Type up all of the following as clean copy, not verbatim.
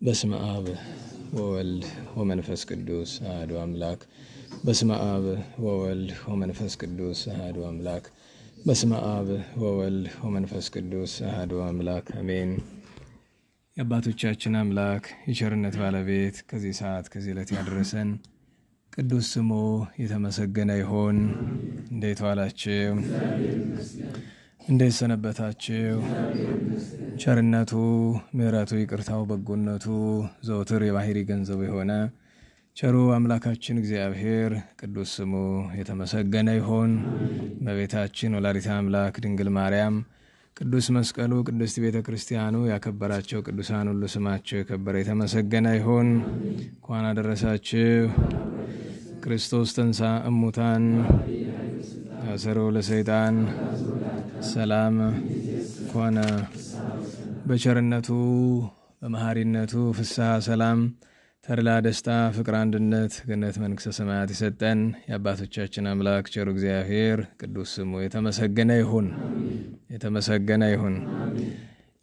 በስመ አብ ወወልድ ወመንፈስ ቅዱስ አሐዱ አምላክ። በስመ አብ ወወልድ ወመንፈስ ቅዱስ አሐዱ አምላክ። በስመ አብ ወወልድ ወመንፈስ ቅዱስ አሐዱ አምላክ አሜን። የአባቶቻችን አምላክ የቸርነት ባለቤት ከዚህ ሰዓት ከዚህ ዕለት ያደረሰን ቅዱስ ስሙ የተመሰገነ ይሁን። እንዴት ዋላችሁ? እንዴት ሰነበታችሁ? ቸርነቱ፣ ምሕረቱ፣ ይቅርታው፣ በጎነቱ ዘወትር የባህሪ ገንዘቡ የሆነ ቸሩ አምላካችን እግዚአብሔር ቅዱስ ስሙ የተመሰገነ ይሁን። እመቤታችን ወላዲተ አምላክ ድንግል ማርያም፣ ቅዱስ መስቀሉ፣ ቅድስት ቤተ ክርስቲያኑ ያከበራቸው ቅዱሳን ሁሉ ስማቸው የከበረ የተመሰገነ ይሁን። እንኳን አደረሳችሁ። ክርስቶስ ተንሥአ እሙታን አሰሮ ለሰይጣን ሰላም ኮነ። በቸርነቱ በመሐሪነቱ ፍስሐ ሰላም ተድላ ደስታ ፍቅር አንድነት ገነት መንግሥተ ሰማያት የሰጠን የአባቶቻችን አምላክ ቸሩ እግዚአብሔር ቅዱስ ስሙ የተመሰገነ ይሁን። የተመሰገነ ይሁን።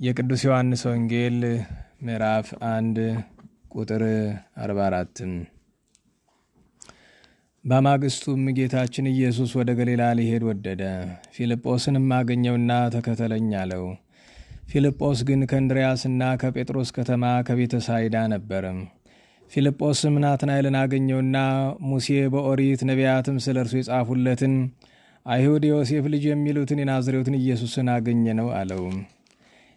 የቅዱስ ዮሐንስ ወንጌል ምዕራፍ 1 ቁጥር 44። በማግስቱም ጌታችን ኢየሱስ ወደ ገሊላ ሊሄድ ወደደ። ፊልጶስንም አገኘውና ተከተለኝ አለው። ፊልጶስ ግን ከእንድርያስና ከጴጥሮስ ከተማ ከቤተ ሳይዳ ነበር። ፊልጶስም ናትናኤልን አገኘውና ሙሴ በኦሪት ነቢያትም ስለ እርሱ የጻፉለትን አይሁድ የዮሴፍ ልጅ የሚሉትን የናዝሬቱን ኢየሱስን አገኘ ነው አለው።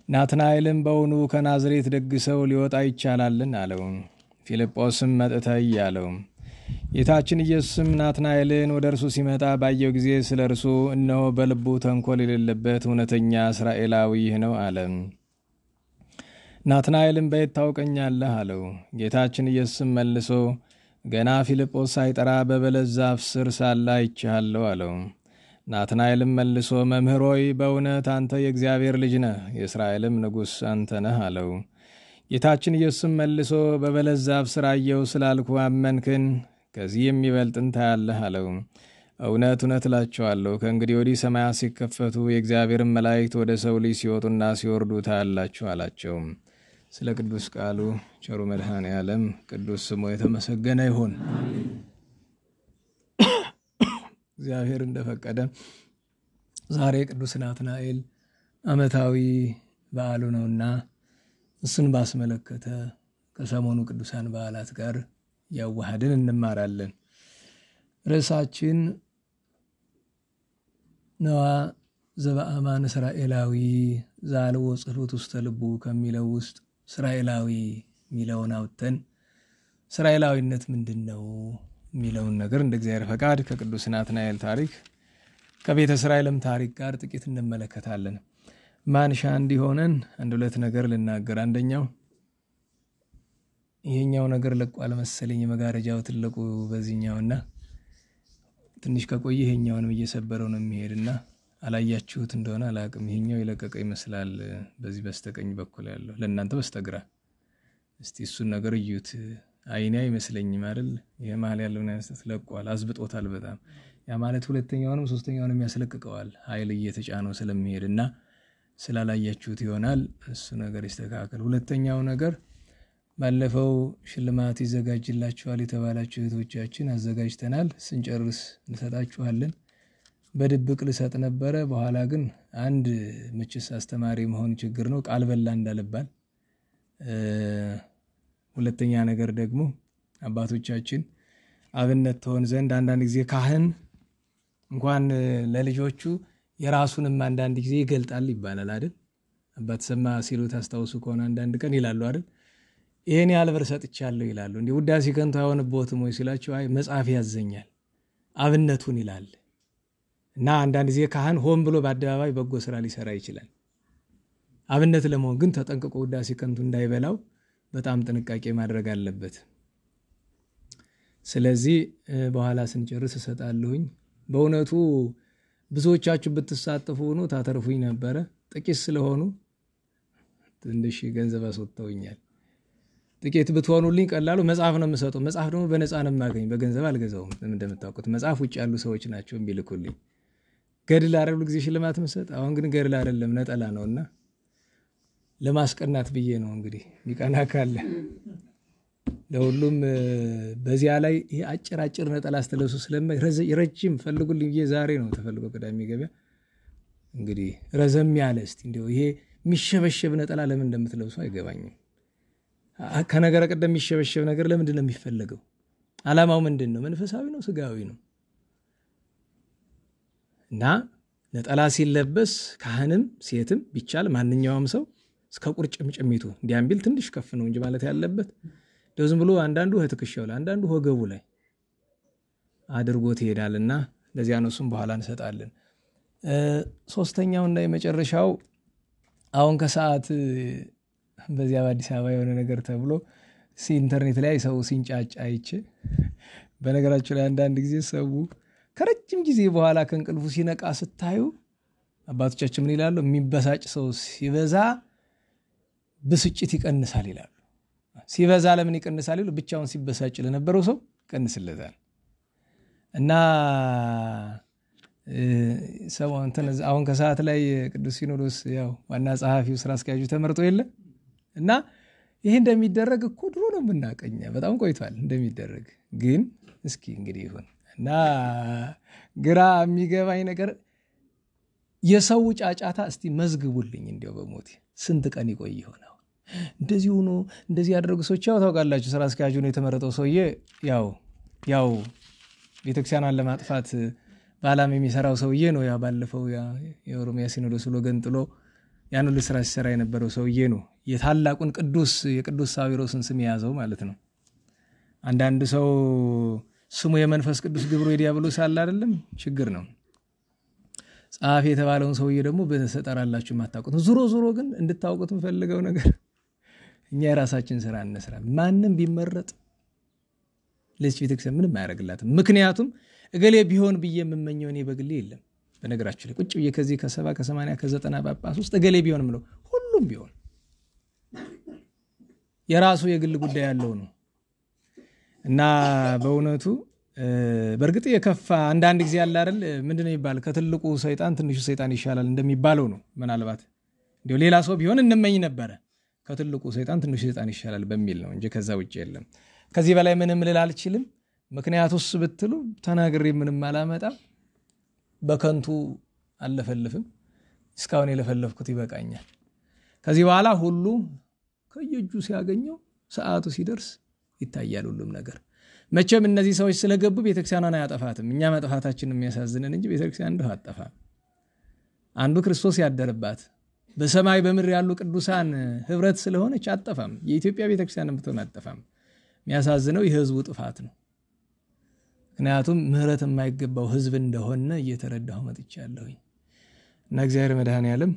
ናትናኤልም በውኑ ከናዝሬት ደግ ሰው ሊወጣ ይቻላልን አለው። ፊልጶስም መጥተይ አለው። ጌታችን ኢየሱስም ናትናኤልን ወደ እርሱ ሲመጣ ባየው ጊዜ ስለ እርሱ እነሆ በልቡ ተንኮል የሌለበት እውነተኛ እስራኤላዊ ይህ ነው አለ። ናትናኤልም በየት ታውቀኛለህ አለው። ጌታችን ኢየሱስም መልሶ ገና ፊልጶስ ሳይጠራ በበለስ ዛፍ ስር ሳለ አይቼሃለሁ አለው። ናትናኤልም መልሶ መምህር ሆይ በእውነት አንተ የእግዚአብሔር ልጅ ነህ፣ የእስራኤልም ንጉሥ አንተ ነህ አለው። ጌታችን ኢየሱስም መልሶ በበለስ ዛፍ ስር አየሁ ስላልኩ አመንክን? ከዚህ የሚበልጥን ታያለህ አለው። እውነት እውነት እላችኋለሁ ከእንግዲህ ወዲህ ሰማያት ሲከፈቱ የእግዚአብሔርን መላእክት ወደ ሰው ልጅ ሲወጡና ሲወርዱ ታያላችሁ አላቸው። ስለ ቅዱስ ቃሉ ቸሩ መድኃኔ ዓለም ቅዱስ ስሙ የተመሰገነ ይሁን። እግዚአብሔር እንደፈቀደ ዛሬ ቅዱስ ናትናኤል ዓመታዊ በዓሉ ነውና እሱን ባስመለከተ ከሰሞኑ ቅዱሳን በዓላት ጋር ያዋሃድን እንማራለን። ርዕሳችን ነዋ ዘበአማን እስራኤላዊ ዘአልቦ ጽሕፈት ውስተ ልቡ ከሚለው ውስጥ እስራኤላዊ የሚለውን አውጥተን እስራኤላዊነት ምንድን ነው የሚለውን ነገር እንደ እግዚአብሔር ፈቃድ ከቅዱስ ናትናኤል ታሪክ ከቤተ እስራኤልም ታሪክ ጋር ጥቂት እንመለከታለን። ማንሻ እንዲሆነን አንድ ሁለት ነገር ልናገር። አንደኛው ይሄኛው ነገር ለቋል መሰለኝ የመጋረጃው ትልቁ በዚህኛውና ትንሽ ከቆየ ይሄኛውንም እየሰበረው ነው የሚሄድና አላያችሁት እንደሆነ አላቅም። ይሄኛው የለቀቀ ይመስላል በዚህ በስተቀኝ በኩል ያለው ለእናንተ በስተግራ። እስቲ እሱን ነገር እዩት። አይኔ አይመስለኝም አይደል? ይሄ መሀል ያለው ነው ለቋል፣ አዝብጦታል በጣም። ያ ማለት ሁለተኛውንም ሶስተኛውንም ያስለቅቀዋል ኃይል እየተጫነው ስለሚሄድና ስላላያችሁት ይሆናል። እሱ ነገር ይስተካከል። ሁለተኛው ነገር ባለፈው ሽልማት ይዘጋጅላችኋል የተባላችሁ እህቶቻችን አዘጋጅተናል። ስንጨርስ እንሰጣችኋለን። በድብቅ ልሰጥ ነበረ። በኋላ ግን አንድ መችስ አስተማሪ መሆን ችግር ነው፣ ቃል በላ እንዳልባል። ሁለተኛ ነገር ደግሞ አባቶቻችን አብነት ትሆን ዘንድ አንዳንድ ጊዜ ካህን እንኳን ለልጆቹ የራሱንም አንዳንድ ጊዜ ይገልጣል ይባላል አይደል? አባት ሰማ ሲሉ ታስታውሱ ከሆነ አንዳንድ ቀን ይላሉ አይደል? ይሄን ያህል ብር ሰጥቻለሁ ይላሉ። እንዴ ውዳሴ ከንቱ አይሆንቦትም ወይ ሲላቸው አይ መጽሐፍ ያዘኛል አብነቱን ይላል። እና አንዳንድ ጊዜ ካህን ሆን ብሎ በአደባባይ በጎ ስራ ሊሰራ ይችላል። አብነት ለመሆን ግን ተጠንቅቆ ውዳሴ ከንቱ እንዳይበላው በጣም ጥንቃቄ ማድረግ አለበት። ስለዚህ በኋላ ስንጨርስ እሰጣለሁኝ። በእውነቱ ብዙዎቻችሁ ብትሳተፉ ሆኖ ታተርፉኝ ነበረ። ጥቂት ስለሆኑ ትንሽ ገንዘብ አስወጥተውኛል። ጥቂት ብትሆኑልኝ ቀላሉ መጽሐፍ ነው የምሰጠው። መጽሐፍ ደግሞ በነፃ ነው የማገኝ፣ በገንዘብ አልገዛውም። እንደምታውቁት መጽሐፍ ውጭ ያሉ ሰዎች ናቸው የሚልኩልኝ። ገድል አይደል ጊዜ ሽልማት የምሰጥ። አሁን ግን ገድል አይደለም ነጠላ ነውና ለማስቀናት ብዬ ነው። እንግዲህ ሚቀና ካለ ለሁሉም በዚያ ላይ ይሄ አጭር ነጠላ አስተለሱ ረጅም ፈልጉልኝ ብዬ ዛሬ ነው ተፈልጎ ቅዳሜ ገበያ እንግዲህ ረዘም ያለ እስቲ እንደው ይሄ የሚሸበሸብ ነጠላ ለምን እንደምትለብሱ አይገባኝም። ከነገረ ቀደም የሚሸበሸብ ነገር ለምንድን ነው የሚፈለገው? ዓላማው ምንድን ነው? መንፈሳዊ ነው ስጋዊ ነው? እና ነጠላ ሲለበስ ካህንም ሴትም ቢቻል ማንኛውም ሰው እስከ ቁርጭምጭሚቱ እንዲያምቢል ትንሽ ከፍ ነው እንጂ ማለት ያለበት ዝም ብሎ አንዳንዱ ትከሻው ላይ አንዳንዱ ወገቡ ላይ አድርጎት ይሄዳልና ለዚያ ነው እሱም በኋላ እንሰጣለን። ሶስተኛውና የመጨረሻው አሁን ከሰዓት በዚያ በአዲስ አበባ የሆነ ነገር ተብሎ ኢንተርኔት ላይ ሰው ሲንጫጫ አይቼ፣ በነገራችሁ ላይ አንዳንድ ጊዜ ሰው ከረጅም ጊዜ በኋላ ከእንቅልፉ ሲነቃ ስታዩ አባቶቻችን ምን ይላሉ? የሚበሳጭ ሰው ሲበዛ ብስጭት ይቀንሳል ይላሉ። ሲበዛ ለምን ይቀንሳል ይሉ? ብቻውን ሲበሳጭ ለነበረው ሰው ይቀንስለታል። እና አሁን ከሰዓት ላይ ቅዱስ ሲኖዶስ ያው ዋና ጸሐፊው ስራ አስኪያጁ ተመርጦ የለ እና ይሄ እንደሚደረግ እኮ ድሮ ነው የምናቀኛ፣ በጣም ቆይቷል እንደሚደረግ። ግን እስኪ እንግዲህ ይሁን እና ግራ የሚገባኝ ነገር የሰው ጫጫታ እስቲ መዝግቡልኝ እንዲያው በሞቴ ስንት ቀን ይቆይ ይሆናል? እንደዚህ ሆኖ እንደዚህ ያደረጉ ሰዎች ያው ታውቃላችሁ፣ ስራ አስኪያጁ ነው የተመረጠው ሰውዬ ያው ቤተክርስቲያኗን ለማጥፋት ባላም የሚሰራው ሰውዬ ነው። ያ ባለፈው የኦሮሚያ ሲኖዶስ ብሎ ገንጥሎ ያን ሁሉ ስራ ሲሰራ የነበረው ሰውዬ ነው። የታላቁን የቅዱስ ሳዊሮስን ስም የያዘው ማለት ነው። አንዳንድ ሰው ስሙ የመንፈስ ቅዱስ ግብሩ የዲያብሎስ አለ አይደለም፣ ችግር ነው። ጸሐፊ የተባለውን ሰውዬ ደግሞ በተሰጠራላችሁ ማታውቁት። ዙሮ ግን እንድታውቁት የምፈልገው ነገር እኛ የራሳችን ስራ እንስራ። ማንም ቢመረጥ ለዚህ ቤተክርስቲያን ምንም አያደርግላትም። ምክንያቱም እገሌ ቢሆን ብዬ የምመኘው እኔ በግሌ የለም። በነገራችሁ ላይ ቁጭ ብዬ ከዚህ ከ70 ከ80 ከ90 ጳጳስ ውስጥ እገሌ ቢሆን ምለው ሁሉም ቢሆን የራሱ የግል ጉዳይ ያለው ነው እና በእውነቱ በእርግጥ የከፋ አንዳንድ ጊዜ ያለ አይደል ምንድነው ይባል ከትልቁ ሰይጣን ትንሹ ሰይጣን ይሻላል እንደሚባለው ነው። ምናልባት እንዴ ሌላ ሰው ቢሆን እንመኝ ነበር ከትልቁ ሰይጣን ትንሹ ሰይጣን ይሻላል በሚል ነው እንጂ ከዛ ውጭ የለም። ከዚህ በላይ ምንም ልል አልችልም። ምክንያቱስ ብትሉ ተናግሬ ምንም አላመጣም፣ በከንቱ አለፈልፍም። እስካሁን የለፈለፍኩት ይበቃኛል። ከዚህ በኋላ ሁሉ ከየጁ ሲያገኘው ሰዓቱ ሲደርስ ይታያል ሁሉም ነገር። መቼም እነዚህ ሰዎች ስለገቡ ቤተክርስቲያኗን አያጠፋትም። እኛ ማጥፋታችን የሚያሳዝነን እንጂ ቤተክርስቲያን እንደው አጠፋም። አንዱ ክርስቶስ ያደረባት በሰማይ በምድር ያሉ ቅዱሳን ህብረት ስለሆነች አጠፋም። የኢትዮጵያ ቤተክርስቲያን ብትሆን አጠፋም። የሚያሳዝነው የህዝቡ ጥፋት ነው። ምክንያቱም ምህረት የማይገባው ህዝብ እንደሆነ እየተረዳሁ መጥቻለሁ እና እግዚአብሔር መድኃኔዓለም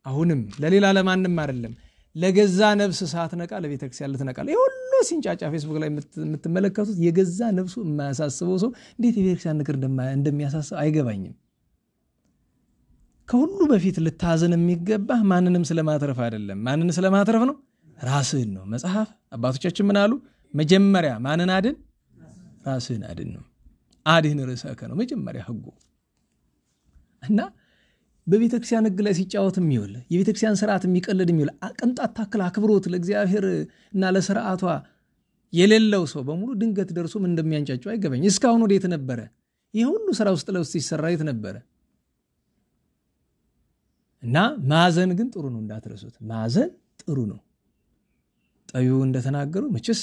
አሁንም ለሌላ ለማንም አይደለም ለገዛ ነፍስ ሳትነቃ ለቤተክርስቲያን ልትነቃል። ይሁሉ ሲንጫጫ ፌስቡክ ላይ የምትመለከቱት የገዛ ነፍሱ የማያሳስበው ሰው እንዴት የቤተክርስቲያን ነገር እንደሚያሳስብ አይገባኝም። ከሁሉ በፊት ልታዘን የሚገባ ማንንም ስለማትረፍ አይደለም። ማንንም ስለማትረፍ ነው? ራስህን ነው። መጽሐፍ አባቶቻችን ምን አሉ? መጀመሪያ ማንን አድን? ራስህን አድን ነው። አድህን ርዕሰከ ነው መጀመሪያ ህጉ እና በቤተክርስቲያን ህግ ላይ ሲጫወት የሚውል የቤተክርስቲያን ስርዓት የሚቀልድ የሚውል ቅንጣት ታክል አክብሮት ለእግዚአብሔር እና ለስርዓቷ የሌለው ሰው በሙሉ ድንገት ደርሶም እንደሚያንጫጫው አይገባኝ። እስካሁን ወዴት ነበረ? ይሄ ሁሉ ስራ ውስጥ ለውስጥ ሲሰራ የት ነበረ? እና ማዘን ግን ጥሩ ነው፣ እንዳትረሱት። ማዘን ጥሩ ነው። ጠቢቡ እንደተናገሩ መቼስ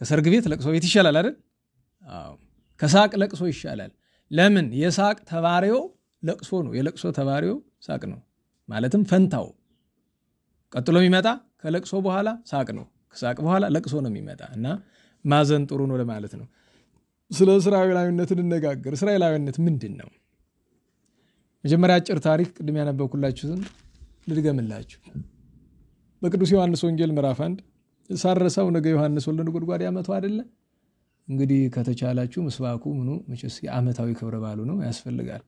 ከሰርግ ቤት ለቅሶ ቤት ይሻላል አይደል? አዎ፣ ከሳቅ ለቅሶ ይሻላል። ለምን? የሳቅ ተባሪው ለቅሶ ነው። የለቅሶ ተባሪው ሳቅ ነው። ማለትም ፈንታው ቀጥሎ የሚመጣ ከለቅሶ በኋላ ሳቅ ነው። ከሳቅ በኋላ ለቅሶ ነው የሚመጣ እና ማዘን ጥሩ ነው ለማለት ነው። ስለ እስራኤላዊነት እንነጋገር። እስራኤላዊነት ምንድን ነው? መጀመሪያ አጭር ታሪክ ቅድም ያነበብኩላችሁን ልድገምላችሁ። በቅዱስ ዮሐንስ ወንጌል ምዕራፍ 1 ሳረሰው ነገ ዮሐንስ ወልደ ነጎድጓድ ያመጡ አይደለ? እንግዲህ ከተቻላችሁ ምስባኩ ምኑ መቼስ የዓመታዊ ክብረ በዓሉ ነው ያስፈልጋል።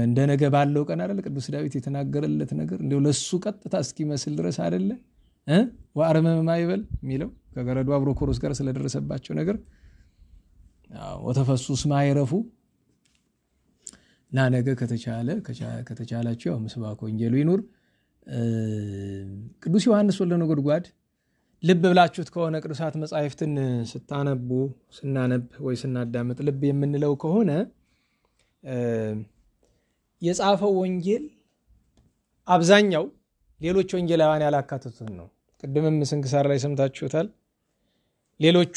እንደ ነገ ባለው ቀን አይደል ቅዱስ ዳዊት የተናገረለት ነገር እንደው ለሱ ቀጥታ እስኪመስል ድረስ አይደለ ወአረመመ ማይበል የሚለው ከገረዱ አብሮኮሮስ ጋር ስለደረሰባቸው ነገር ወተፈሱስ ማይረፉ ና ነገ ከተቻላችሁ ያው ምስባኩ ወንጌሉ ይኑር። ቅዱስ ዮሐንስ ወልደ ነጎድጓድ ልብ ብላችሁት ከሆነ ቅዱሳት መጻሕፍትን ስናነብ ወይ ስናዳምጥ ልብ የምንለው ከሆነ የጻፈው ወንጌል አብዛኛው ሌሎች ወንጌላውያን ያላካተቱት ነው። ቅድምም ስንክሳር ላይ ሰምታችሁታል። ሌሎቹ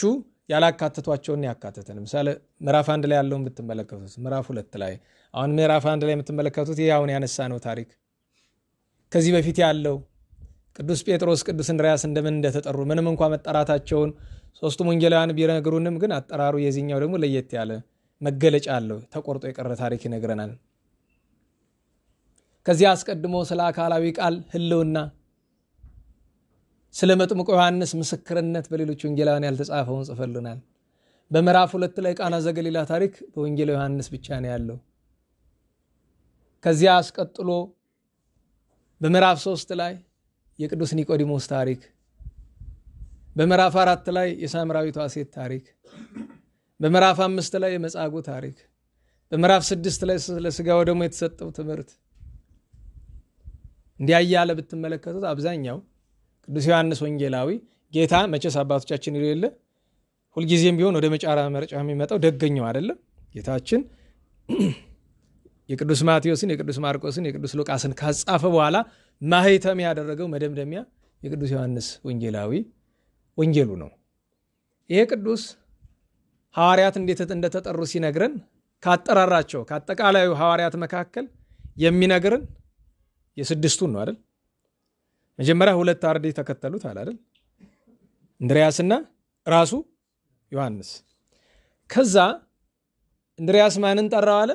ያላካተቷቸውን ያካተተ ለምሳሌ ምዕራፍ 1 ላይ ያለውን ብትመለከቱት ምዕራፍ 2 ላይ አሁን ምዕራፍ 1 ላይ የምትመለከቱት ይሄውን ያነሳነው ታሪክ ከዚህ በፊት ያለው ቅዱስ ጴጥሮስ ቅዱስ እንድርያስ እንደምን እንደተጠሩ ምንም እንኳን መጠራታቸውን ሶስቱም ወንጌላውያን ቢነግሩንም ግን አጠራሩ የዚህኛው ደግሞ ለየት ያለ መገለጫ አለው። ተቆርጦ የቀረ ታሪክ ይነግረናል። ከዚህ አስቀድሞ ስለ አካላዊ ቃል ህልውና ስለ መጥምቁ ዮሐንስ ምስክርነት በሌሎች ወንጌላውያን ያልተጻፈውን ጽፈልናል። በምዕራፍ 2 ላይ ቃና ዘገሊላ ታሪክ በወንጌል ዮሐንስ ብቻ ነው ያለው። ከዚህ አስቀጥሎ በምዕራፍ 3 ላይ የቅዱስ ኒቆዲሞስ ታሪክ፣ በምዕራፍ 4 ላይ የሳምራዊቷ ሴት ታሪክ፣ በምዕራፍ 5 ላይ የመጻጉዕ ታሪክ፣ በምዕራፍ 6 ላይ ስለ ሥጋው ደግሞ የተሰጠው ትምህርት እንዲያያለ ብትመለከቱት አብዛኛው ቅዱስ ዮሐንስ ወንጌላዊ ጌታ መቼስ አባቶቻችን ይለለ ሁልጊዜም ቢሆን ወደ መጨረሻ የሚመጣው ደገኛው አይደለም። ጌታችን የቅዱስ ማቴዎስን የቅዱስ ማርቆስን የቅዱስ ሉቃስን ካጻፈ በኋላ ማህተም ያደረገው መደምደሚያ የቅዱስ ዮሐንስ ወንጌላዊ ወንጌሉ ነው። ይሄ ቅዱስ ሐዋርያት እንዴት እንደተጠሩ ሲነግረን ካጠራራቸው ከአጠቃላዩ ሐዋርያት መካከል የሚነግረን የስድስቱን ነው አይደል? መጀመሪያ 2 አርድእት ተከተሉት አይደል? እንድርያስና ራሱ ዮሐንስ። ከዛ እንድርያስ ማንን ጠራው አለ?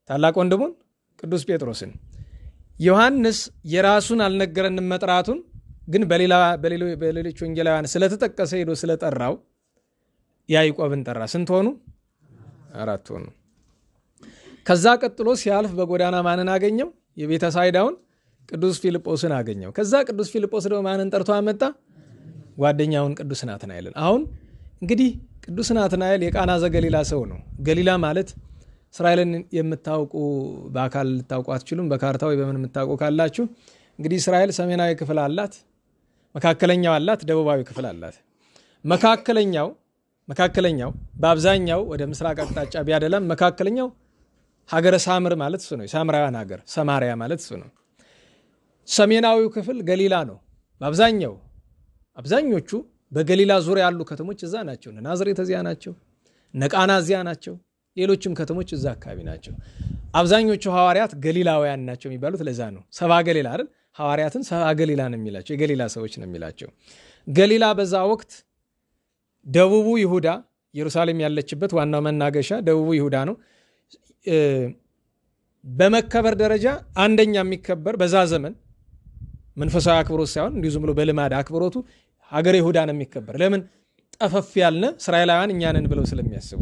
ታላቅ ወንድሙን ቅዱስ ጴጥሮስን። ዮሐንስ የራሱን አልነገረንም መጥራቱን፣ ግን በሌሎች ወንጌላውያን ስለተጠቀሰ ሄዶ ስለጠራው ያዕቆብን ጠራ። ስንት ሆኑ? 4 ሆኑ። ከዛ ቀጥሎ ሲያልፍ በጎዳና ማንን አገኘው? የቤተ ሳይዳውን ቅዱስ ፊልጶስን አገኘው። ከዛ ቅዱስ ፊልጶስ ደግሞ ማንን ጠርቶ አመጣ? ጓደኛውን ቅዱስ ናትናኤልን። አሁን እንግዲህ ቅዱስ ናትናኤል የቃና ዘገሊላ ሰው ነው። ገሊላ ማለት እስራኤልን የምታውቁ በአካል ልታውቁ አትችሉም። በካርታ ወይ በምን የምታውቁ ካላችሁ እንግዲህ እስራኤል ሰሜናዊ ክፍል አላት፣ መካከለኛው አላት፣ ደቡባዊ ክፍል አላት። መካከለኛው በአብዛኛው ወደ ምስራቅ አቅጣጫ ቢያደላም መካከለኛው ሀገረ ሳምር ማለት እሱ ነው። ሳምራውያን ሀገር ሰማሪያ ማለት እሱ ነው። ሰሜናዊው ክፍል ገሊላ ነው። አብዛኞቹ በገሊላ ዙሪያ ያሉ ከተሞች እዛ ናቸው። ናዝሬት እዚያ ናቸው፣ ነቃና እዚያ ናቸው፣ ሌሎችም ከተሞች እዛ አካባቢ ናቸው። አብዛኞቹ ሐዋርያት ገሊላውያን ናቸው የሚባሉት ለዛ ነው። ሰባ ገሊላ አይደል? ሐዋርያትን ሰባ ገሊላ ነው የሚላቸው፣ የገሊላ ሰዎች ነው የሚላቸው። ገሊላ በዛ ወቅት ደቡቡ ይሁዳ ኢየሩሳሌም ያለችበት ዋናው መናገሻ ደቡቡ ይሁዳ ነው። በመከበር ደረጃ አንደኛ የሚከበር በዛ ዘመን መንፈሳዊ አክብሮት ሳይሆን እንዲሁ ዝም ብሎ በልማድ አክብሮቱ ሀገረ ይሁዳ ነው የሚከበር። ለምን? ጠፈፍ ያልነ እስራኤላውያን እኛንን ብለው ስለሚያስቡ።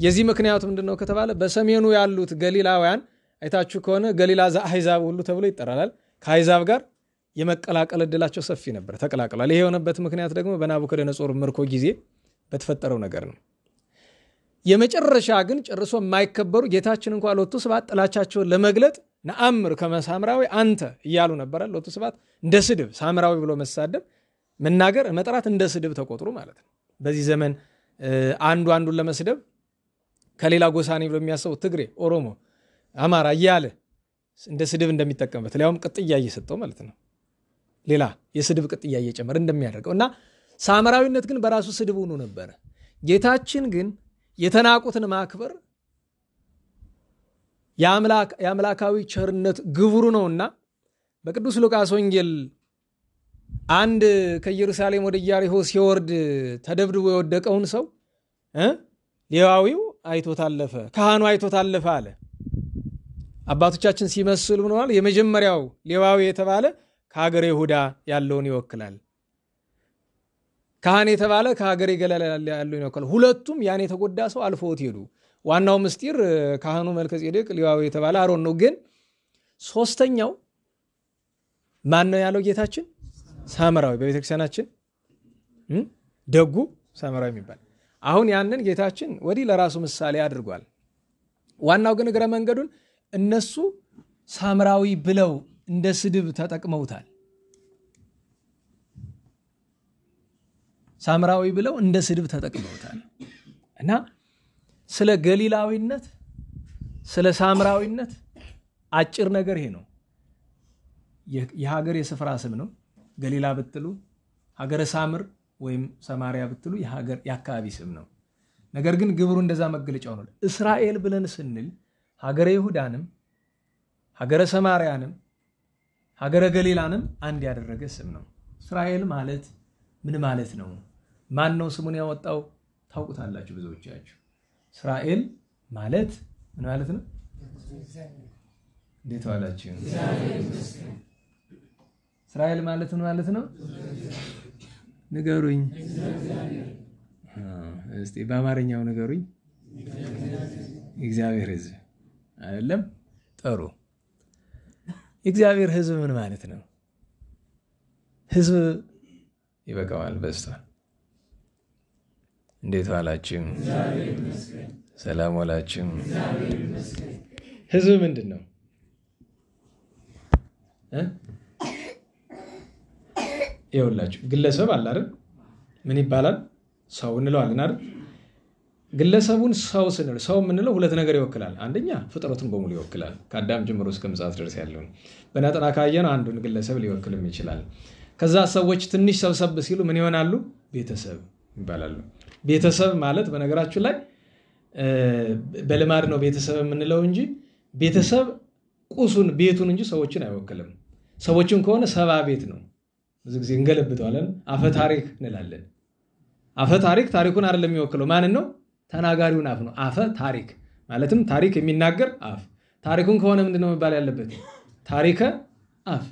የዚህ ምክንያቱ ምንድነው ከተባለ በሰሜኑ ያሉት ገሊላውያን አይታችሁ ከሆነ ገሊላ ዘአሕዛብ ሁሉ ተብሎ ይጠራል። ከአሕዛብ ጋር የመቀላቀል እድላቸው ሰፊ ነበር፣ ተቀላቅሏል። ይሄ የሆነበት ምክንያት ደግሞ በናቡከደነጾር ምርኮ ጊዜ በተፈጠረው ነገር ነው። የመጨረሻ ግን ጨርሶ የማይከበሩ ጌታችን እንኳን ሎቱ ስብሐት ጥላቻቸውን ለመግለጥ ነአምር ከመሳምራዊ አንተ እያሉ ነበር። ሎቱ ስብሐት እንደ ስድብ ሳምራዊ ብሎ መሳደብ መናገር መጥራት እንደ ስድብ ተቆጥሮ ማለት ነው። በዚህ ዘመን አንዱን ለመስደብ ከሌላ ጎሳኔ ብሎ የሚያስበው ትግሬ፣ ኦሮሞ፣ አማራ እያለ እንደ ስድብ እንደሚጠቀምበት ሊያውም ቅጥያ እየሰጠው ማለት ነው። ሌላ የስድብ ቅጥያ እየጨመረ እንደሚያደርገው እና ሳምራዊነት ግን በራሱ ስድብ ሆኖ ነበር። ጌታችን ግን የተናቁትን ማክበር የአምላካዊ ቸርነት ግብሩ ነውና በቅዱስ ሉቃስ ወንጌል አንድ ከኢየሩሳሌም ወደ ኢያሪሆ ሲወርድ ተደብድቦ የወደቀውን ሰው ሌዋዊው አይቶታለፈ፣ ካህኑ አይቶታለፈ አለ። አባቶቻችን ሲመስሉ ብለዋል። የመጀመሪያው ሌዋዊ የተባለ ከሀገረ ይሁዳ ያለውን ይወክላል። ካህን የተባለ ከሀገሬ ገለላ ያለው ይነካል። ሁለቱም ያን የተጎዳ ሰው አልፈውት ሄዱ። ዋናው ምስጢር ካህኑ መልከጼዴቅ ሌዋዊ የተባለ አሮን ነው። ግን ሶስተኛው ማን ነው ያለው ጌታችን? ሳምራዊ። በቤተክርስቲያናችን ደጉ ሳምራዊ የሚባል አሁን ያንን ጌታችን ወዲህ ለራሱ ምሳሌ አድርጓል። ዋናው ግን እግረ መንገዱን እነሱ ሳምራዊ ብለው እንደ ስድብ ተጠቅመውታል። ሳምራዊ ብለው እንደ ስድብ ተጠቅመውታል። እና ስለ ገሊላዊነት ስለ ሳምራዊነት አጭር ነገር ይሄ ነው። የሀገር የስፍራ ስም ነው። ገሊላ ብትሉ ሀገረ ሳምር ወይም ሰማሪያ ብትሉ የአካባቢ ስም ነው። ነገር ግን ግብሩ እንደዛ መገለጫው ነው። እስራኤል ብለን ስንል ሀገረ ይሁዳንም ሀገረ ሰማሪያንም ሀገረ ገሊላንም አንድ ያደረገ ስም ነው። እስራኤል ማለት ምን ማለት ነው? ማን ነው ስሙን ያወጣው? ታውቁታላችሁ ብዙዎቻችሁ። እስራኤል ማለት ምን ማለት ነው? እንዴት ዋላችሁ? እስራኤል ማለት ምን ማለት ነው? ንገሩኝ እስቲ በአማርኛው ንገሩኝ። እግዚአብሔር ሕዝብ አይደለም? ጥሩ። እግዚአብሔር ሕዝብ ምን ማለት ነው? ሕዝብ ይበቃዋል፣ በስቷል። እንዴት ዋላችሁ? ሰላም ዋላችሁ? ሕዝብ ምንድን ነው? ይኸውላችሁ ግለሰብ አለ አይደል? ምን ይባላል? ሰው እንለዋለን አይደል? ግለሰቡን ሰው ስንል ሰው የምንለው ሁለት ነገር ይወክላል። አንደኛ ፍጥረቱን በሙሉ ይወክላል፣ ከአዳም ጀምሮ እስከ ምጽአት ድረስ ያለውን። በነጠላ ካየን አንዱን ግለሰብ ሊወክልም ይችላል። ከዛ ሰዎች ትንሽ ሰብሰብ ሲሉ ምን ይሆናሉ? ቤተሰብ ይባላሉ። ቤተሰብ ማለት በነገራችሁ ላይ በልማድ ነው ቤተሰብ የምንለው እንጂ ቤተሰብ ቁሱን ቤቱን እንጂ ሰዎችን አይወክልም። ሰዎችን ከሆነ ሰባ ቤት ነው። ብዙ ጊዜ እንገለብጠዋለን። አፈ ታሪክ እንላለን። አፈ ታሪክ ታሪኩን አይደለም የሚወክለው፣ ማንን ነው? ተናጋሪውን አፍ ነው። አፈ ታሪክ ማለትም ታሪክ የሚናገር አፍ። ታሪኩን ከሆነ ምንድነው መባል ያለበት? ታሪከ አፍ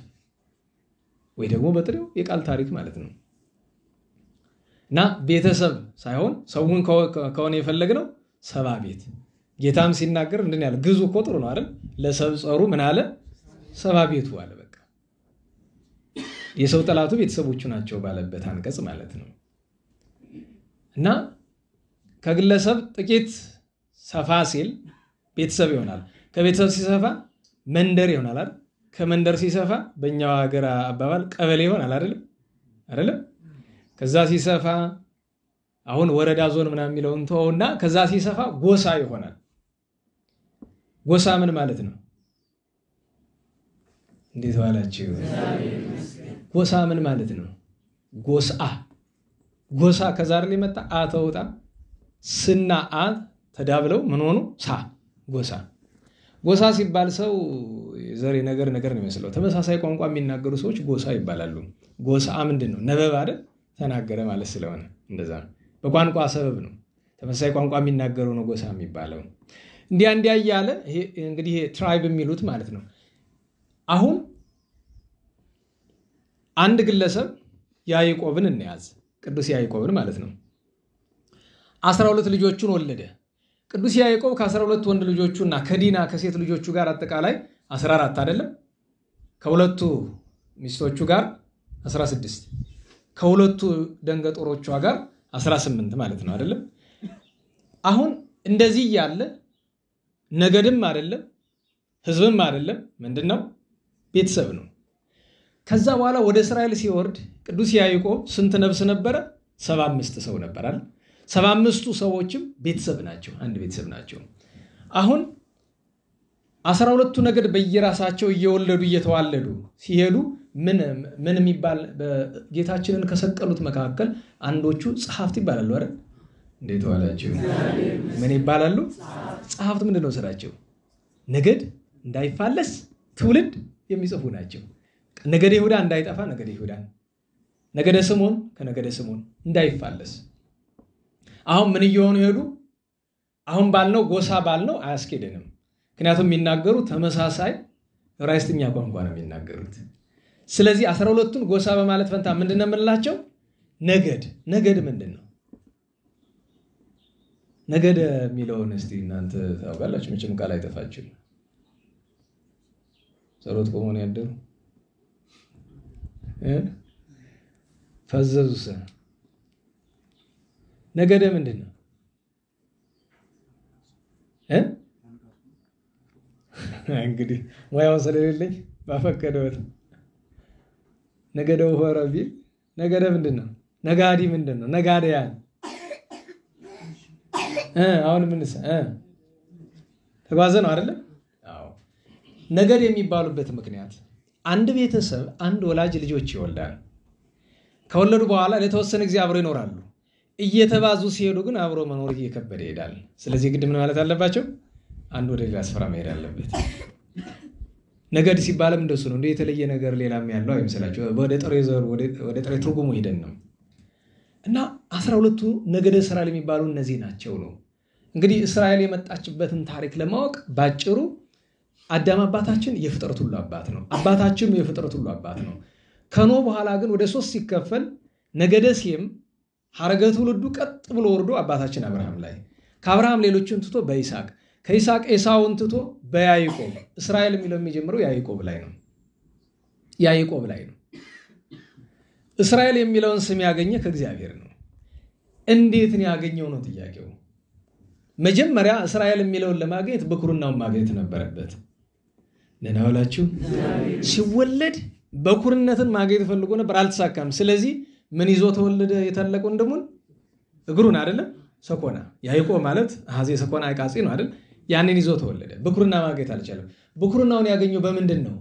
ወይ ደግሞ በጥሬው የቃል ታሪክ ማለት ነው። እና ቤተሰብ ሳይሆን ሰውን ከሆነ የፈለግነው ሰባ ቤት። ጌታም ሲናገር ምንድን ያለ? ግዙ እኮ ጥሩ ነው አይደል? ለሰብ ጸሩ ምን አለ? ሰባ ቤቱ አለ። በቃ የሰው ጠላቱ ቤተሰቦቹ ናቸው ባለበት አንቀጽ ማለት ነው። እና ከግለሰብ ጥቂት ሰፋ ሲል ቤተሰብ ይሆናል። ከቤተሰብ ሲሰፋ መንደር ይሆናል አይደል? ከመንደር ሲሰፋ በእኛው ሀገር አባባል ቀበሌ ይሆናል አይደለም? ከዛ ሲሰፋ አሁን ወረዳ ዞን ምናምን የሚለውን ተወውና ከዛ ሲሰፋ ጎሳ ይሆናል። ጎሳ ምን ማለት ነው? እንዴት ዋላችሁ? ጎሳ ምን ማለት ነው? ጎሳ ከዛ አይደል የመጣ አ ተውጣ ስና አ ተዳብለው ምን ሆኑ? ሳ ጎሳ ሲባል ሰው ዘሬ ነገር ነው የሚመስለው። ተመሳሳይ ቋንቋ የሚናገሩ ሰዎች ጎሳ ይባላሉ። ጎሳ ምንድን ነው? ነበብ አይደል? ተናገረ ማለት ስለሆነ እንደዛ ነው። በቋንቋ ሰበብ ነው። ተመሳሳይ ቋንቋ የሚናገረው ነው ጎሳ የሚባለው። እንዲያ እያለ እንግዲህ ትራይብ የሚሉት ማለት ነው። አሁን አንድ ግለሰብ ያዕቆብን እንያዝ፣ ቅዱስ ያዕቆብን ማለት ነው። 12 ልጆቹን ወለደ። ቅዱስ ያዕቆብ ከ12 ወንድ ልጆቹና ከዲና ከሴት ልጆቹ ጋር አጠቃላይ 14 አይደለም? ከሁለቱ ሚስቶቹ ጋር 16፣ ከሁለቱ ደንገጦሮቿ ጋር 18 ማለት ነው አይደለም? አሁን እንደዚህ ያለ ነገድም አይደለም ህዝብም አይደለም፣ ምንድነው? ቤተሰብ ነው። ከዛ በኋላ ወደ እስራኤል ሲወርድ ቅዱስ ያዕቆብ ስንት ነፍስ ነበረ? 75 ሰው ነበር አይደል? 75ቱ ሰዎችም ቤተሰብ ናቸው፣ አንድ ቤተሰብ ናቸው። አሁን 12ቱ ነገድ በየራሳቸው እየወለዱ እየተዋለዱ ሲሄዱ ምን የሚባል ጌታችንን ከሰቀሉት መካከል አንዶቹ ጸሐፍት ይባላሉ አይደል? እንዴት ዋላችሁ? ምን ይባላሉ? ጸሐፍት ምንድን ነው ስራቸው? ነገድ እንዳይፋለስ ትውልድ የሚጽፉ ናቸው። ነገደ ይሁዳ እንዳይጠፋ ነገደ ይሁዳን፣ ነገደ ስምዖን ከነገደ ስምዖን እንዳይፋለስ። አሁን ምን እየሆኑ ሄዱ? አሁን ባልነው ጎሳ ባልነው አያስኬደንም። ምክንያቱም የሚናገሩ ተመሳሳይ ዕብራይስጥኛ ቋንቋ ነው የሚናገሩት። ስለዚህ 12ቱን ጎሳ በማለት ፈንታ ምንድነው የምንላቸው? ነገድ ምንድነው? ነገደ የሚለውን እስቲ እናንተ ታውቃላችሁ? መቼም ቃል አይጠፋችሁም። ጸሎት ቆሞ ነው ያደሩ ፈዘዙስ። ነገደ ምንድነው? እንግዲህ ሙያው ስለሌለኝ ባፈቀደውት ነገደው ሆረቢ ነገደ ምንድነው? ነጋዲ ምንድነው? ነጋዴያን አሁን ምንስ ተጓዘ ነው አይደል? አዎ። ነገድ የሚባሉበት ምክንያት አንድ ቤተሰብ አንድ ወላጅ ልጆች ይወልዳል። ከወለዱ በኋላ ለተወሰነ ጊዜ አብረው ይኖራሉ። እየተባዙ ሲሄዱ ግን አብሮ መኖር እየከበደ ይሄዳል። ስለዚህ ግድ ምን ማለት አለባቸው? አንድ ወደ ሌላ ስፍራ መሄድ አለበት። ነገድ ሲባልም እንደሱ ነው። እንደ የተለየ ነገር ሌላም ያለው አይመስላችሁ። ወደ ጥሬ ትርጉሙ ሄደን ነው። እና 12ቱ ነገደ እስራኤል የሚባሉ እነዚህ ናቸው ነው። እንግዲህ እስራኤል የመጣችበትን ታሪክ ለማወቅ ባጭሩ አዳም አባታችን የፍጥረት ሁሉ አባት ነው። አባታችን የፍጥረት ሁሉ አባት ነው። ከኖህ በኋላ ግን ወደ 3 ሲከፈል ነገደ ሴም ሐረገ ትውልዱ ቀጥ ብሎ ወርዶ አባታችን አብርሃም ላይ፣ ከአብርሃም ሌሎችን ትቶ በይስሐቅ፣ ከይስሐቅ ኤሳውን ትቶ በያዕቆብ። እስራኤል የሚለው የሚጀምረው ያዕቆብ ላይ ነው። ያዕቆብ ላይ ነው። እስራኤል የሚለውን ስም ያገኘ ከእግዚአብሔር ነው። እንዴት ነው ያገኘው ነው ጥያቄው። መጀመሪያ እስራኤል የሚለውን ለማግኘት በኩርናውን ማግኘት ነበረበት። ለናውላችሁ ሲወለድ በኩርነትን ማግኘት ፈልጎ ነበር፣ አልተሳካም። ስለዚህ ምን ይዞ ተወለደ? የታላቁ ወንድሙን እግሩን አይደለም ሰኮና። ያዕቆብ ማለት አዜ ሰኮና አይቃጺ ነው አይደል? ያንን ይዞ ተወለደ። በኩርና ማግኘት አልቻለም። በኩርናውን ያገኘው በምንድን ነው?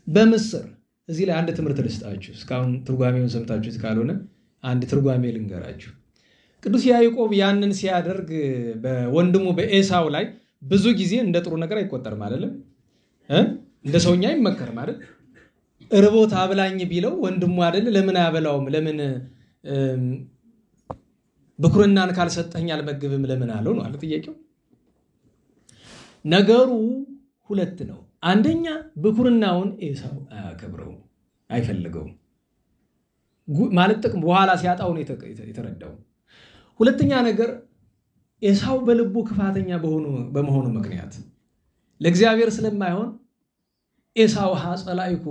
በምስር። እዚህ ላይ አንድ ትምህርት ልስጣችሁ። እስካሁን ትርጓሜውን ሰምታችሁት ካልሆነ አንድ ትርጓሜ ልንገራችሁ። ቅዱስ ያዕቆብ ያንን ሲያደርግ በወንድሙ በኤሳው ላይ ብዙ ጊዜ እንደ ጥሩ ነገር አይቆጠርም አይደለም? እንደ ሰውኛ አይመከርም አይደል? እርቦት አብላኝ ቢለው ወንድሙ አይደል ለምን አያበላውም? ለምን በኩርናን ካልሰጠኝ አልመግብም ለምን አለው ነው አለ ጥያቄው። ነገሩ ሁለት ነው። አንደኛ በኩርናውን ኤሳው አያከብረው፣ አይፈልገውም ማለት ጥቅም በኋላ ሲያጣው ነው የተረዳው። ሁለተኛ ነገር ኤሳው በልቡ ክፋተኛ በመሆኑ ምክንያት ለእግዚአብሔር ስለማይሆን ኤሳው ሐጸላይኩ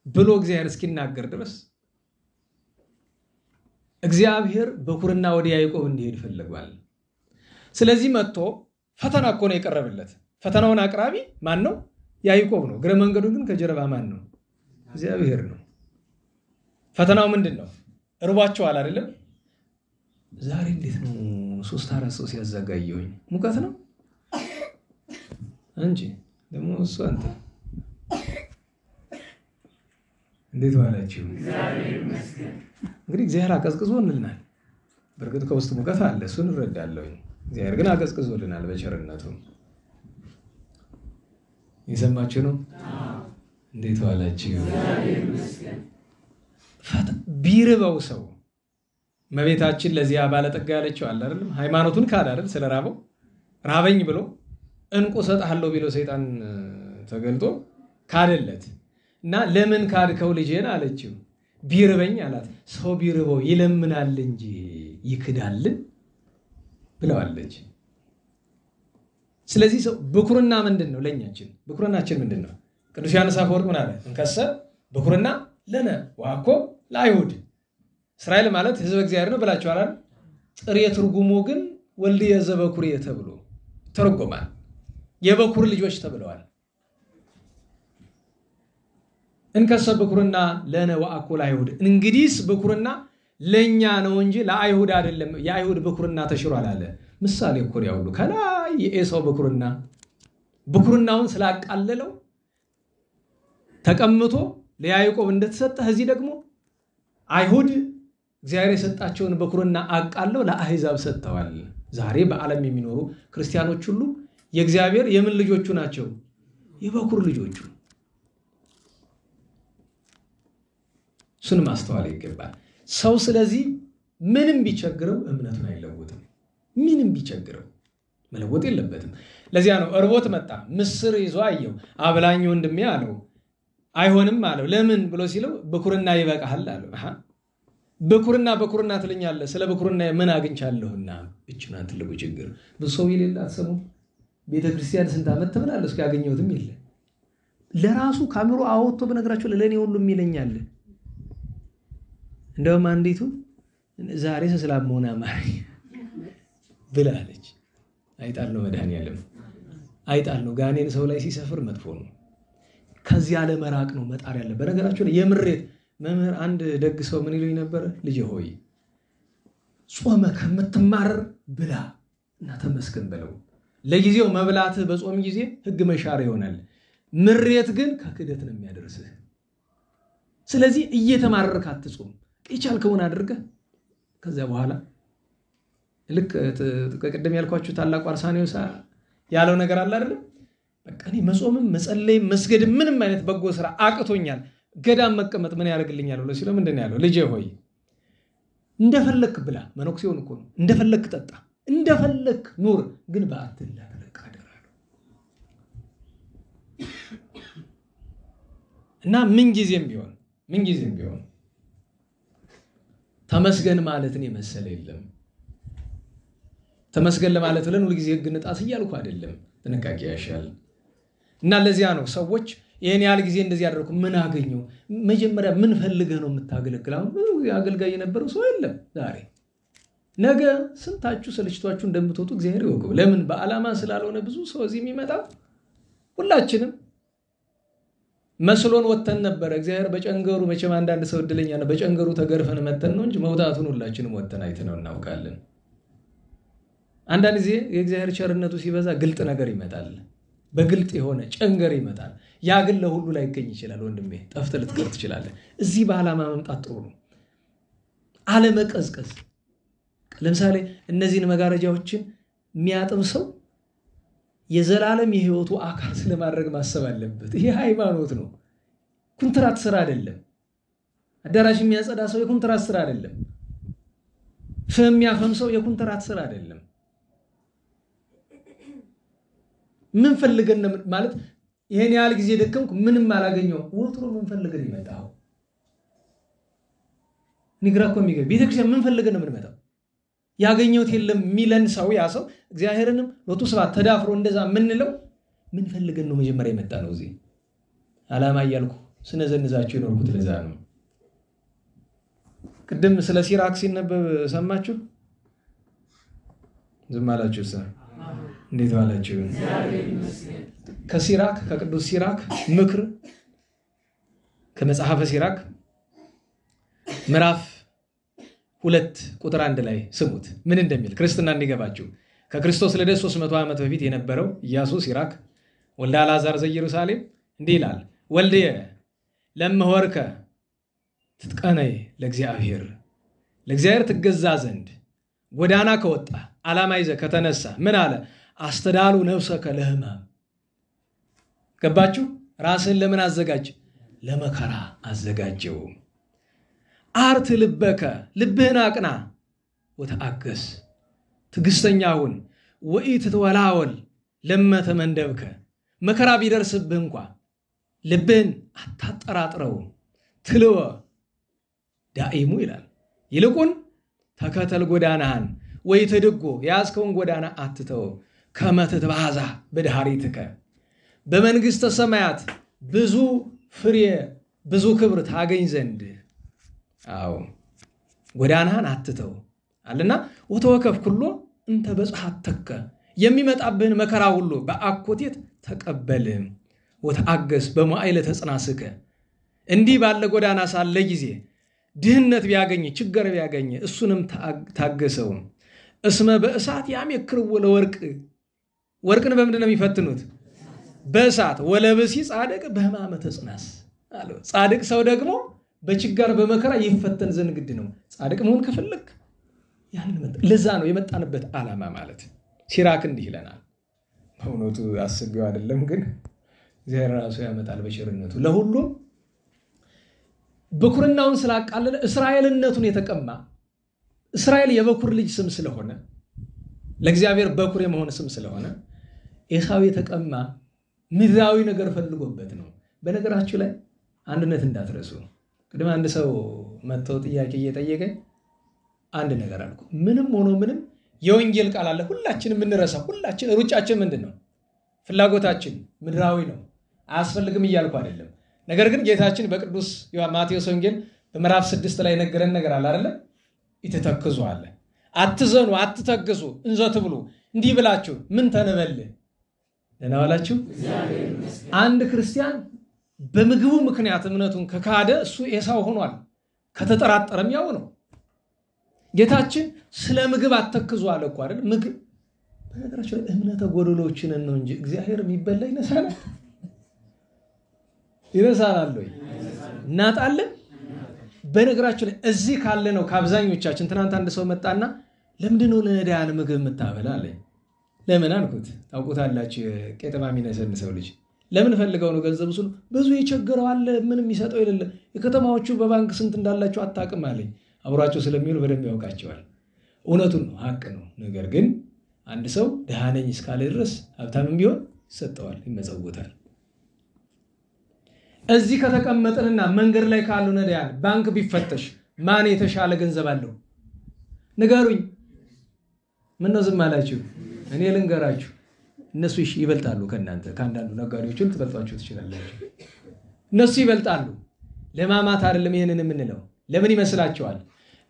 ብሎ እግዚአብሔር እስኪናገር ድረስ እግዚአብሔር በኩርና ወደ ያዕቆብ እንዲሄድ ፈልጓል። ስለዚህ መጥቶ ፈተና እኮ ነው የቀረበለት። ፈተናውን አቅራቢ ማን ነው? ያዕቆብ ነው። ግረ መንገዱ ግን ከጀርባ ማን ነው? እግዚአብሔር ነው። ፈተናው ምንድን ነው? እርቧቸዋል አይደለም? ዛሬ እንዴት ነው 3-4 ሰው ሲያዘጋየውኝ? ሙቀት ነው እንጂ ደግሞ እሱ አንተ እንዴት ዋላችሁ? እንግዲህ እግዚአብሔር አቀዝቅዞልናል። በእርግጥ ከውስጥ ሙቀት አለ፣ እሱን እንረዳለሁ። እግዚአብሔር ግን አቀዝቅዞልናል በቸርነቱ። የሰማችሁ ነው? እንዴት ዋላችሁ? ቢርበው ሰው መቤታችን ለዚያ ባለጠጋ ያለችው አለ አይደለም? ሃይማኖቱን ካድ አይደል? ስለራበው ራበኝ ብሎ እንቁ ሰጣለሁ ቢለው ሰይጣን ተገልጦ ካደለት እና ለምን ካድከው ልጄን አለችው። ቢርበኝ አላት። ሰው ቢርበው ይለምናል እንጂ ይክዳልን ብለዋለች። ስለዚህ ሰው በኩርና ምንድን ነው? ለኛችን በኩርናችን ምንድን ነው? ቅዱስ ዮሐንስ አፈወርቅ ምን አለ? እንከሰ በኩርና ለነ ዋኮ ለአይሁድ። እስራኤል ማለት ሕዝበ እግዚአብሔር ነው ብላችኋል አይደል? ጥሬ ትርጉሙ ግን ወልድየ ዘበኩርየ ተብሎ ተርጉማል። የበኩር ልጆች ተብለዋል። እንከሰ በኩርና ለነ ወአኮ ለአይሁድ። እንግዲህስ በኩርና ለኛ ነው እንጂ ለአይሁድ አይደለም። የአይሁድ በኩርና ተሽሯል አለ። ምሳሌ እኮ ነው ያውሉ ከላይ የኤሳው በኩርናውን ስላቃለለው ተቀምጦ ለያዕቆብ እንደተሰጠ እዚህ ደግሞ አይሁድ እግዚአብሔር የሰጣቸውን በኩርና አቃለው ለአሕዛብ ሰጥተዋል። ዛሬ በዓለም የሚኖሩ ክርስቲያኖች ሁሉ የእግዚአብሔር የምን ልጆቹ ናቸው? የበኩር ልጆቹ። እሱን ማስተዋል ይገባል ሰው። ስለዚህ ምንም ቢቸግረው እምነቱን አይለውጥም። ምንም ቢቸግረው መለወጥ የለበትም። ለዚያ ነው እርቦት መጣ፣ ምስር ይዞ አየው። አብላኝ ወንድሜ አለው። አይሆንም አለው። ለምን ብሎ ሲለው በኩርና ይበቃሃል አለው። በኩርና ትለኛለህ ስለ በኩርና ምን አግኝቻለሁና እችና ትልቁ ችግር ብዙ ሰው የሌለ አሰሙ ቤተክርስቲያን ስንት ዓመት ተመላለስ ያገኘውትም የለ ለራሱ ካሜሮ አወጥቶ በነገራችሁ ለኔ ሁሉም ይለኛል እንደውም አንዲቱ ዛሬ ሰላም ሆነ ማሪ ብላለች አይጣል ነው መድኃኒዓለም አይጣል ነው ጋኔን ሰው ላይ ሲሰፍር መጥፎ ነው ከዚህ ያለ መራቅ ነው መጣር ያለ በነገራችሁ የምሬት መምህር አንድ ደግ ሰው ምን ይሉኝ ነበር ልጅ ሆይ ጾመ ከምትማረር ብላ እና ተመስገን በለው ለጊዜው መብላት በጾም ጊዜ ህግ መሻር ይሆናል ምሬት ግን ከክደት ነው የሚያደርስህ ስለዚህ እየተማረርክ አትጾም ይቻልከውን አድርገ ከዛ በኋላ ልክ ቀደም ያልኳችሁ ታላቁ አርሳኔዎስ ያለው ነገር አለ አይደል በቃ እኔ መጾምም መጸለይም መስገድም ምንም አይነት በጎ ስራ አቅቶኛል ገዳም መቀመጥ ምን ያደርግልኛል ብሎ ሲለው ምንድነው ያለው ልጄ ሆይ እንደፈለክ ብላ መነኩሴውን እኮ ነው እንደፈለክ ጠጣ እንደፈለክ ኑር ግን በአትላ ተለቅ አደራሉ እና ምን ጊዜም ቢሆን ተመስገን ማለትን የመሰለ የለም ተመስገን ለማለት ብለን ሁሉ ጊዜ ህግን ጣስ ይያልኩ አይደለም ጥንቃቄ ያሻል እና ለዚያ ነው ሰዎች ይሄን ያህል ጊዜ እንደዚህ ያደረኩ ምን አገኘው መጀመሪያ ምን ፈልገህ ነው የምታገለግለው አገልጋይ የነበረው ሰው የለም ዛሬ ነገ ስንታችሁ ሰልችቷችሁ እንደምትወጡ እግዚአብሔር ይወቀው ለምን በአላማ ስላልሆነ ብዙ ሰው እዚህ የሚመጣው ሁላችንም መስሎን ወተን ነበር እግዚአብሔር በጨንገሩ መቼም አንዳንድ ሰው እድለኛ ነው በጨንገሩ ተገርፈን መተን ነው እንጂ መውጣቱን ሁላችንም ወተን አይተነው እናውቃለን አንዳንድ ጊዜ የእግዚአብሔር ቸርነቱ ሲበዛ ግልጥ ነገር ይመጣል በግልጥ የሆነ ጨንገር ይመጣል ያ ግን ለሁሉ ላይ ይገኝ ይችላል ወንድሜ ጠፍተህ ልትቀር ትችላለህ እዚህ በአላማ መምጣት ጥሩ ነው አለመቀዝቀዝ ለምሳሌ እነዚህን መጋረጃዎችን የሚያጥብ ሰው የዘላለም የህይወቱ አካል ስለማድረግ ማሰብ አለበት ይሄ ሃይማኖት ነው ኮንትራት ስራ አይደለም አዳራሽ የሚያጸዳ ሰው የኮንትራት ስራ አይደለም ፍም የሚያፈም ሰው የኮንትራት ስራ አይደለም ምን ፈልገን ማለት ይሄን ያህል ጊዜ ደከምኩ ምንም አላገኘው ወትሮ ምን ፈልገን ይመጣው ንግራኮ የሚገኝ ቤተክርስቲያን ምን ፈልገን ነው የምንመጣው ያገኘውት የለም ሚለን ሰው ያ ሰው እግዚአብሔርንም ሎቱ ስባት ተዳፍሮ እንደዛ ምንለው ምን ፈልገን ነው መጀመሪያ የመጣ ነው እዚህ አላማ ይያልኩ ስነዘንዛችሁ ይኖርኩት ለዛ ነው ቅድም ስለ ሲራክ ሲነበብ ሰማችሁ ዝም አላችሁ ሰ እንዴት ዋላችሁ ከሲራክ ከቅዱስ ሲራክ ምክር ከመጽሐፈ ሲራክ ምዕራፍ 2 ቁጥር 1 ላይ ስሙት ምን እንደሚል ክርስትና እንዲገባችሁ ከክርስቶስ ልደት 300 ዓመት በፊት የነበረው ኢያሱ ሲራክ ወልደ አልዓዛር ዘኢየሩሳሌም እንዲህ ይላል ወልደየ ለመወርከ ትጥቀነይ ለእግዚአብሔር ትገዛ ዘንድ ጎዳና ከወጣ ዓላማ ይዘ ከተነሳ ምን አለ አስተዳሉ ነፍሰከ ለሕማም ገባችሁ ራስን ለምን አዘጋጅ ለመከራ አዘጋጀው አርት ልበከ ልብህን አቅና ወተአገስ ትግስተኛውን ወኢት ተወላወል ለመተመንደብከ መከራ ቢደርስብህ እንኳን ልብህን አታጠራጥረው ትልወ ዳኢሙ ይላል ይልቁን ተከተል ጎዳናህን ወይ ተደጎ ያስከውን ጎዳና አትተው ከመተት ባዛ በድሃሪትከ በመንግስተ ሰማያት ብዙ ፍሬ ብዙ ክብር ታገኝ ዘንድ አዎ ጎዳናህን አትተው አለና ወተወከፍ ኩሎ እንተ በጽሐተከ የሚመጣብህን መከራ ሁሉ በአኮቴት ተቀበል ወተአገስ በመዓይለ ተጽናስከ እንዲህ ባለ ጎዳና ሳለ ጊዜ ድህነት ቢያገኝ ችግር ቢያገኝ እሱንም ታገሰው እስመ በእሳት ያመክርው ወርቅን በምንድን ነው የሚፈትኑት በእሳት ወለብሲ ጻድቅ በህማመ ተጽናስ አለው ጻድቅ ሰው ደግሞ በችግር በመከራ ይፈተን ዘንድ ግድ ነው ጻድቅ መሆን ከፈለክ ያንን ለዛ ነው የመጣንበት ዓላማ ማለት ሲራክ እንዲህ ይለናል በእውነቱ አስቢው አይደለም ግን እግዚአብሔር ራሱ ያመጣል በቸርነቱ ለሁሉም በኩርናውን ስላቃለለ እስራኤልነቱን የተቀማ እስራኤል የበኩር ልጅ ስም ስለሆነ ለእግዚአብሔር በኩር የመሆን ስም ስለሆነ ኤሳው የተቀማ ምድራዊ ነገር ፈልጎበት ነው በነገራችሁ ላይ አንድነት እንዳትረሱ ቅድም አንድ ሰው መጥቶ ጥያቄ እየጠየቀኝ አንድ ነገር አልኩ። ምንም ሆኖ ምንም የወንጌል ቃል አለ ሁላችንም የምንረሳው። ሁላችን ሩጫችን ምንድነው? ፍላጎታችን ምድራዊ ነው። አያስፈልግም እያልኩ አይደለም። ነገር ግን ጌታችን በቅዱስ ማቴዎስ ወንጌል በምዕራፍ 6 ላይ ነገረን ነገር አለ አይደል? ይተተክዙ አለ። አትዘኑ፣ አትተግዙ፣ እንዘ ትብሉ እንዲህ ብላችሁ ምን ተነበል ደህና ዋላችሁ። አንድ ክርስቲያን በምግቡ ምክንያት እምነቱን ከካደ እሱ ኤሳው ሆኗል። ከተጠራጠረም ያው ነው። ጌታችን ስለ ምግብ አትተክዙ አለ እኮ አይደል? ምግብ በነገራችን ላይ እምነተ ጎደሎችን ነው እንጂ እግዚአብሔር የሚበላ ይነሳናል ወይ? እናጣለን። በነገራችን ላይ እዚህ ካለ ነው ከአብዛኞቻችን። ትናንት አንድ ሰው መጣና ለምንድን ነው ለነዳያን ምግብ የምታበላ አለኝ። ለምን አልኩት። ታውቁታላችሁ ቄጠማ የሚነሰንሰው ልጅ ለምን ፈልገው ነው? ገንዘብ ሁሉ ብዙ የቸገረው አለ ምንም ይሰጠው የሌለ የከተማዎቹ በባንክ ስንት እንዳላቸው አታውቅም አለኝ። አብራቸው ስለሚውል በደንብ ያውቃቸዋል። እውነቱን ነው፣ ሀቅ ነው። ነገር ግን አንድ ሰው ደሃ ነኝ እስካለ ድረስ ሀብታምም ቢሆን ይሰጠዋል፣ ይመጸውታል። እዚህ ከተቀመጥንና መንገድ ላይ ካሉ ነዳያን ባንክ ቢፈተሽ ማን የተሻለ ገንዘብ አለው? ንገሩኝ። ምን ነው ዝም አላችሁ? እኔ ልንገራችሁ። እነሱ ይበልጣሉ ከእናንተ ከአንዳንዱ ነጋዴዎችን ትበልጧቸው ትችላላችሁ። እነሱ ይበልጣሉ። ለማማት አይደለም ይሄንን የምንለው። ለምን ይመስላችኋል?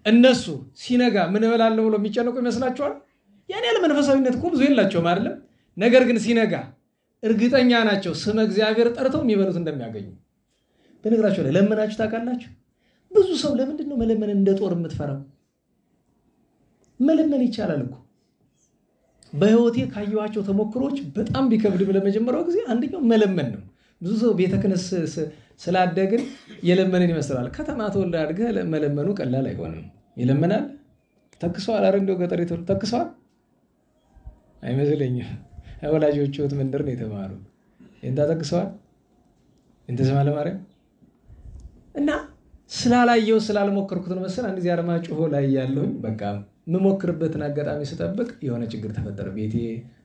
እነሱ ሲነጋ ምን እበላለሁ ብሎ የሚጨነቁ ይመስላችኋል? ያን ያለ መንፈሳዊነት እኮ ብዙ የላቸውም አይደለም። ነገር ግን ሲነጋ እርግጠኛ ናቸው ስመ እግዚአብሔር ጠርተው የሚበሉት እንደሚያገኙ። በነገራችሁ ላይ ለምናችሁ ታውቃላችሁ? ብዙ ሰው ለምንድን ነው መለመን እንደ ጦር የምትፈራው? መለመን ይቻላል እኮ። በህይወቴ ካየኋቸው ተሞክሮች በጣም ቢከብድም ለመጀመሪያው ጊዜ አንደኛው መለመን ነው። ብዙ ሰው ቤተ ክህነት ስላደግን የለመንን ይመስላል። ከተማ ተወልደ አድገህ መለመኑ ቀላል አይሆንም። ይለመናል። ተክሰዋል አይደል? እንደው ገጠር ተክሰዋል አይመስለኝም። ወላጆቹት መንደር ነው የተማሩ። እንታ ተክሰዋል እንተ ስማ ለማርያም እና ስላላየው ስላልሞከርኩት ነው መሰል። አንድ ጊዜ አርማጭሆ ላይ ያለሁኝ በቃ የምሞክርበትን አጋጣሚ ስጠብቅ የሆነ ችግር ተፈጠረ። ቤቴ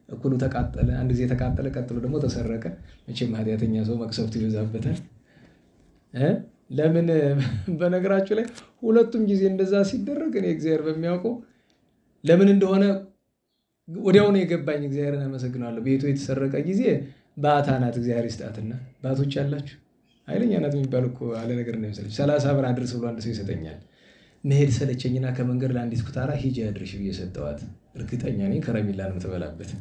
እኩሉ ተቃጠለ። አንድ ጊዜ ተቃጠለ፣ ቀጥሎ ደግሞ ተሰረቀ። መቼም ኃጢአተኛ ሰው መቅሰፍቱ ይበዛበታል። ለምን በነገራችሁ ላይ ሁለቱም ጊዜ እንደዛ ሲደረግ እኔ እግዚአብሔር በሚያውቀው ለምን እንደሆነ ወዲያው ነው የገባኝ። እግዚአብሔርን አመሰግናለሁ። ቤቱ የተሰረቀ ጊዜ ባታ ናት። እግዚአብሔር ይስጣትና ባቶች ያላችሁ ኃይለኛ ናት የሚባል እኮ አለ ነገር ነው የሚመስለኝ። 30 ብር አድርስ ብሎ አንድ ሰው ይሰጠኛል። መሄድ ሰለቸኝና ከመንገድ ለአንዲት ኩታራ ሂጂ አድርሽ ብዬ ሰጠዋት። እርግጠኛ ነኝ ከረሚላ ነው የምትበላበት።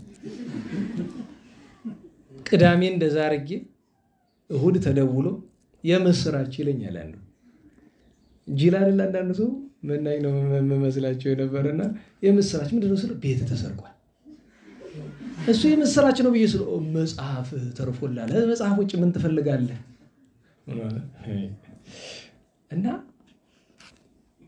ቅዳሜ እንደዛ አድርጌ እሁድ ተደውሎ የምስራች ይለኛል አንዱ። ጅል አይደል አንዳንዱ ሰው መናኝ ነው መመስላቸው የነበረና የምስራች ምንድነው ስለ ቤት ተሰርቋል። እሱ የምስራች ነው ብዬ ስለ መጽሐፍ ተርፎላል። መጽሐፍ ውጭ ምን ትፈልጋለህ? እና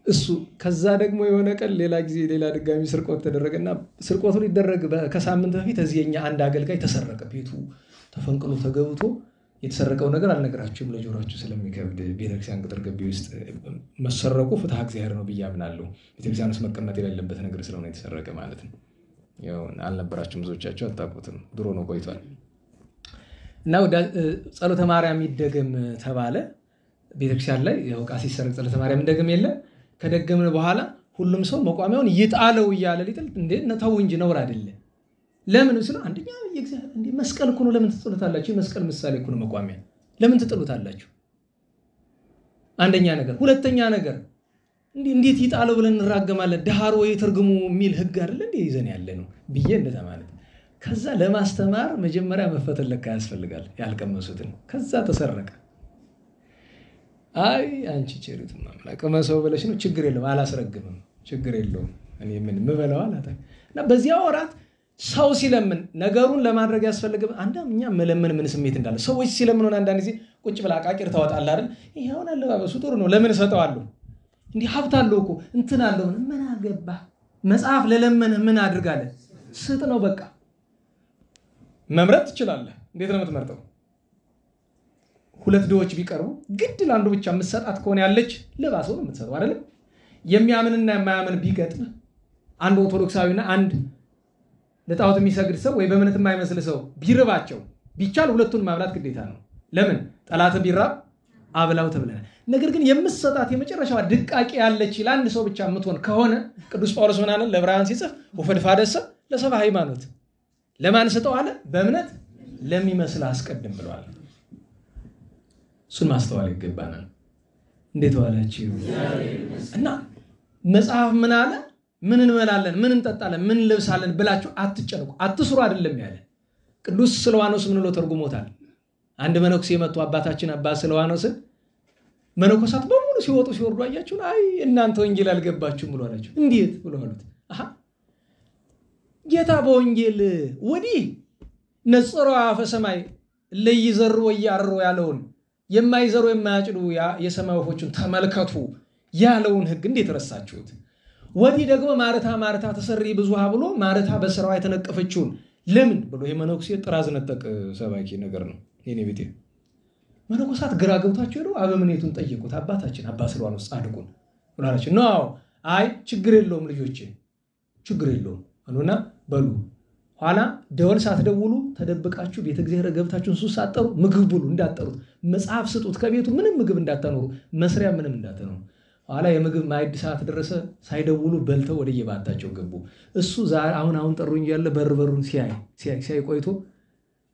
እሱ ከዛ ደግሞ የሆነ ቀን ሌላ ጊዜ ሌላ ድጋሚ ስርቆት ተደረገና ስርቆቱ ሊደረግ ከሳምንት በፊት እዚህኛ አንድ አገልጋይ ተሰረቀ። ቤቱ ተፈንቅሎ ተገብቶ የተሰረቀው ነገር አልነገራችሁም ለጆሮአችሁ ስለሚከብድ ቤተክርስቲያን ቅጥር ግቢ ውስጥ መሰረቁ ፍትሐ እግዚአብሔር ነው ብዬ አምናለሁ። ቤተክርስቲያን ውስጥ መቀመጥ የሌለበት ነገር ስለሆነ የተሰረቀ ማለት ነው። ያው አልነበራችሁም፣ ብዙዎቻችሁ አታውቁትም። ድሮ ነው ቆይቷል። እና ጸሎተ ማርያም ይደገም ተባለ ቤተክርስቲያን ላይ። ያው ቃል ሲሰረቅ ጸሎተ ማርያም እንደገም የለ። ከደገምን በኋላ ሁሉም ሰው መቋሚያውን ይጣለው እያለ ሊጥል እንዴ ተው እንጂ ነውር አይደለ። ለምን ስለ አንደኛ የእግዚአብሔር እንዴ መስቀል እኮ ነው። ለምን ትጥሉታላችሁ? መስቀል ምሳሌ እኮ ነው መቋሚያ። ለምን ትጥሉታላችሁ? አንደኛ ነገር። ሁለተኛ ነገር እንዴት ይጣለው ብለን እንራገማለን? ዳሃር ወይ ትርጉሙ የሚል ህግ አይደለ እንዴ ይዘን ያለ ነው ብዬ እንደተማለት። ከዛ ለማስተማር መጀመሪያ መፈተን ለካ ያስፈልጋል ያልቀመሱትን። ከዛ ተሰረቀ። አይ አንቺ ቸሪቱ ማምላክ መሰው ብለሽ ነው። ችግር የለውም አላስረግምም፣ ችግር የለውም እኔ ምን ምበላው አላታ። እና በዚያ ወራት ሰው ሲለምን ነገሩን ለማድረግ ያስፈልግም። አንዳኛ መለመን ምን ስሜት እንዳለ ሰዎች ሲለምኑ አንዳንድ ጊዜ ቁጭ ብላ አቃቂር ታወጣለህ አይደል? ይሄውን አለባበሱ ጥሩ ነው ለምን ሰጠዋለሁ? እንዲህ ሀብት አለው እኮ እንትን አለው ምን አገባ? መጽሐፍ ለለመነ ምን አድርጋለ? ስጥ ነው በቃ። መምረጥ ትችላለህ። እንዴት ነው የምትመርጠው? ሁለት ድሆች ቢቀርቡ ግድ ለአንዱ ብቻ የምትሰጣት ከሆነ ያለች ለባሰው ነው የምትሰጠው አይደል? የሚያምንና የማያምን ቢገጥም አንድ ኦርቶዶክሳዊና አንድ ለጣዖት የሚሰግድ ሰው ወይ በእምነት የማይመስል ሰው ቢርባቸው ቢቻል ሁለቱን ማብላት ግዴታ ነው። ለምን? ጠላት ቢራብ አብላው ተብለናል። ነገር ግን የምትሰጣት የመጨረሻዋ ድቃቂ ያለች ለአንድ ሰው ብቻ የምትሆን ከሆነ ቅዱስ ጳውሎስ ምን አለ ለዕብራውያን ሲጽፍ ወፈድፋደሰ ለሰብአ ሃይማኖት ለማን ስጠው አለ? በእምነት ለሚመስል አስቀድም ብለዋል። እሱን ማስተዋል ይገባናል። እንዴት ዋላችሁ? እና መጽሐፍ ምን አለ? ምን እንበላለን፣ ምን እንጠጣለን፣ ምን እንለብሳለን ብላችሁ አትጨነቁ፣ አትስሩ አይደለም ያለ። ቅዱስ ስልዋኖስ ምን ብሎ ተርጉሞታል? አንድ መነኩሴ መጥቶ አባታችን አባ ስልዋኖስን መነኮሳት በሙሉ ሲወጡ ሲወርዱ አያችሁ፣ አይ እናንተ ወንጌል አልገባችሁም ብሎ አላቸው። እንዴት ብሎ አሉት። ጌታ በወንጌል ወዲህ ነጽሮ አፈ ሰማይ ለይዘሩ ወያርሩ ያለውን የማይዘሩ የማያጭዱ የሰማይ ወፎችን ተመልከቱ ያለውን ሕግ እንዴት ረሳችሁት? ወዲህ ደግሞ ማርታ ማርታ ተሰሪ ብዙሃ ብሎ ማርታ በስራዋ የተነቀፈችውን ለምን ብሎ የመነኩሴ ጥራዝ ነጠቅ ሰባኪ ነገር ነው። የኔ ቤቴ መነኮሳት ግራ ገብታቸው ሄዶ አበምኔቱን ጠየቁት። አባታችን አባ ስልዋኖስ ጻድቁን ብላላችሁ ነው። አይ ችግር የለውም ልጆቼ ችግር የለውም አሉና በሉ ኋላ ደወል ሳትደውሉ ተደብቃችሁ ቤተ እግዚአብሔር ገብታችሁን ሱስ ሳጠሩ ምግብ ብሉ እንዳጠሩት መጽሐፍ ስጡት ከቤቱ ምንም ምግብ እንዳታኖሩ መስሪያ ምንም እንዳታኖሩ። ኋላ የምግብ ማዕድ ሰዓት ደረሰ። ሳይደውሉ በልተው ወደ የባታቸው ገቡ። እሱ አሁን ጠሩኝ ያለ በርበሩን ሲያይ ቆይቶ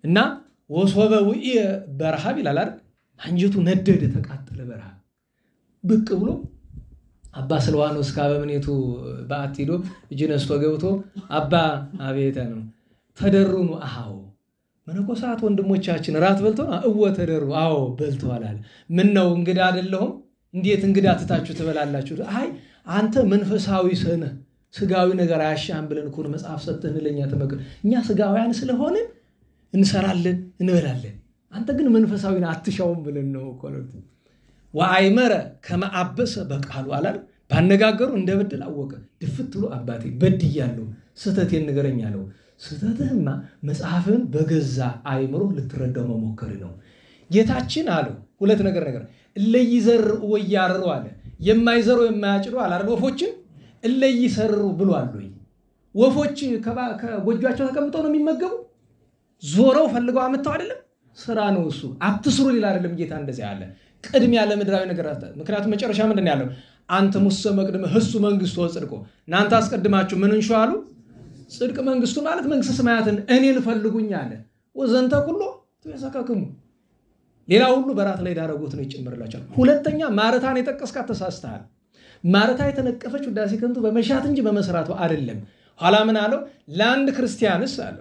እና ወሶበ ውኢ በረሃብ ይላል አይደል? አንጀቱ ነደደ፣ ተቃጠለ በረሃብ። ብቅ ብሎ አባ ስልዋኖስ ከአበምኔቱ በዓት ሄዶ እጅ ነስቶ ገብቶ አባ አቤተ ነው ተደሩኑ? አዎ መነኮሳት ወንድሞቻችን ራት በልተው እወ ተደሩ? አዎ በልተዋል አለ። ምን ነው እንግዳ አይደለሁም? እንዴት እንግዳ ትታችሁ ትበላላችሁ? አይ አንተ መንፈሳዊ ሰነህ ስጋዊ ነገር አያሻም ብለን እኮ መጽሐፍ ሰጥተን ለኛ ተመክር። እኛ ስጋውያን ስለሆነ እንሰራለን እንበላለን፣ አንተ ግን መንፈሳዊን አትሻውም ብለን ነው እኮ ነው። ወአይመረ ከመአበሰ በቃሉ አላል ባነጋገሩ እንደበደል አወቀ። ድፍት ብሎ አባቴ በድያለሁ ስህተቴን ንገረኝ አለው። ስህተትህማ መጽሐፍን በገዛ አይምሮ ልትረዳው መሞከር ነው። ጌታችን አለው ሁለት ነገር እለይዘር ወያርሩ አለ። የማይዘሩ የማያጭዱ አላል ወፎችን እለይሰርሩ ብሏል ወይ? ወፎች ከጎጆአቸው ተቀምጠው ነው የሚመገቡ? ዞረው ፈልገው አመጣው አይደለም? ስራ ነው እሱ። አትስሩ ይላል አይደለም ጌታ? እንደዚህ አለ። ቅድሚያ ለምድራዊ ነገር አታ። ምክንያቱም መጨረሻ ምንድነው ያለው? አንተ ሙሰ መቅደም ህሱ መንግስቱ ወጽድቆ እናንተ አስቀድማችሁ ምን እንሻሉ? ጽድቅ መንግስቱ ማለት መንግስተ ሰማያትን እኔን ፈልጉኝ አለ። ወዘንተ ኩሎ ተሰካከሙ ሌላ ሁሉ በራት ላይ ዳረጉት ነው ይጨምርላችኋል። ሁለተኛ ማርታን የጠቀስካት ተሳስተሃል። ማርታ የተነቀፈች ውዳሴ ከንቱ በመሻት እንጂ በመስራቱ አይደለም። ኋላ ምን አለው? ለአንድ ክርስቲያንስ አለ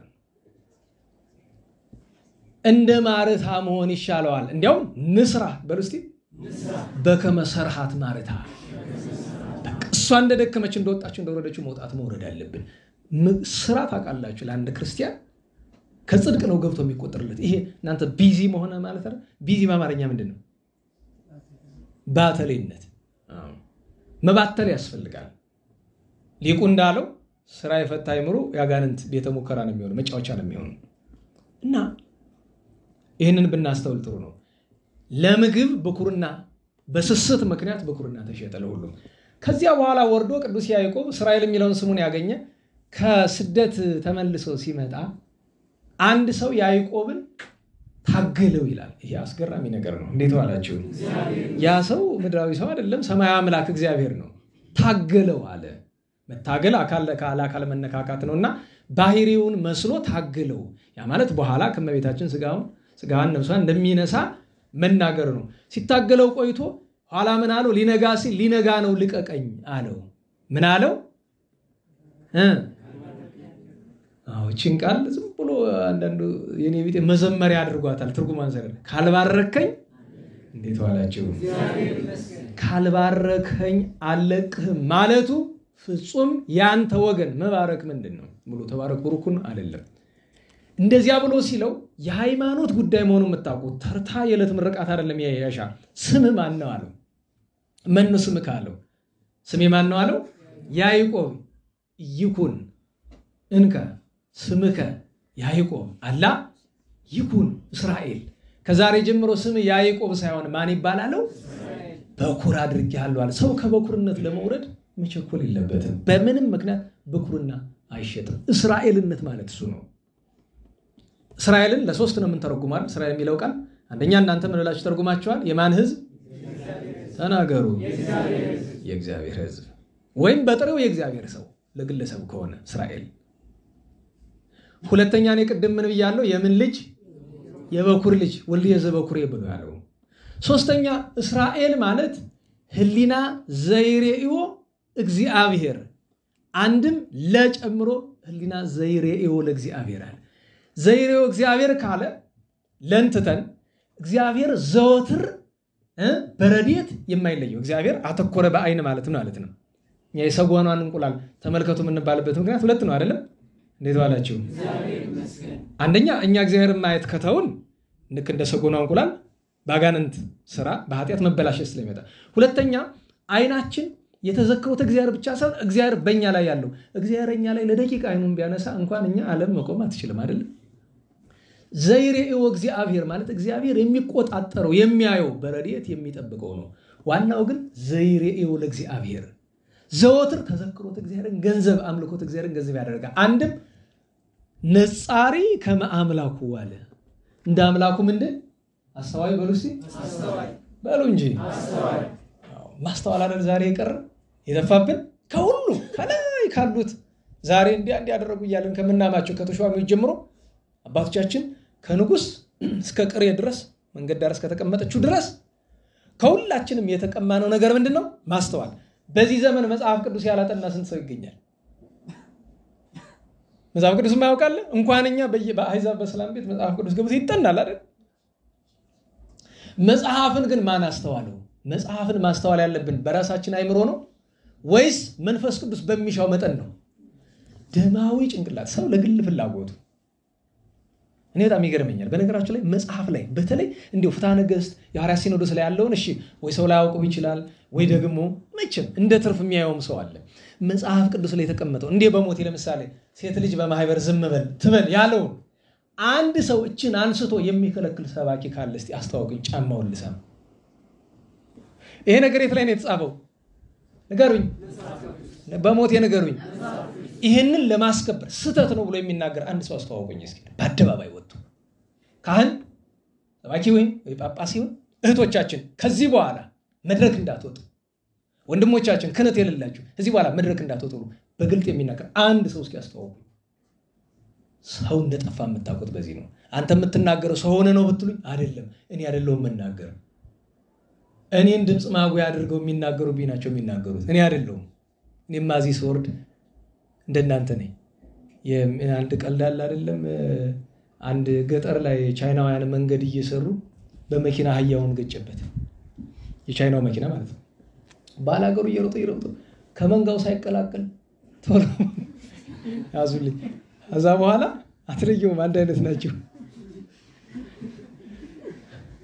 እንደ ማርታ መሆን ይሻለዋል። እንዲያውም ንስራ በርስቲ በከመ ሰርሃት ማርታ። እሷ እንደደከመች እንደወጣች እንደወረደች መውጣት መውረድ አለብን። ስራ ታውቃላችሁ ለአንድ ክርስቲያን ከጽድቅ ነው ገብቶ የሚቆጠርለት። ይሄ እናንተ ቢዚ መሆነ ማለት አይደል? ቢዚ በአማርኛ ምንድነው? ባተሌነት። መባተል ያስፈልጋል። ሊቁ እንዳለው ስራ የፈታ አይምሮ ያጋንንት ቤተ ሙከራ ነው የሚሆነው፣ መጫወቻ ነው የሚሆነው። እና ይህንን ብናስተውል ጥሩ ነው። ለምግብ በኩርና በስስት ምክንያት በኩርና ተሸጠ ለሁሉም። ከዚያ በኋላ ወርዶ ቅዱስ ያዕቆብ እስራኤል የሚለውን ስሙን ያገኘ ከስደት ተመልሶ ሲመጣ አንድ ሰው ያዕቆብን ታገለው ይላል። ይሄ አስገራሚ ነገር ነው። እንዴት ዋላችሁ? ያ ሰው ምድራዊ ሰው አይደለም፣ ሰማያዊ አምላክ እግዚአብሔር ነው። ታገለው አለ። መታገል አካል መነካካት ነውና ባህሪውን መስሎ ታገለው። ያ ማለት በኋላ ከመቤታችን ስጋዋን ነፍሷን እንደሚነሳ መናገር ነው። ሲታገለው ቆይቶ ኋላ ምን አለው? ሊነጋ ሲል ሊነጋ ነው ልቀቀኝ አለው። ምን አለው? እቺን ቃል ዝም ብሎ አንዳንዱ የኔ ቤት መዘመሪያ አድርጓታል። ትርጉማን ሰረ ካልባረከኝ እንዴት ዋላችሁ? ካልባረከኝ አለቅህም ማለቱ ፍጹም ያንተ ወገን መባረክ ምንድነው? ሙሉ ተባረክ ብሩኩን አይደለም። እንደዚያ ብሎ ሲለው የሃይማኖት ጉዳይ መሆኑን የምታውቁት ተርታ የዕለት ምርቃት አይደለም። ያሻ ስም ማን ነው አለው። ማን ነው ስም ካለው ስሜ ማን ነው አለው? ያዕቆብ ይኩን እንከ ስምከ ያዕቆብ አላ ይኩን እስራኤል። ከዛሬ ጀምሮ ስም ያዕቆብ ሳይሆን ማን ይባላል? በኩር አድርጌሃለሁ አለ። ሰው ከበኩርነት ለመውረድ መቸኮል የለበትም። በምንም ምክንያት በኩርና አይሸጥም። እስራኤልነት ማለት እሱ ነው። እስራኤልን ለሶስት ነው የምንተረጉማል። እስራኤል የሚለው ቃል አንደኛ እናንተ ምን ብላችሁ ተርጉማችኋል? የማን ህዝብ ተናገሩ? የእግዚአብሔር ህዝብ ወይም በጥሬው የእግዚአብሔር ሰው ለግለሰብ ከሆነ እስራኤል። ሁለተኛ እኔ ቅድም ምን ብያለሁ? የምን ልጅ? የበኩር ልጅ ወልድ የዘበኩር ብሎ ያለው። ሶስተኛ እስራኤል ማለት ህሊና ዘይሬዮ እግዚአብሔር አንድም ለጨምሮ ህሊና ዘይሬዮ ለእግዚአብሔር አለ። ዘይሬዮ እግዚአብሔር ካለ ለንተን እግዚአብሔር ዘወትር በረድኤት የማይለየው እግዚአብሔር አተኮረ በአይን ማለት ነው። የሰጎኗን እንቁላል ተመልከቱ የምንባልበት ምክንያት ሁለት ነው አይደለም? እንዴት ዋላችሁ? አንደኛ እኛ እግዚአብሔርን ማየት ከተውን ልክ እንደ ሰጎኗ እንቁላል ባጋንንት ስራ በኃጢአት መበላሸት ስለሚመጣ፣ ሁለተኛ አይናችን የተዘከሩት እግዚአብሔር ብቻ ሳይሆን እግዚአብሔር በእኛ ላይ ያለው እግዚአብሔርኛ ላይ ለደቂቃ አይኑን ቢያነሳ እንኳን እኛ ዓለም መቆም አትችልም አይደለም? ዘይሬኦ እግዚአብሔር ማለት እግዚአብሔር የሚቆጣጠረው የሚያየው በረድኤት የሚጠብቀው ነው። ዋናው ግን ዘይሬኦ ለእግዚአብሔር ዘወትር ተዘክሮት እግዚአብሔርን ገንዘብ አምልኮት እግዚአብሔርን ገንዘብ ያደርጋል። አንድም ነጻሪ ከመአምላኩ አለ። እንደ አምላኩ ምንድን አስተዋይ በሉ እስቲ አስተዋይ በሉ እንጂ አስተዋይ። ማስተዋል አይደል ዛሬ የቀረ የጠፋብን? ከሁሉ ከላይ ካሉት ዛሬ እንዲያደርጉ እያለን ከምናማቸው ከተሿሚዎች ጀምሮ አባቶቻችን ከንጉስ እስከ ቅሬ ድረስ መንገድ ዳር እስከተቀመጠችው ድረስ ከሁላችንም የተቀማነው ነገር ምንድነው? ማስተዋል። በዚህ ዘመን መጽሐፍ ቅዱስ ያላጠና ስንት ሰው ይገኛል? መጽሐፍ ቅዱስ ማያውቃለ? እንኳን እኛ በአሕዛብ በሰላም ቤት መጽሐፍ ቅዱስ ገብቶ ይጠናል አይደል? መጽሐፍን ግን ማን አስተዋለው? መጽሐፍን ማስተዋል ያለብን በራሳችን አይምሮ ነው ወይስ መንፈስ ቅዱስ በሚሻው መጠን ነው? ደማዊ ጭንቅላት ሰው ለግል ፍላጎቱ። እኔ በጣም ይገርመኛል። በነገራችን ላይ መጽሐፍ ላይ በተለይ እንዲሁ ፍትሐ ነገሥት የሐዋርያት ሲኖዶስ ላይ ያለውን እሺ ወይ ሰው ላይ ያውቀው ይችላል ወይ ደግሞ መቼም እንደ ትርፍ የሚያየውም ሰው አለ። መጽሐፍ ቅዱስ ላይ የተቀመጠው እንዴ በሞቴ ለምሳሌ ሴት ልጅ በማህበር ዝም በል ትበል ያለውን አንድ ሰው እችን አንስቶ የሚከለክል ሰባኪ ካለ እስቲ አስተዋውቁኝ፣ ጫማውን ልሰማ። ይሄ ነገር የት ላይ ነው የተጻፈው? ንገሩኝ፣ በሞቴ ንገሩኝ። ይሄንን ለማስከበር ስተት ነው ብሎ የሚናገር አንድ ሰው አስተዋውቁኝ እስኪ በአደባባይ ወጥቶ። ካህን ሰባኪ ወይ ጳጳስ ይሁን እህቶቻችን ከዚህ በኋላ መድረክ እንዳትወጡ፣ ወንድሞቻችን ክህነት የሌላችሁ ከዚህ በኋላ መድረክ እንዳትወጡ በግልጥ የሚናገር አንድ ሰው እስኪ አስተዋውቁኝ። ሰው እንደጠፋ የምታውቁት በዚህ ነው። አንተ የምትናገረው ሰው ሆነ ነው ብትሉኝ አይደለም፣ እኔ አይደለሁም የምናገረው። እኔን ድምፅ ማጉያ አድርገው የሚናገሩ ቢናቸው የሚናገሩት እኔ አይደለሁም። እኔማ እዚህ ስወርድ እንደናንተ ነኝ። አንድ ቀልዳል አይደለም፣ አንድ ገጠር ላይ ቻይናውያን መንገድ እየሰሩ በመኪና አህያውን ገጨበት። የቻይናው መኪና ማለት ነው። ባላገሩ እየሮጠ ከመንጋው ሳይቀላቀል ቶሎ ያዙልኝ። ከዛ በኋላ አትለየውም፣ አንድ አይነት ናቸው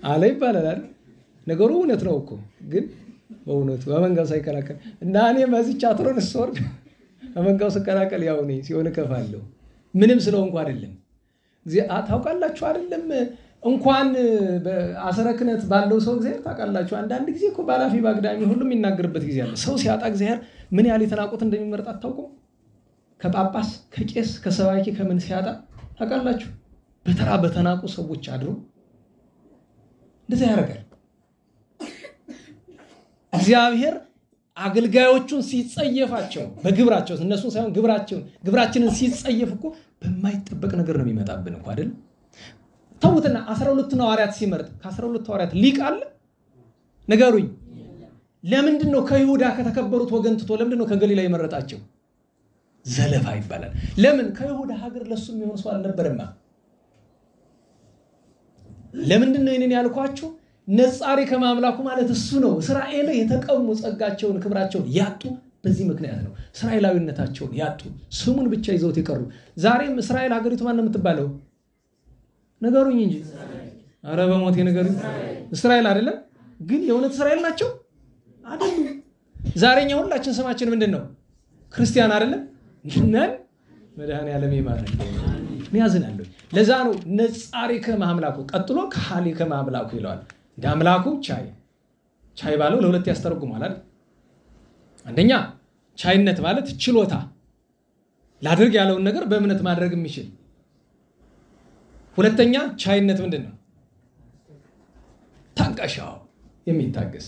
አለ ይባላል አይደል? ነገሩ እውነት ነው እኮ ግን በእውነቱ በመንጋው ሳይቀላቀል እና እኔ ማዚቻ አትሮን ስወርድ በመንጋው ስቀላቀል ያው እኔ ሲሆን ከፋለሁ ምንም ስለሆንኩ አይደለም። ታውቃላችሁ አይደለም እንኳን በአስረ ክህነት ባለው ሰው እግዚአብሔር ታውቃላችሁ። አንዳንድ ጊዜ እኮ ባላፊ ባግዳሚ ሁሉም የሚናገርበት ጊዜ አለ። ሰው ሲያጣ እግዚአብሔር ምን ያህል የተናቁት እንደሚመርጥ አታውቁም? ከጳጳስ ከቄስ ከሰባኪ ከምን ሲያጣ ታውቃላችሁ? በተራ በተናቁ ሰዎች አድሮ እንደዛ ያደርጋል። እግዚአብሔር አገልጋዮቹን ሲጸየፋቸው በግብራቸው እነሱን ሳይሆን ግብራችንን ሲጸየፍ እኮ በማይጠበቅ ነገር ነው የሚመጣብን እኮ አይደል? ተውትና 12 ሐዋርያት ሲመርጥ ከ12 ሐዋርያት ሊቅ አለ? ንገሩኝ። ለምንድን ነው ከይሁዳ ከተከበሩት ወገን ትቶ ለምንድን ነው ከገሊላ የመረጣቸው? ዘለፋ ይባላል። ለምን? ከይሁዳ ሀገር ለሱ የሚሆን ሰው አልነበረማ። ለምንድን ነው ይሄንን ያልኳችሁ? ነጻሪ ከማምላኩ ማለት እሱ ነው። እስራኤል የተቀሙ ጸጋቸውን ክብራቸውን ያጡ በዚህ ምክንያት ነው። እስራኤላዊነታቸውን ያጡ ስሙን ብቻ ይዘውት የቀሩ። ዛሬም እስራኤል ሀገሪቱ ማን ነው የምትባለው? ነገሩኝ እንጂ አረ በሞቴ ነገሩኝ። እስራኤል አይደለም ግን የእውነት እስራኤል ናቸው አይደሉም? ዛሬኛ ሁላችን ስማችን ምንድነው? ክርስቲያን አይደለም ነን። መድኃኔዓለም ይማረን። ያዝናለሁ። ለዛ ነው ነጻሪ ከማምላኩ ቀጥሎ ከሃሊ ከማምላኩ ይለዋል። እንደ አምላኩ ቻይ ባለው ለሁለት ያስተረጉማል አይደል? አንደኛ ቻይነት ማለት ችሎታ ላድርግ ያለውን ነገር በእምነት ማድረግ የሚችል። ሁለተኛ ቻይነት ምንድነው? መጥቀሻው የሚታገስ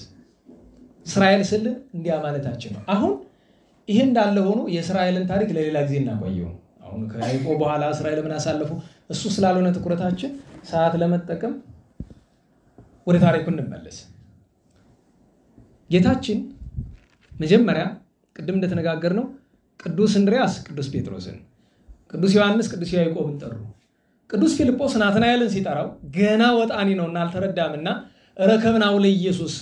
እስራኤል ስል እንዲያ ማለታችን ነው። አሁን ይሄ እንዳለ ሆኖ የእስራኤልን ታሪክ ለሌላ ጊዜ እናቆየው። አሁን ከያዕቆብ በኋላ እስራኤል ምን አሳለፉ እሱ ስላልሆነ ትኩረታችን ሰዓት ለመጠቀም ወደ ታሪኩ እንመለስ። ጌታችን መጀመሪያ ቅድም እንደተነጋገርነው ቅዱስ እንድርያስ ቅዱስ ጴጥሮስን፣ ቅዱስ ዮሐንስ ቅዱስ ያዕቆብን ጠሩ። ቅዱስ ፊልጶስ ናትናኤልን ሲጠራው ገና ወጣኒ ነውና አልተረዳምና ረከብናው ለኢየሱስ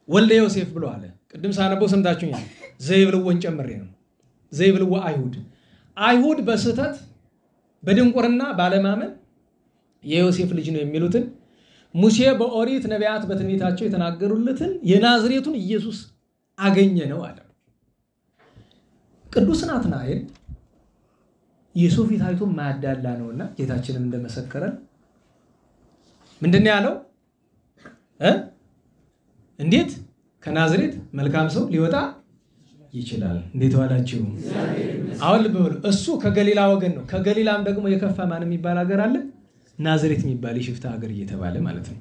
ወልደ ዮሴፍ ብሎ አለ። ቅድም ሳነበው ሰምታችሁኛል። ዘይብልወን ጨምሬ ነው። ዘይብልወ አይሁድ በስህተት በድንቁርና ባለማመን የዮሴፍ ልጅ ነው የሚሉትን ሙሴ በኦሪት ነቢያት በትንቢታቸው የተናገሩለትን የናዝሬቱን ኢየሱስ አገኘ ነው አለ። ቅዱስ ናትናኤል ኢየሱስ ፊት አይቶ ማያዳላ ነውና ጌታችንም እንደመሰከረን ምንድነው ያለው? እንዴት ከናዝሬት መልካም ሰው ሊወጣ ይችላል? እንዴት ዋላችሁ? አሁን ልብ በሉ። እሱ ከገሊላ ወገን ነው። ከገሊላም ደግሞ የከፋ ማን የሚባል ሀገር አለ? ናዝሬት የሚባል የሽፍታ ሀገር እየተባለ ማለት ነው።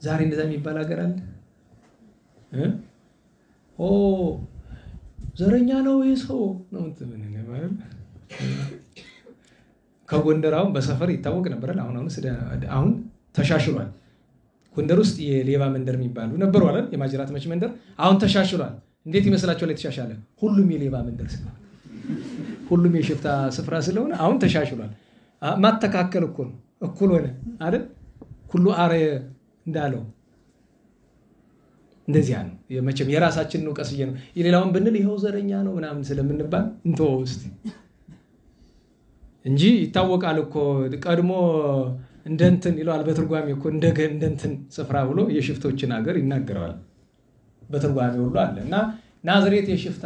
ዛሬ እንደዛ የሚባል ሀገር አለ? ዘረኛ ነው የሰው ነው ማለት ከጎንደራው በሰፈር ይታወቅ ነበር። አሁን ተሻሽሏል። ጎንደር ውስጥ የሌባ መንደር የሚባሉ ነበሩ አይደል? የማጅራት መች መንደር አሁን ተሻሽሏል። እንዴት ይመስላችኋል የተሻሻለ? ሁሉም የሌባ መንደር ስለሆነ ሁሉም የሽፍታ ስፍራ ስለሆነ አሁን ተሻሽሏል። ማተካከል እኮ ነው። እኩል ሆነ አይደል? ሁሉ አረ እንዳለው እንደዚያ ነው። የመቼም የራሳችንን ነው ቀስዬ ነው የሌላውን ብንል ይሄው ዘረኛ ነው ምናምን ስለምንባል እንተው እስቲ እንጂ ይታወቃል እኮ ቀድሞ እንደንትን ይላል በትርጓሜ እኮ እንደንትን ስፍራ ብሎ የሽፍቶችን ሀገር ይናገራል። በትርጓሜ ሁሉ አለና ናዝሬት የሽፍታ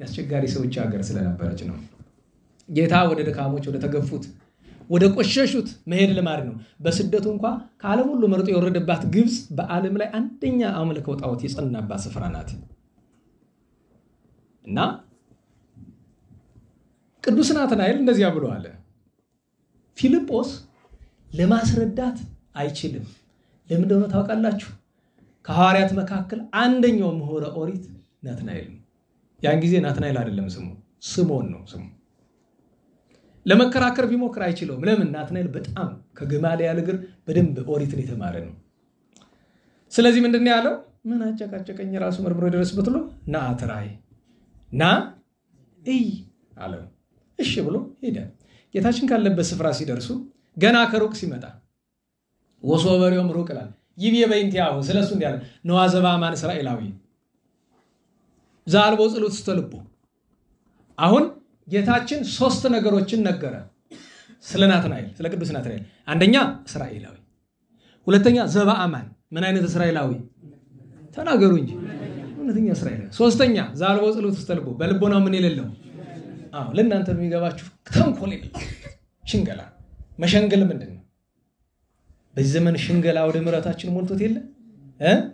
ያስቸጋሪ ሰዎች ሀገር ስለነበረች ነው። ጌታ ወደ ደካሞች ወደ ተገፉት ወደ ቆሸሹት መሄድ ልማድ ነው። በስደቱ እንኳን ከዓለም ሁሉ መርጦ የወረደባት ግብጽ በዓለም ላይ አንደኛ አምልኮ ጣዖት የጸናባት ስፍራ ናት። እና ቅዱስ ናትናኤል እንደዚያ ብሎ አለ። ፊልጶስ ለማስረዳት አይችልም። ለምን እንደሆነ ታውቃላችሁ? ከሐዋርያት መካከል አንደኛው ምሁረ ኦሪት ናትናኤል ነው። ያን ጊዜ ናትናኤል አይደለም ስሙ፣ ስምዖን ነው ስሙ። ለመከራከር ቢሞክር አይችለውም። ለምን? ናትናኤል በጣም ከገማልያል እግር በደንብ ኦሪትን የተማረ ነው። ስለዚህ ምንድነው ያለው? ምን አጨቃጨቀኝ ራሱ መርምሮ ደረስበት ብሎ ና አትራይ ና እይ አለው። እሺ ብሎ ሄደ። ጌታችን ካለበት ስፍራ ሲደርሱ ገና ከሩቅ ሲመጣ ወሶበሪዮም ሩቅ ይላል። ይብየ በእንቲአሁ ስለሱ እንዲያለ ነዋዘባ ማን እስራኤላዊ ዛልቦ ጸሎት ስተልቦ። አሁን ጌታችን ሶስት ነገሮችን ነገረ ስለ ናትናኤል፣ ስለ ቅዱስ ናትናኤል። አንደኛ እስራኤላዊ፣ ሁለተኛ ዘበአማን ምን አይነት እስራኤላዊ ተናገሩ እንጂ እውነተኛ እስራኤላዊ፣ ሶስተኛ ዛልቦ ጸሎት ስተልቦ በልቦናው ምን የሌለው ለእናንተ የሚገባችሁ ተንኮል የሌለው ሽንገላ። መሸንገል ምንድነው? በዚህ ዘመን ሽንገላ ወደ ምሕረታችን ሞልቶት የለ።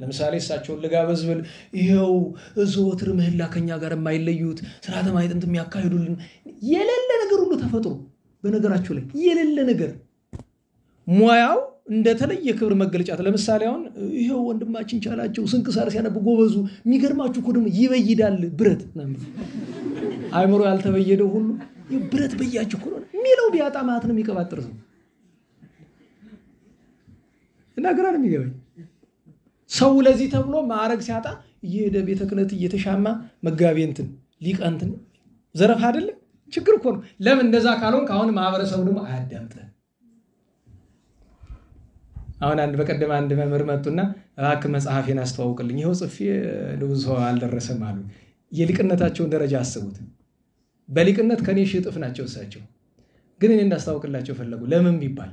ለምሳሌ እሳቸውን ልጋበዝ ብል ይሄው ዘወትር ምህላ ከኛ ጋር የማይለዩት ስርዓተ ማኅሌት የሚያካሂዱልን የሌለ ነገር ሁሉ ተፈጥሮ በነገራቸው ላይ የሌለ ነገር ሙያው እንደተለየ ክብር መገለጫ። ለምሳሌ አሁን ይሄው ወንድማችን ቻላቸው ስንክሳር ሲያነብ ጎበዙ። የሚገርማችሁ እኮ ደግሞ ይበይዳል ብረት አይምሮ ያልተበየደው ሁሉ ብረት በያችሁ እኮ ነው የሚለው። ቢያጣ ማለት ነው የሚቀባጥር ሰው እና ግራ ነው የሚገባኝ። ሰው ለዚህ ተብሎ ማዕረግ ሲያጣ እየሄደ ቤተ ክህነት እየተሻማ መጋቤ እንትን ሊቀንትን ዘረፍ አይደለም ችግር እኮ ነው። ለምን እንደዛ ካልሆን ካሁን ማህበረሰቡ ደግሞ አያዳምጥ። አሁን በቀደም አንድ መምህር መጡና እባክህ መጽሐፌን አስተዋውቅልኝ ይሄው ጽፌ ለብዙ ሰው አልደረሰም አሉ። የሊቅነታቸውን ደረጃ አስቡት። በሊቅነት ከኔ ሽጥፍ ናቸው እሳቸው፣ ግን እኔ እንዳስተዋውቅላቸው ፈለጉ። ለምን ቢባል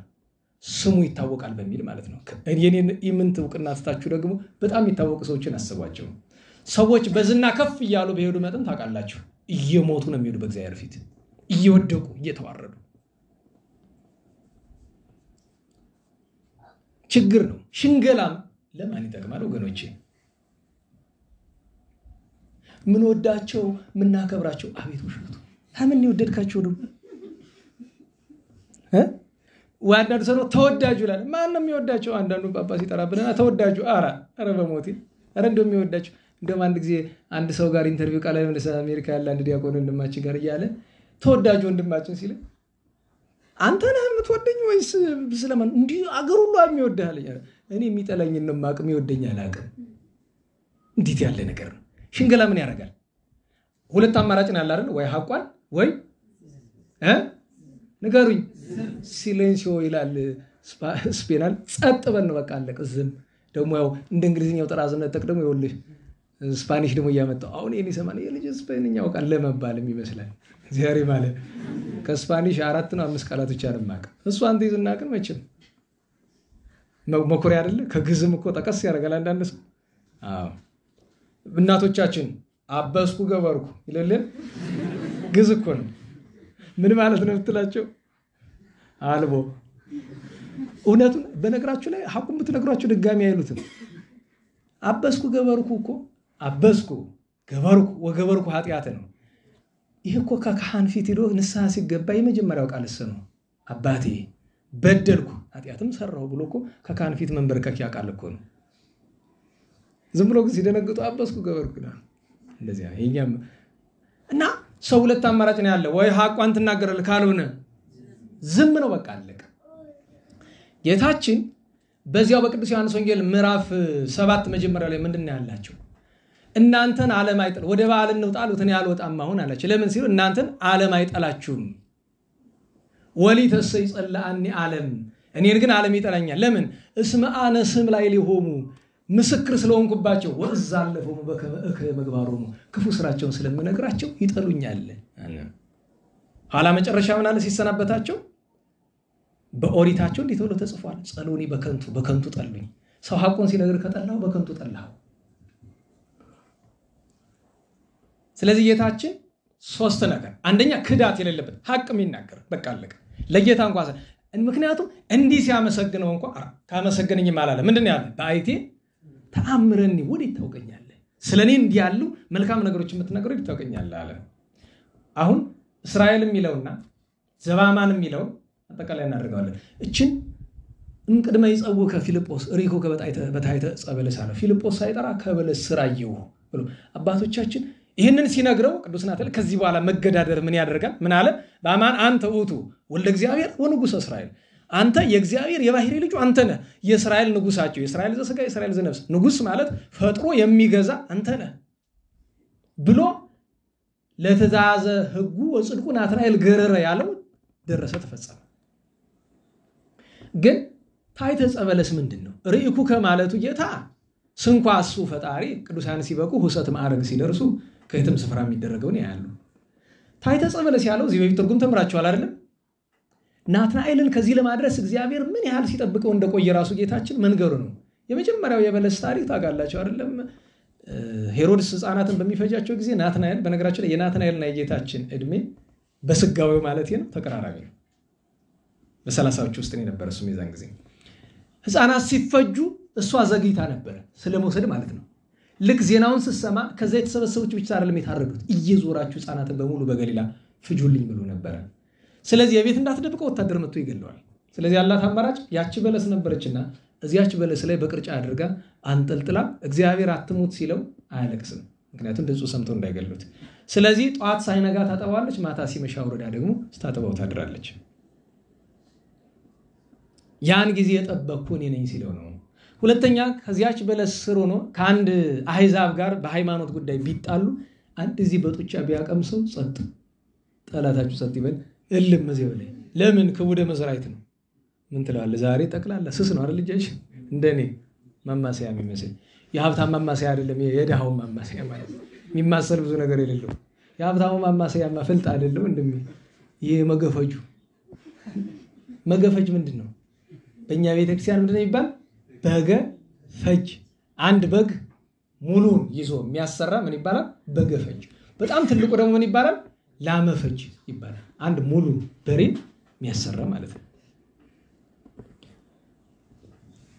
ስሙ ይታወቃል በሚል ማለት ነው። እኔን ኢምንት እውቅና ስታችሁ ደግሞ በጣም የሚታወቁ ሰዎችን አስቧቸው። ሰዎች በዝና ከፍ እያሉ በሄዱ መጠን ታውቃላችሁ እየሞቱ ነው የሚሄዱ በእግዚአብሔር ፊት እየወደቁ እየተዋረዱ። ችግር ነው። ሽንገላም ለማን ይጠቅማል ወገኖቼ? ምን ወዳቸው ምን ናከብራቸው አቤት ውሸቱ። ለምን ይወደድካቸው ደግሞ ወአንዳንዱ ሰው ተወዳጁ ይላል። ማን ነው የሚወዳቸው? አንዳንዱ ጳጳስ ይጠራብንና ተወዳጁ ኧረ በሞቴ ኧረ እንደሚወዳቸው እንደውም አንድ ጊዜ አንድ ሰው ጋር ኢንተርቪው ቃል ላይ አሜሪካ ያለ አንድ ዲያቆን ወንድማችን ጋር እያለ ተወዳጁ ወንድማችን ሲል አንተ ነህ የምትወደኝ ወይስ ስለማን እንዲህ አገር ሁሉ የሚወድህ አለኝ። እኔ የሚጠላኝ ነው ማቅም ይወደኛል አላውቅም። እንዴት ያለ ነገር ነው! ሽንገላ ምን ያደርጋል? ሁለት አማራጭ ነው ያለ አይደል? ወይ ሐቋን ወይ ንገሩኝ። ሲሌንሲዮ ይላል ስፔናል። ጸጥ በል ነው በቃ አለቀ። ዝም ደግሞ ያው እንደ እንግሊዝኛው ጥራዝነት ተቀደሙ ይወልህ ስፓኒሽ ደግሞ እያመጣው አሁን የኔ ሰማን የልጅ ስፔንኛው ቃል ለመባልም ይመስላል። ዛሬ ማለት ከስፓኒሽ 4 ነው 5 ቃላቶች አረማቅ እሱ አንተ ይዝናቅን መቼም መኩሪያ አይደለ? ከግዝም እኮ ጠቀስ ያደርጋል አንዳንድ ሰው። እናቶቻችን አበስኩ ገበርኩ ይለልን ግዝ እኮ ነው። ምን ማለት ነው ብትላቸው አልቦ እውነቱን በነገራችሁ ላይ ሐቁም ብትነግሯቸው ድጋሚ አይሉትም። አበስኩ ገበርኩ እኮ አበስኩ ገበርኩ ወገበርኩ ኃጢአት ነው። ይሄ እኮ ከካህን ፊት ሄዶ ንስሐ ሲገባ የመጀመሪያው ቃል እሱ ነው። አባቴ በደልኩ ኃጢአትም ሰራሁ ብሎ እኮ ከካህን ፊት መንበርከክ ያውቃል እኮ ነው። ዝም ብሎ ሲደነግጡ አበስኩ ገበርኩ ነው እንደዚህ ነው የኛም። እና ሰው ሁለት አማራጭ ነው ያለው። ወይ ሐቋን ትናገራለህ ካልሆነ ዝም ነው በቃ አለቀ። ጌታችን በዚያው በቅዱስ ዮሐንስ ወንጌል ምዕራፍ 7 መጀመሪያ ላይ ምንድነው ያላቸው? እናንተን ዓለም አይጠል ወደ በዓል እንውጣ አሉት። እኔ አልወጣም አሁን አላቸው። ለምን ሲሉ እናንተን ዓለም አይጠላችሁም። ወሊተሰ ይጸልአኒ ዓለም እኔን ግን ዓለም ይጠላኛል። ለምን? እስመ አነ ስም ላይ ሊሆሙ ምስክር ስለሆንኩባቸው ወእዛለፈሙ በከመ እክለ ምግባሮሙ ክፉ ስራቸውን ስለምነግራቸው ይጠሉኛል። ኋላ መጨረሻ ምን አለ ሲሰናበታቸው? በኦሪታቸው እንዲህ ተብሎ ተጽፏል። ጸሎኒ በከንቱ ጠሉኝ። ሰው ሐቁን ሲነግር ከጠላው በከንቱ ጠላው። ስለዚህ ጌታችን 3 ነገር፣ አንደኛ ክዳት የሌለበት ሐቅ የሚናገር በቃ አለቀ። ለጌታ እንኳን ምክንያቱም እንዲህ ሲያመሰግነው እንኳን ካመሰገነኝ ማላለ ምንድነው ያለ? በአይቴ ተአምረኒ ወዴት ታውቀኛለህ? ስለኔ እንዲህ ያሉ መልካም ነገሮች የምትነግረው ወዴት ታውቀኛለህ አለ። አሁን እስራኤል የሚለውና ዘባማን የሚለው አጠቃላይ እናደርጋለን። እችን እንቅድመ ይጸውከ ፊልጶስ ሪኮ በታይተ ጸበለስ አለ። ፊልጶስ ሳይጠራ ከበለስ ስር አየሁ ብሎ አባቶቻችን ይህንን ሲነግረው ቅዱስ ናትናኤል ከዚህ በኋላ መገዳደር ምን ያደርጋል? ምን አለ? በአማን አንተ ውእቱ ወልደ እግዚአብሔር ወንጉሰ እስራኤል፣ አንተ የእግዚአብሔር የባህሪ ልጁ አንተ ነህ፣ የእስራኤል ንጉሳቸው፣ የእስራኤል ዘሥጋ የእስራኤል ዘነፍስ ንጉስ ማለት ፈጥሮ የሚገዛ አንተ ነህ ብሎ ለትእዛዘ ሕጉ ወጽድቁ ናትናኤል ገረረ ያለው ደረሰ፣ ተፈጸመ። ግን ታይተ ጸበለስ ምንድነው? ርኢኩ ከማለቱ ጌታ ስንኳ እሱ ፈጣሪ ቅዱሳን ሲበቁ ሁሰት ማዕረግ ሲደርሱ ከየትም ስፍራ የሚደረገው ነው ያለው። ታይተ ጸበለስ ያለው እዚህ በፊት ትርጉም ተምራችኋል አይደለም? ናትናኤልን ከዚህ ለማድረስ እግዚአብሔር ምን ያህል ሲጠብቀው እንደቆየ ራሱ ጌታችን መንገሩ ነው። የመጀመሪያው የበለስ ታሪክ ታውቃላችሁ አይደለም? ሄሮድስ ሕፃናትን በሚፈጃቸው ጊዜ ናትናኤል፣ በነገራችን ላይ የናትናኤልና የጌታችን እድሜ በስጋዊው ማለት ነው ተቀራራቢ ነው። በ30ዎቹ ውስጥ ነው የነበረ እሱም የዛን ጊዜ ሕፃናት ሲፈጁ እሷ ዘግይታ ነበር ስለመውሰድ ማለት ነው። ልክ ዜናውን ስትሰማ ከዛ የተሰበሰቡት ብቻ አይደለም የታረዱት፣ እየዞራችሁ ሕፃናትን በሙሉ በገሊላ ፍጁልኝ ብሎ ነበር። ስለዚህ የቤት እንዳትደብቀው ወታደር መጥቶ ይገለዋል። ስለዚህ ያላት አማራጭ ያቺ በለስ ነበረችና እዚያች በለስ ላይ በቅርጫ አድርጋ አንጠልጥላ እግዚአብሔር አትሙት ሲለው አያለቅስም፣ ምክንያቱም ድምፁ ሰምተው እንዳይገሉት። ስለዚህ ጧት ሳይነጋ ታጠባዋለች፣ ማታ ሲመሻ ወረዳ ደግሞ ስታጠባው ታድራለች። ያን ጊዜ የጠበቅኩ እኔ ነኝ ሲለው ነው። ሁለተኛ ከዚያች በለስ ስር ሆኖ ከአንድ አሕዛብ ጋር በሃይማኖት ጉዳይ ቢጣሉ አንድ እዚህ በጡጫ ቢያቀምሰው ጸጥ፣ ጠላታችሁ ጸጥ ይበል እልም እዚያው ላይ። ለምን? ክቡደ መሥዋዕት ነው። ምን ትላለህ? ዛሬ ጠቅላላ ስስ ነው አይደል? ልጅሽ እንደኔ ማማሰያ የሚመስል የሀብታም ማማሰያ አይደለም፣ የድሃው ማማሰያ ማለት ነው። የሚማሰል ብዙ ነገር የሌለው የሀብታሙ ማማሰያማ ፍልጥ አይደለም እንደሚ ይሄ መገፈጅ ምንድን ነው? በእኛ ቤተክርስቲያን ምንድን ነው የሚባል? በገ ፈጅ። አንድ በግ ሙሉን ይዞ የሚያሰራ ምን ይባላል? በገ ፈጅ። በጣም ትልቁ ደግሞ ምን ይባላል? ላመ ፈጅ ይባላል። አንድ ሙሉ በሬ የሚያሰራ ማለት ነው።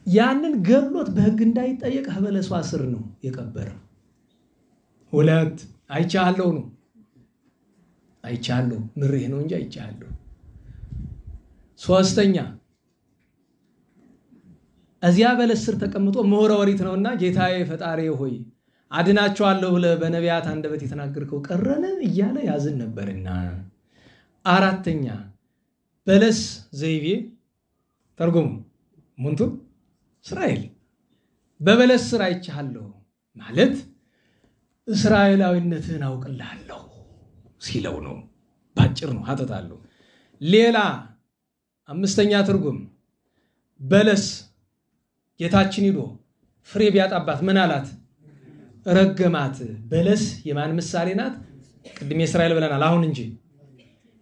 ያንን ገሎት በሕግ እንዳይጠየቅ በለሷ ስር ነው የቀበረው። ሁለት አይቻለሁ ነው፣ አይቻለሁ ምሬ ነው እንጂ አይቻለሁ። ሶስተኛ እዚያ በለስ ስር ተቀምጦ ምሁረ ኦሪት ነውና ጌታዬ ፈጣሪ ሆይ አድናቸዋለሁ ብለህ በነቢያት አንደበት የተናገርከው ቀረነ እያለ ያዝን ነበርና። አራተኛ በለስ ዘይቤ ተርጉሙ ሙንቱ እስራኤል በበለስ ስር አይቻለሁ ማለት እስራኤላዊነትን አውቅልሃለሁ ሲለው ነው። ባጭር ነው ሀተታለሁ። ሌላ አምስተኛ ትርጉም በለስ ጌታችን ሄዶ ፍሬ ቢያጣባት ምን አላት? ረገማት። በለስ የማን ምሳሌ ናት? ቅድም የእስራኤል ብለናል አሁን እንጂ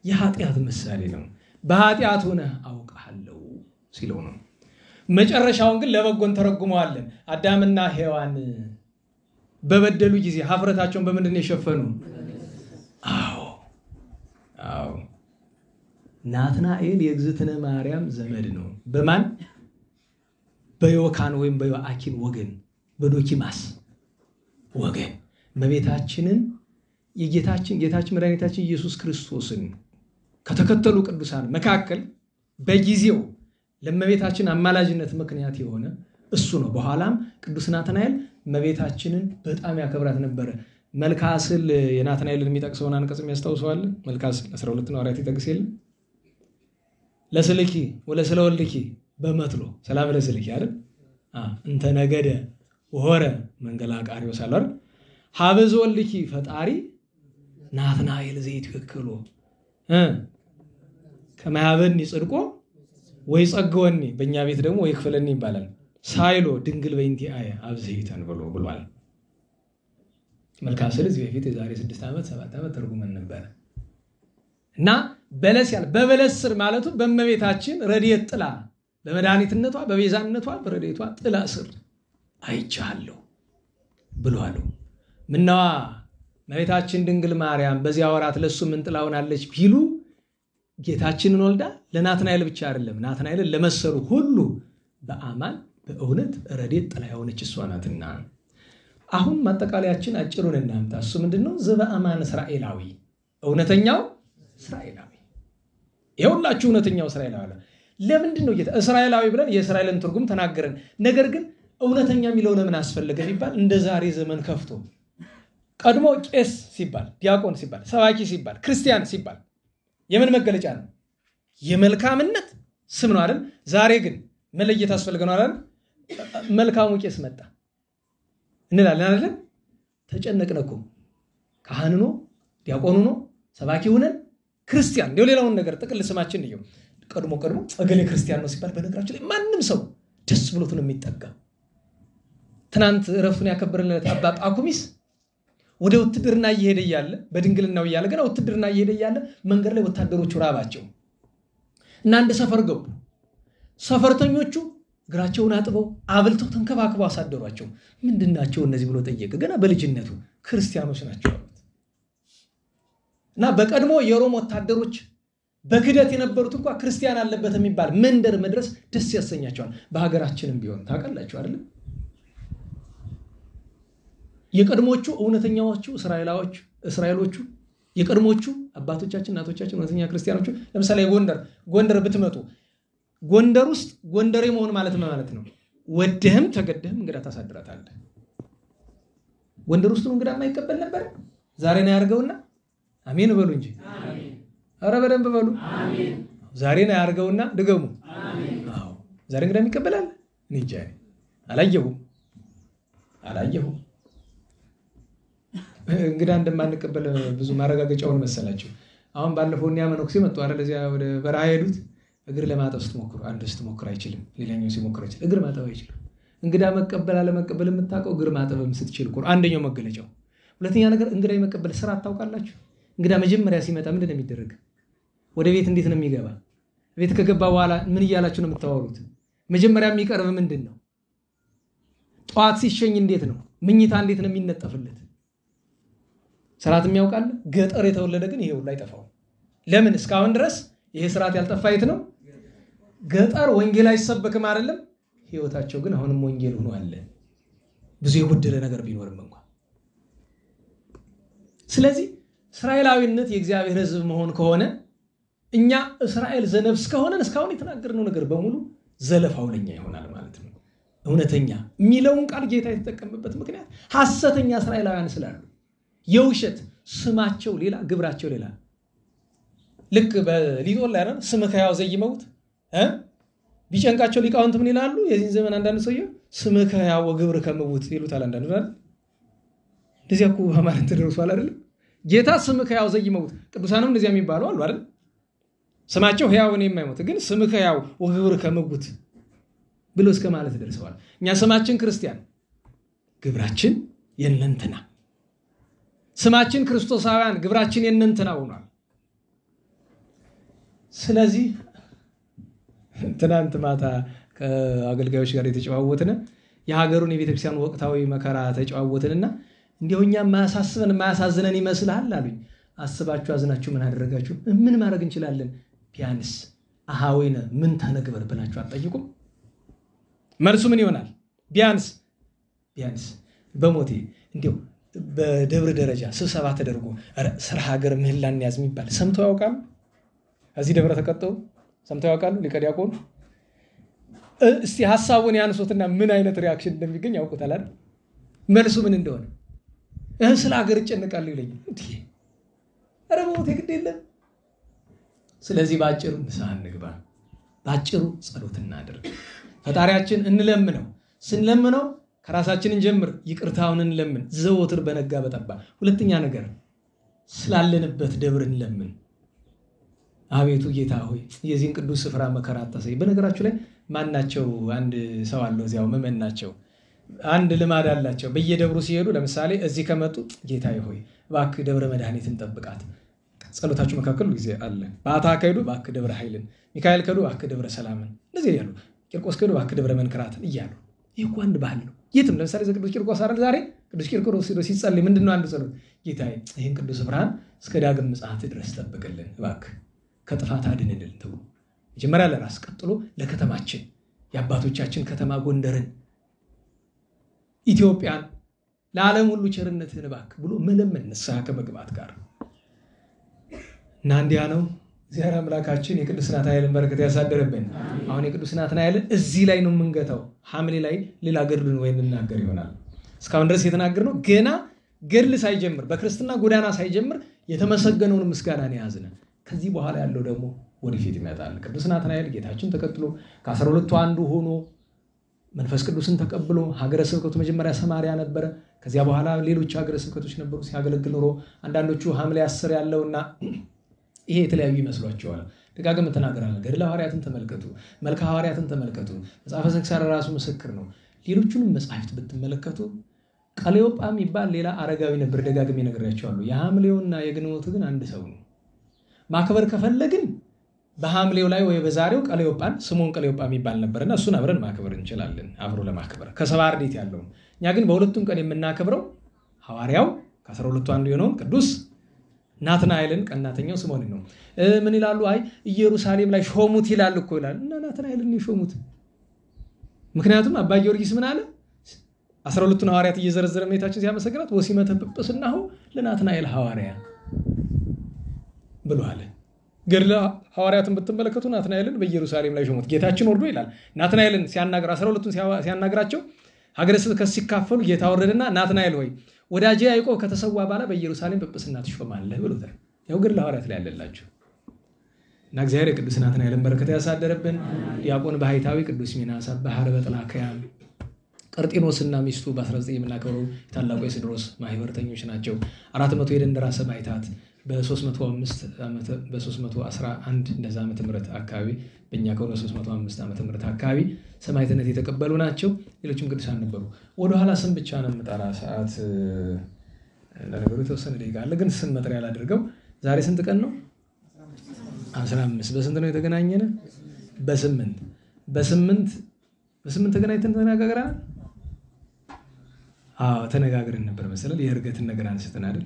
የኃጢአት ምሳሌ ነው። በኃጢአት ሆነህ አውቃለሁ ሲለው ነው። መጨረሻውን ግን ለበጎን ተረጉመዋለን። አዳምና ሔዋን በበደሉ ጊዜ ሀፍረታቸውን በምንድን ነው የሸፈኑ? አዎ ናትናኤል የእግዝእትነ ማርያም ዘመድ ነው። በማን? በዮካን ወይም በዮአኪን ወገን፣ በዶኪማስ ወገን እመቤታችንን ጌታችን መድኃኒታችን ኢየሱስ ክርስቶስን ከተከተሉ ቅዱሳን መካከል በጊዜው ለእመቤታችን አማላጅነት ምክንያት የሆነ እሱ ነው። በኋላም ቅዱስ ናትናኤል እመቤታችንን በጣም ያከብራት ነበረ። መልካስል የናትናኤልን የሚጠቅሰውን አንቀጽ የሚያስታውሰዋል። መልካስል 12 ነው አራት ይጠቅስ የለም ለስልኪ ወለስለ ወልድኪ በመትሎ ሰላም ለስልኪ አይደል እንተ ነገደ ወሆረ መንገላ ቃሪዮስ አላር ሀበዝ ወልድኪ ፈጣሪ ናትናኤል ዘይትክክሎ ከማያበኒ ጽድቆ ወይ ጸግወኒ በእኛ ቤት ደግሞ ወይ ክፍለኒ ይባላል። ሳይሎ ድንግል በእንቲ አየ አብዘይተን ብሏል። መልካስል እዚህ በፊት የዛሬ 6 ዓመት 7 ዓመት ተርጉመን ነበር። እና በለስ ያለ በበለስ ስር ማለቱ በእመቤታችን ረድኤት ጥላ በመድኃኒትነቷ በቤዛነቷ በረድኤቷ ጥላ ስር አይቻለሁ ብሏል። ምነዋ እመቤታችን ድንግል ማርያም በዚያ ወራት ለሱ ምን ጥላ ሆናለች ቢሉ ጌታችንን ወልዳ ለናትናኤል ብቻ አይደለም ናትናኤልን ለመሰሉ ሁሉ በአማን በእውነት ረድኤት ጥላ የሆነች እሷ ናትና። አሁን ማጠቃለያችን አጭሩን እናምጣ። እሱ ምንድነው? ዘበአማን እስራኤላዊ እውነተኛው እስራኤላዊ ይኸውላችሁ እውነተኛው እስራኤላዊ አለ። ለምንድነው ጌታ እስራኤላዊ ብለን የእስራኤልን ትርጉም ተናገረን? ነገር ግን እውነተኛ የሚለው ለምን አስፈለገ ቢባል እንደ ዛሬ ዘመን ከፍቶ ቀድሞ ቄስ ሲባል ዲያቆን ሲባል ሰባኪ ሲባል ክርስቲያን ሲባል የምን መገለጫ ነው? የመልካምነት ስም ነው አይደል? ዛሬ ግን መለየት አስፈልገው አይደል? መልካሙ ቄስ መጣ እንላለን አይደል? ተጨነቅን እኮ ካህን ነው ዲያቆኑ ነው ሰባኪ ሆነን ክርስቲያን ነው ሌላውን ነገር ጥቅል ስማችን ነው። ቀድሞ እገሌ ክርስቲያን ነው ሲባል በነገራችን ላይ ማንም ሰው ደስ ብሎት ነው የሚጠጋ። ትናንት ረፍቱን ያከበረለት አባ ጳኩሚስ ወደ ውትድርና እየሄደ ያለ በድንግልናው እያለ ገና ውትድርና እየሄደ ያለ መንገድ ላይ ወታደሮቹ ራባቸው እና አንድ ሰፈር ገቡ። ሰፈርተኞቹ እግራቸውን አጥበው አብልተው ተንከባክበው አሳደሯቸው። ምንድናቸው እነዚህ ብሎ ጠየቀ። ገና በልጅነቱ ክርስቲያኖች ናቸው አሉት። እና በቀድሞ የሮም ወታደሮች በክደት የነበሩት እንኳን ክርስቲያን አለበት የሚባል መንደር መድረስ ደስ ያሰኛቸዋል። በሀገራችንም ቢሆን ታውቃላችሁ አይደል? የቀድሞቹ እውነተኛዎቹ እስራኤሎቹ የቀድሞቹ አባቶቻችን እናቶቻችን እውነተኛ ክርስቲያኖቹ ለምሳሌ ጎንደር ብትመጡ ጎንደር ውስጥ ጎንደሬ መሆን ማለት ነው ወደህም ተገደህም እንግዳ ታሳድራታለህ። ጎንደር ውስጥ እንግዳ የማይቀበል ነበር። ዛሬ ነው ያርገውና አሜን በሉ እንጂ አሜን። ኧረ በደንብ በሉ አሜን። ዛሬ ነው ያርገውና ድገሙ አሜን። አዎ ዛሬ እንግዳ የሚቀበላል እንጂ አላየሁም። እንግዳ እንደማንቀበል ብዙ ማረጋገጫውን መሰላችሁ። አሁን ባለፈው እኛ መነኩሴ መጡ አይደል? እዚያ ወደ በረሃ ሄዱት። እግር ለማጠብ ስትሞክሩ አንዱ ስትሞክር አይችልም፣ ሌላኛው ሲሞክር አይችልም። እግር ማጠብ አይችልም። እንግዳ መቀበል አለመቀበል የምታውቀው እግር ማጠብም ስትችል እኮ አንደኛው መገለጫው። ሁለተኛ ነገር እንግዳ የመቀበል ስራ ታውቃላችሁ? እንግዳ መጀመሪያ ሲመጣ ምንድን ነው የሚደረግ? ወደ ቤት እንዴት ነው የሚገባ? ቤት ከገባ በኋላ ምን እያላችሁ ነው የምታወሩት? መጀመሪያ የሚቀርብ ምንድን ነው? ጧት ሲሸኝ እንዴት ነው? ምኝታ እንዴት ነው የሚነጠፍለት? ስርዓት የሚያውቃል። ገጠር የተወለደ ግን ይሄ ሁሉ አይጠፋው። ለምን? እስካሁን ድረስ ይሄ ስርዓት ያልጠፋ የት ነው? ገጠር ወንጌል አይሰበክም አይደለም? ህይወታቸው ግን አሁንም ወንጌል ሆኖ አለ። ብዙ የጎደለ ነገር ቢኖርም እንኳን። ስለዚህ እስራኤላዊነት የእግዚአብሔር ሕዝብ መሆን ከሆነ እኛ እስራኤል ዘነፍስ ከሆነን እስካሁን የተናገርነው ነገር በሙሉ ዘለፋው ለኛ ይሆናል ማለት ነው። እውነተኛ የሚለውን ቃል ጌታ የተጠቀመበት ምክንያት ሐሰተኛ እስራኤላውያን ስላሉ የውሸት ስማቸው ሌላ ግብራቸው ሌላ ልክ በሊጦን ላይ አይደል ስምከ ሕያው ዘይመውት ቢጨንቃቸው ሊቃውንት ምን ይላሉ? የዚህ ዘመን አንዳንድ ሰውዬው ስምከ ሕያው ወግብርከ ምውት ይሉታል። አንዳንዱ አይደል እንደዚያ እኮ በማለት ተደርሷል አይደል? ጌታ ስምከ ሕያው ዘይመውት ቅዱሳንም እንደዚያ የሚባሉ አሉ አይደል? ስማቸው ሕያው ነው የማይሞት ግን ስምከ ሕያው ወግብርከ ምውት ብሎ እስከ ማለት ደርሰዋል። እኛ ስማችን ክርስቲያን ግብራችን የእነንትና ስማችን ክርስቶሳውያን ግብራችን የእነንትና ሆኗል። ስለዚህ ትናንት ማታ ከአገልጋዮች ጋር የተጨዋወትን የሀገሩን የቤተክርስቲያን ወቅታዊ መከራ ተጨዋወትንና እንዲሁ እኛ ማያሳስበን ማያሳዝነን ይመስልሃል አሉኝ። አስባችሁ አዝናችሁ ምን አደረጋችሁ? ምን ማድረግ እንችላለን? ቢያንስ አሃዌነ ምን ተነግበር ብላችሁ አትጠይቁም? መልሱ ምን ይሆናል? ቢያንስ በሞቴ እንዲሁ በደብረ ደረጃ ስብሰባ ተደርጎ ስራ ሀገር ምህላን ያዝ የሚባል ሰምተው ያውቃሉ? እዚህ ደብረ ተቀጠው ሰምተው ያውቃሉ? ሊቀ ዲያቆኑ እስቲ ሐሳቡን ያንሱትና ምን አይነት ሪአክሽን እንደሚገኝ ያውቁታል አይደል? መልሱ ምን እንደሆነ ስለ ሀገር እጨነቃለሁ ይለኛል። ኧረ በሞቴ ግድ የለም። ስለዚህ ባጭሩ ንስሐ እንግባ፣ ባጭሩ ጸሎት እናድርግ፣ ፈጣሪያችን እንለምነው። ስንለምነው ከራሳችን እንጀምር፣ ይቅርታውን እንለምን ዘወትር በነጋ በጠባ። ሁለተኛ ነገር ስላለንበት ደብር እንለምን። አቤቱ ጌታ ሆይ የዚህን ቅዱስ ስፍራ መከራ አታሳይ። በነገራችሁ ላይ ማናቸው አንድ ሰው አለው እዚያው ምዕመን ናቸው። አንድ ልማድ አላቸው። በየደብሩ ሲሄዱ ለምሳሌ እዚህ ከመጡ ጌታዬ ሆይ እባክህ ደብረ መድኃኒትን ጠብቃት። ጸሎታችሁ መካከል ጊዜ አለ። በአታ ከሄዱ እባክህ ደብረ ኃይልን፣ ሚካኤል ከሄዱ እባክህ ደብረ ሰላምን፣ እንደዚህ እያሉ ቂርቆስ ከሄዱ እባክህ ደብረ መንክራትን እያሉ። ይህ እኮ አንድ ባህል ነው። የትም ለምሳሌ ቅዱስ ቂርቆስ አይደል ዛሬ ቅዱስ ቂርቆስ ሄዶ ሲጸልይ ምንድነው አንድ ጸሎት? ጌታዬ ይህን ቅዱስ ብርሃን እስከ ዳግም ምጽአት ድረስ ጠብቅልን እባክህ፣ ከጥፋት አድንልን ተብሎ መጀመሪያ ለራስ ቀጥሎ ለከተማችን የአባቶቻችን ከተማ ጎንደርን ኢትዮጵያን ለዓለም ሁሉ ቸርነትህን እባክህ ብሎ መለመን ንስሐ ከመግባት ጋር እና እንዲያ ነው። እግዚአብሔር አምላካችን የቅዱስ ናትናኤልን በረከት ያሳደረብን። አሁን የቅዱስ ናትናኤልን እዚህ ላይ ነው የምንገታው። ሐምሌ ላይ ሌላ ገድሉን ወይ እንናገር ይሆናል። እስካሁን ድረስ የተናገርነው ገና ገድል ሳይጀምር በክርስትና ጎዳና ሳይጀምር የተመሰገነውን ምስጋናን የያዝነ። ከዚህ በኋላ ያለው ደግሞ ወደፊት ይመጣል። ቅዱስ ናትናኤል ጌታችን ተከትሎ ከ12ቱ አንዱ ሆኖ መንፈስ ቅዱስን ተቀብሎ ሀገረ ስብከቱ መጀመሪያ ሰማርያ ነበረ። ከዚያ በኋላ ሌሎች ሀገረ ስብከቶች ነበሩ ሲያገለግል ኖሮ። አንዳንዶቹ ሐምሌ 10 ያለውና ይሄ የተለያዩ ይመስሏቸዋል። ደጋግመን ተናግረናል። ገድለ ሐዋርያትን ተመልከቱ፣ መልክአ ሐዋርያትን ተመልከቱ። መጽሐፈ ስንክሳር ራሱ ምስክር ነው። ሌሎቹንም መጽሐፍት ብትመለከቱ ቀሌዮጳ የሚባል ሌላ አረጋዊ ነበር። ደጋግሜ ነግሬያቸዋለሁ። የሐምሌውና የግንቦቱ ግን አንድ ሰው ነው። ማክበር ከፈለግን በሐምሌው ላይ ወይ በዛሬው ቀሌዮጳን ስምዖን ቀሌዮጳ የሚባል ነበርና እሱን አብረን ማክበር እንችላለን። አብሮ ለማክበር ከሰባ አርድእት ያለው እኛ ግን በሁለቱም ቀን የምናከብረው ሐዋርያው ከ12ቱ አንዱ የሆነውን ቅዱስ ናትናኤልን ቀናተኛው ስምዖንን ነው። ምን ይላሉ? አይ ኢየሩሳሌም ላይ ሾሙት ይላል እኮ ይላል። እና ናትናኤልን ይሾሙት። ምክንያቱም አባ ጊዮርጊስ ምን አለ? 12ቱን ሐዋርያት እየዘረዘረ ሜታችን ሲያመሰግናት ወሲመተ ጵጵስናሁ ለናትናኤል ሐዋርያ ብሎ አለ። ገድለ ሐዋርያትን ብትመለከቱ ናትናኤልን በኢየሩሳሌም ላይ ሾሙት። ጌታችን ወርዶ ይላል ናትናኤልን ሲያናግር 12ቱን ሲያናግራቸው ሀገረ ስብከት ሲካፈሉ ጌታ ወረደና ናትናኤል ሆይ ወዳጄ ያዕቆብ ከተሰዋ በኋላ በኢየሩሳሌም ጵጵስና ትሾማለህ ብሎታል። ያው ገድለ ሐዋርያት ላይ ያለላችሁ እና እግዚአብሔር የቅዱስ ናትናኤልን በረከት ያሳደረብን። ዲያቆን ባህታዊ ቅዱስ ሚናስ ባህረ በጥላከያ ቀርጢኖስና ሚስቱ በ19 የምናከብረው የታላቁ የስድሮስ ማህበርተኞች ናቸው። 400 የደንደራ ሰማዕታት በ311 እንደዛ ዓመተ ምህረት አካባቢ በእኛ ከሆነ 305 ዓመተ ምህረት አካባቢ ሰማዕትነት የተቀበሉ ናቸው። ሌሎችም ቅዱሳን ነበሩ። ወደኋላ ስም ብቻ ነው የምጠራ ሰዓት ለነገሩ የተወሰነ ደቂቃ አለ፣ ግን ስም መጥሪያ ላድርገው። ዛሬ ስንት ቀን ነው? 15። በስንት ነው የተገናኘነ? በስምንት ተገናኝተን ተነጋግረናል። ተነጋግረን ነበር መሰለኝ። የእርገትን ነገር አንስተን አይደል?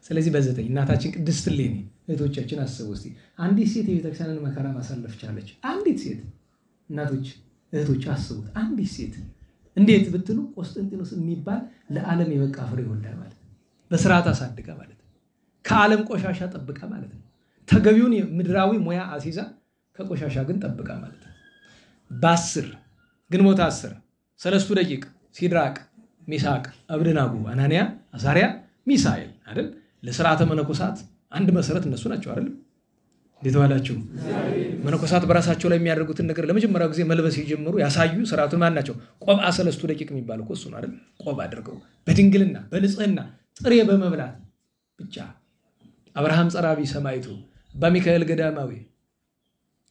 ስለዚህ በ9 እናታችን ቅድስት እሌኒ እህቶቻችን አስቡ እስቲ። አንዲት ሴት የቤተክርስቲያንን መከራ ማሳለፍ ቻለች። አንዲት ሴት እናቶች እህቶች አስቡት። አንዲት ሴት እንዴት ብትሉ ቆስጠንጢኖስ የሚባል ለዓለም የበቃ ፍሬ ወልዳ ማለት በስርዓት አሳድጋ ማለት ከዓለም ቆሻሻ ጠብቃ ማለት ነው። ተገቢውን ምድራዊ ሙያ አሲዛ ከቆሻሻ ግን ጠብቃ ማለት ነው። በ10 ግንቦት 10 ሰለስቱ ደቂቅ ሲድራቅ ሚሳቅ አብደናጎ አናንያ አዛርያ ሚሳኤል አይደል ለሥርዓተ መነኮሳት አንድ መሰረት እነሱ ናቸው አይደል እንዴት ዋላችሁ መነኮሳት በራሳቸው ላይ የሚያደርጉትን ነገር ለመጀመሪያው ጊዜ መልበስ ይጀምሩ ያሳዩ ሥርዓቱን ማን ናቸው ቆብአ ሰለስቱ ደቂቅ የሚባለው እሱ ነው አይደል ቆብ አድርገው በድንግልና በንጽህና ጥሬ በመብላት ብቻ አብርሃም ጸራቢ ሰማይቱ በሚካኤል ገዳማዊ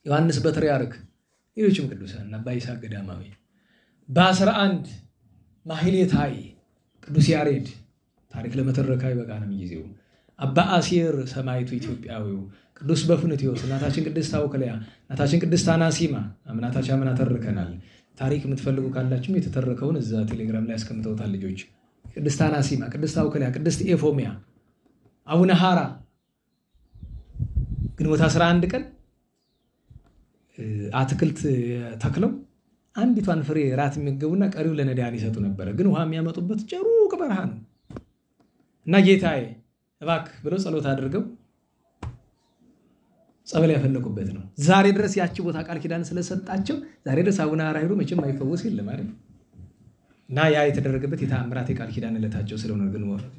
ዮሐንስ በትርያርክ ሌሎችም ቅዱሳን አባ ይስሐቅ ገዳማዊ በ11 ማህሌታይ ቅዱስ ያሬድ ታሪክ ለመተረካ ይበቃናም ጊዜው አባ አሲር ሰማይቱ ኢትዮጵያዊው ቅዱስ በፍኑትዮስ እናታችን ቅድስት አውክልያ እናታችን ቅድስት አናሲማ አምናታችን አምና ተርከናል ታሪክ የምትፈልጉ ካላችሁ የተተረከውን እዛ ቴሌግራም ላይ አስቀምጠውታል ልጆች ቅድስት አናሲማ ቅድስት አውክልያ ቅድስት ኤፎሚያ አቡነ ሐራ ግንቦት 11 ቀን አትክልት ተክለው አንዲቷን ፍሬ ራት የሚገቡና ቀሪው ለነዳያን ይሰጡ ነበር ግን ውሃ የሚያመጡበት ጨሩቅ በረሃ ነው እና ጌታዬ እባክህ ብለው ጸሎት አድርገው ጸበል ያፈለቁበት ነው ዛሬ ድረስ ያቺ ቦታ ቃል ኪዳን ስለሰጣቸው ዛሬ ድረስ አቡነ ሐራ ሄዶ መቼም አይፈወስ የለም አይደል እና ያ የተደረገበት የታምራት የቃል ኪዳን ዕለታቸው ስለሆነ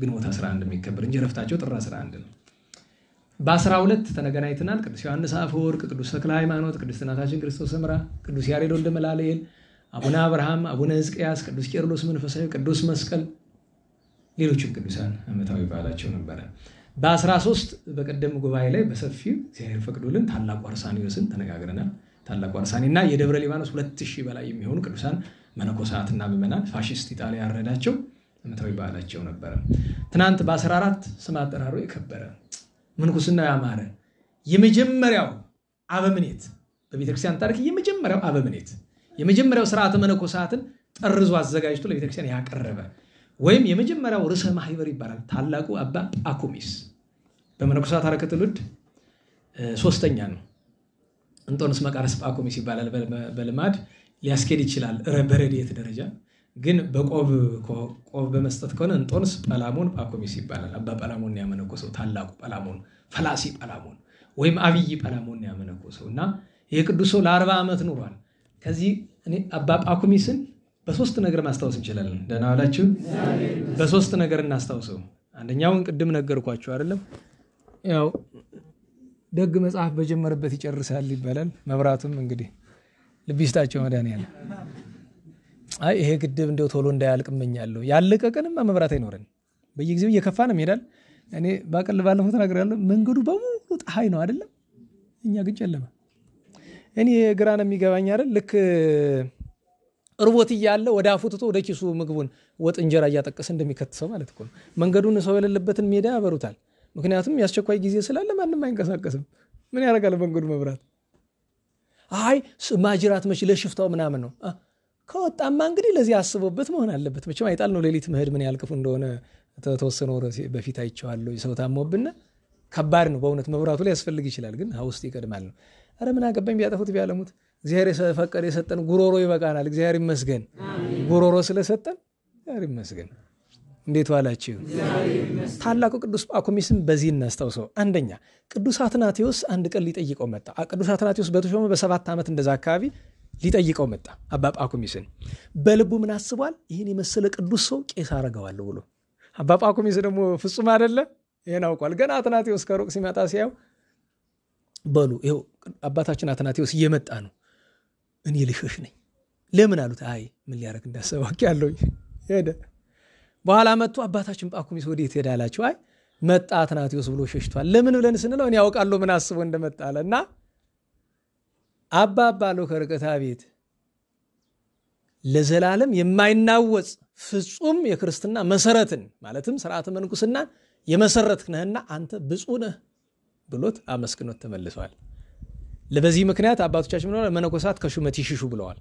ግንቦት 11 የሚከበር እንጂ ረፍታቸው ጥር 11 ነው በ12 ተነገናኝተናል ቅዱስ ዮሐንስ አፈወርቅ ቅዱስ ተክለ ሃይማኖት ቅዱስ እናታችን ክርስቶስ ሰምራ ቅዱስ ያሬድ ወልደ መላልኤል አቡነ አብርሃም አቡነ ሕዝቅያስ ቅዱስ ቄርሎስ መንፈሳዊ ቅዱስ መስቀል ሌሎችም ቅዱሳን ዓመታዊ በዓላቸው ነበር በ13 በቀደም ጉባኤ ላይ በሰፊው እግዚአብሔር ፈቅዶልን ታላቁ አርሳኒዮስን ተነጋግረናል ታላቁ አርሳኒና የደብረ ሊባኖስ 2000 በላይ የሚሆኑ ቅዱሳን መነኮሳትና ምዕመናን ፋሺስት ኢጣሊያ ያረዳቸው ዓመታዊ በዓላቸው ነበር ትናንት በ14 ስም አጠራሩ የከበረ ምንኩስና ያማረ የመጀመሪያው አበምኔት በቤተክርስቲያን ታሪክ የመጀመሪያው አበምኔት የመጀመሪያው ሥርዓተ መነኮሳትን ጠርዞ አዘጋጅቶ ለቤተክርስቲያን ያቀረበ ወይም የመጀመሪያው ርዕሰ ማህበር ይባላል ታላቁ አባ ጳኩሚስ በመነኮሳት አረከ ትውልድ ሶስተኛ ነው እንጦንስ መቃርስ ጳኩሚስ ይባላል በልማድ ሊያስኬድ ይችላል በረድኤት ደረጃ ግን በቆብ በመስጠት ከሆነ እንጦንስ ጳላሞን ጳኩሚስ ይባላል አባ ጳላሞን ያመነኮሰው ታላቁ ጳላሞን ፈላሲ ጳላሞን ወይም አብይ ጳላሞን ያመነኮሰውና የቅዱስ ሰው ለ40 ዓመት ኖሯል ከዚህ እኔ አባ ጳኩሚስን በሶስት ነገር ማስታወስ እንችላለን ደህና ዋላችሁ በሶስት ነገር እናስታውሰው አንደኛውን ቅድም ነገርኳችሁ አይደለም ያው ደግ መጽሐፍ በጀመረበት ይጨርሳል ይባላል መብራቱም እንግዲህ ልብስታቸው መዳንያለ አይ ይሄ ግድብ እንደው ቶሎ እንዳያልቅ እመኛለሁ ያለቀ ቀንም መብራት አይኖርም በየጊዜው እየከፋ ነው ይሄዳል እኔ ባቀል ባለፈው ተናግሬያለሁ መንገዱ በሙሉ ፀሐይ ነው አይደለም እኛ ግን ጨለማ እኔ ግራ ነው የሚገባኝ አይደል ልክ እርቦት ይያለ ወደ አፉትቶ ወደ ኪሱ ምግቡን ወጥ እንጀራ እያጠቀሰ እንደሚከተሰው ማለት እኮ ነው መንገዱን ሰው የሌለበትን ሜዳ ያበሩታል ምክንያቱም ያስቸኳይ ጊዜ ስላለ ማንንም አይንቀሳቀስም ምን ያደርጋል መንገዱ መብራት አይ ማጅራት መች ለሽፍታው ምናምን ነው ከወጣማ እንግዲህ ለዚህ አስቦበት መሆን አለበት መቼም አይጣል ነው ሌሊት መሄድ ምን ያልቅፉ እንደሆነ ተወሰነው በፊት አይቻለሁ ሰው ታሞብና ከባድ ነው በእውነት መብራቱ ላይ ያስፈልግ ይችላል ግን ውስጥ ይቀድማል ነው አረ ምን አገባኝ ቢያጠፉት ቢያለሙት እግዚአብሔር ፈቀደ የሰጠን ጉሮሮ ይበቃናል እግዚአብሔር ይመስገን ጉሮሮ ስለሰጠን እግዚአብሔር ይመስገን እንዴት ዋላችሁ ታላቁ ቅዱስ ጳኩሚስም በዚህ እናስታውሰው አንደኛ ቅዱስ አትናቴዎስ አንድ ቀን ሊጠይቀው መጣ ቅዱስ አትናቴዎስ በተሾመ በ7 ዓመት እንደዛ አካባቢ ሊጠይቀው መጣ አባ ጳኩሚስን በልቡ ምን አስቧል ይሄን የመሰለ ቅዱስ ሰው ቄስ አረጋዋለሁ ብሎ አባ ጳኩሚስ ደግሞ ፍጹም አይደለ ይሄን አውቋል ገና አትናቴዎስ ከሩቅ ሲመጣ ሲያው በሉ ይሄው አባታችን አትናቴዎስ እየመጣ ነው እኔ ልሽሽ ነኝ ለምን አሉት አይ ምን ሊያረግ እንዳሰባክ ያለው ሄደ በኋላ መጥቶ አባታችን ጳኩሚስ ወዴት ሄዳላችሁ አይ መጣ አትናቴዎስ ብሎ ሸሽቷል ለምን ብለን ስንለው እኔ ያውቃለሁ ምን አስቦ እንደመጣለና አባባለው ከርቀታ ቤት ለዘላለም የማይናወጽ ፍጹም የክርስትና መሰረትን ማለትም ሥርዓተ መንኩስና የመሰረትክ ነህና አንተ ብፁዕ ነህ ብሎት አመስግኖት ተመልሷል ለበዚህ ምክንያት አባቶቻችን ምን መነኮሳት ከሹመት ይሽሹ ብለዋል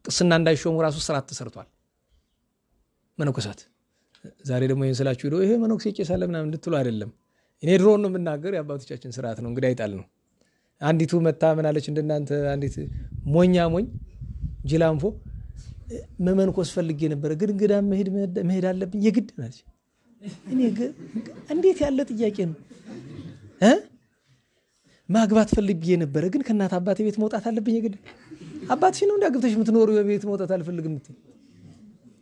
ቅስና እንዳይሾሙ ራሱ ሥርዓት ተሰርቷል መነኮሳት ዛሬ ደግሞ ይንስላችሁ ሄዶ ይሄ መነኮስ ቄሳለ ምናምን እንድትሉ አይደለም እኔ ድሮ ነው የምናገር የአባቶቻችን ሥርዓት ነው እንግዲህ አይጣል ነው አንዲቱ መታ ምን አለች እንደናንተ አንዲት ሞኝ ጅላንፎ መመንኮስ ፈልጌ ነበር ግን ገዳም መሄድ አለብኝ የግድ ናች እኔ እንዴት ያለ ጥያቄ ነው ማግባት ፈልጌ ነበር ግን ከእናት አባቴ ቤት መውጣት አለብኝ የግድ አባትሽ ነው እንዳግብተሽ የምትኖሩ በቤት መውጣት አልፈልግም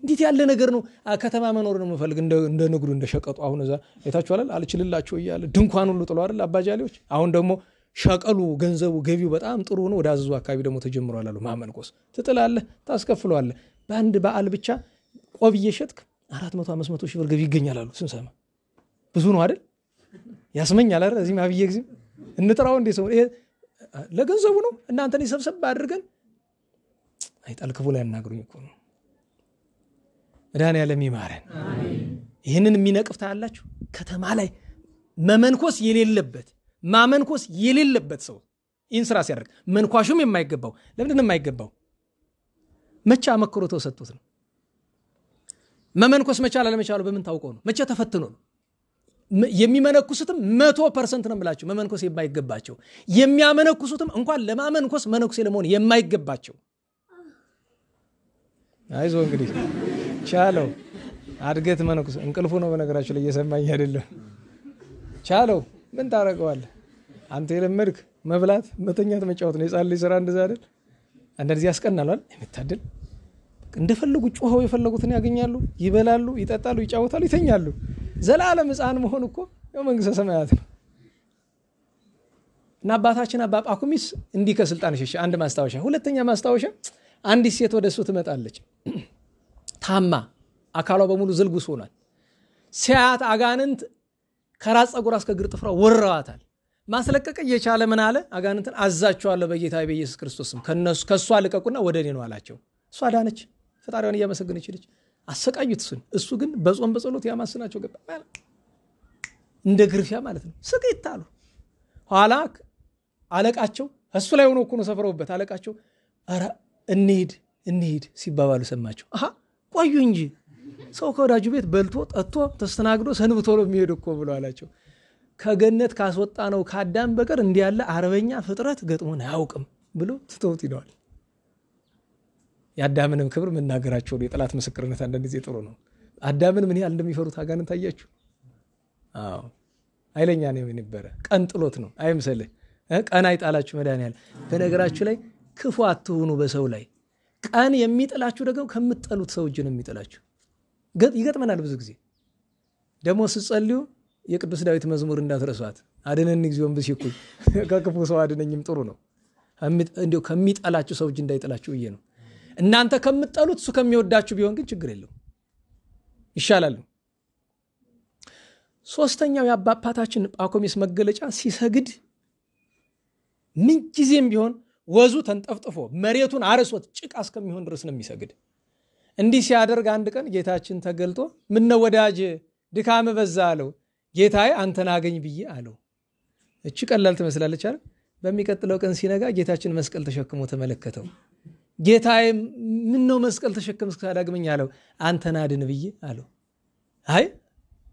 እንዴት ያለ ነገር ነው? ከተማ መኖር ነው የምፈልግ እንደ ንግዱ እንደ ሸቀጡ። አሁን እዛ አይታችኋል አልችልላቸው እያለ ድንኳን ሁሉ ጥሎ አይደል አባጃሌዎች። አሁን ደግሞ ሸቀሉ ገንዘቡ ገቢው በጣም ጥሩ ነው። ወደ አዘዙ አካባቢ ደግሞ ተጀምሯል አሉ ማመንኮስ። ትጥላለህ፣ ታስከፍለዋለህ። በአንድ በዓል ብቻ ቆብ እየሸጥክ 400-500 ሺህ ብር ገቢ ይገኛል አሉ ስንሰማ። ብዙ ነው አይደል? ያስመኛል አይደል? እዚህ ማብዬ ጊዜ እንጥራው እንዴ ሰው ይሄ ለገንዘቡ ነው። እናንተን ይሰብሰብ አድርገን አይጣልክፉ ላይ ያናግሩኝ እኮ ነው። መድኃኔዓለም ይማረን። ይህንን የሚነቅፍ ታያላችሁ። ከተማ ላይ መመንኮስ የሌለበት ሰው ይህን ስራ ሲያደርግ መንኳሹም የማይገባው ለምንድን ነው የማይገባው? መቼ አመክሮ ተሰጥቶት ነው? መመንኮስ መቻል አለመቻሉ በምን ታውቀው ነው? መቼ ተፈትኖ ነው? የሚመነኩሱትም 100% ነው ብላችሁ መመንኮስ የማይገባቸው የሚያመነኩሱትም እንኳን ለማመንኮስ መነኩሴ ለመሆን የማይገባቸው። አይዞ እንግዲህ ቻለው አድገት መነኩስ እንቅልፉ ነው በነገራችሁ ላይ እየሰማኝ አይደለም። ቻለው ምን ታረጋዋለህ አንተ? የለመድክ መብላት መተኛት መጫወት ነው። የጻል ስራ እንደዛ አይደል? እንደዚህ ያስቀናል። የምታደል እንደፈለጉ ጮኸው የፈለጉትን ያገኛሉ፣ ይበላሉ፣ ይጠጣሉ፣ ይጫወታሉ፣ ይተኛሉ። ዘላለም ሕፃን መሆን እኮ የመንግስተ ሰማያት ነው። እና አባታችን አባ ጳኩሚስ እንዲህ ከስልጣን ሸሸ። አንድ ማስታወሻ። ሁለተኛ ማስታወሻ፣ አንዲት ሴት ወደሱ ትመጣለች። ታማ አካሏ በሙሉ ዝልጉስ ሆኗል። ሲያት አጋንንት ከራስ ፀጉር እስከ እግር ጥፍሯ ወረዋታል። ማስለቀቅ እየቻለ ምን አለ? አጋንንትን አዛቸዋለሁ በጌታ በኢየሱስ ክርስቶስም ከሷ ልቀቁና ወደ እኔ ነው አላቸው። እሷ ዳነች፣ ፈጣሪዋን እያመሰገነች ሄደች። አሰቃዩት እሱ ግን በጾም በጸሎት ያማስናቸው ገባ። እንደ ግርፊያ ማለት ነው። ስቅይት አሉ። ኋላ አለቃቸው እሱ ላይ ሆኖ እኮ ነው ሰፍረውበት። አለቃቸው ኧረ እንሂድ ሲባባሉ ሰማቸው። ቆዩ እንጂ ሰው ከወዳጁ ቤት በልቶ ጠጥቶ ተስተናግዶ ሰንብቶ ነው የሚሄድ እኮ ብሎ አላቸው። ከገነት ካስወጣ ነው ከአዳም በቀር እንዲህ ያለ አረበኛ ፍጥረት ገጥሞን አያውቅም ብሎ ትተውት ይለዋል። የአዳምንም ክብር መናገራቸው የጠላት ምስክርነት አንዳንድ ጊዜ ጥሩ ነው። አዳምን ምን ያህል እንደሚፈሩት አጋንንት አያችሁ? አዎ ኃይለኛ ነው የነበረ። ቀን ጥሎት ነው አይምሰልህ። ቀን አይጣላችሁ መድኃኒዓለም። በነገራችሁ ላይ ክፉ አትሁኑ በሰው ላይ። ቀን የሚጥላችሁ ደግሞ ከምትጠሉት ሰው እጅ ነው የሚጥላችሁ። ይገጥመናል ብዙ ጊዜ። ደግሞ ስትጸልዩ የቅዱስ ዳዊት መዝሙር እንዳትረሷት። አድነን እግዚኦን ብሲኩኝ ከክፉ ሰው አድነኝም ጥሩ ነው። እንዲሁ ከሚጠላችሁ ሰው እጅ እንዳይጥላችሁ ብዬ ነው። እናንተ ከምትጠሉት እሱ ከሚወዳችሁ ቢሆን ግን ችግር የለው፣ ይሻላል። ሶስተኛው የአባታችን ጳኩሚስ መገለጫ ሲሰግድ ምንጊዜም ቢሆን ወዙ ተንጠፍጥፎ መሬቱን አርሶት ጭቃ እስከሚሆን ድረስ ነው የሚሰግድ። እንዲህ ሲያደርግ አንድ ቀን ጌታችን ተገልጦ ምነው ወዳጅ ድካም በዛ አለው። ጌታዬ አንተን አገኝ ብዬ አለው። እቺ ቀላል ትመስላለች አይደል? በሚቀጥለው ቀን ሲነጋ ጌታችን መስቀል ተሸክሞ ተመለከተው። ጌታዬ ምነው መስቀል ተሸክመህ ታዳግመኝ አለው። አንተን አድን ብዬ አለው። አይ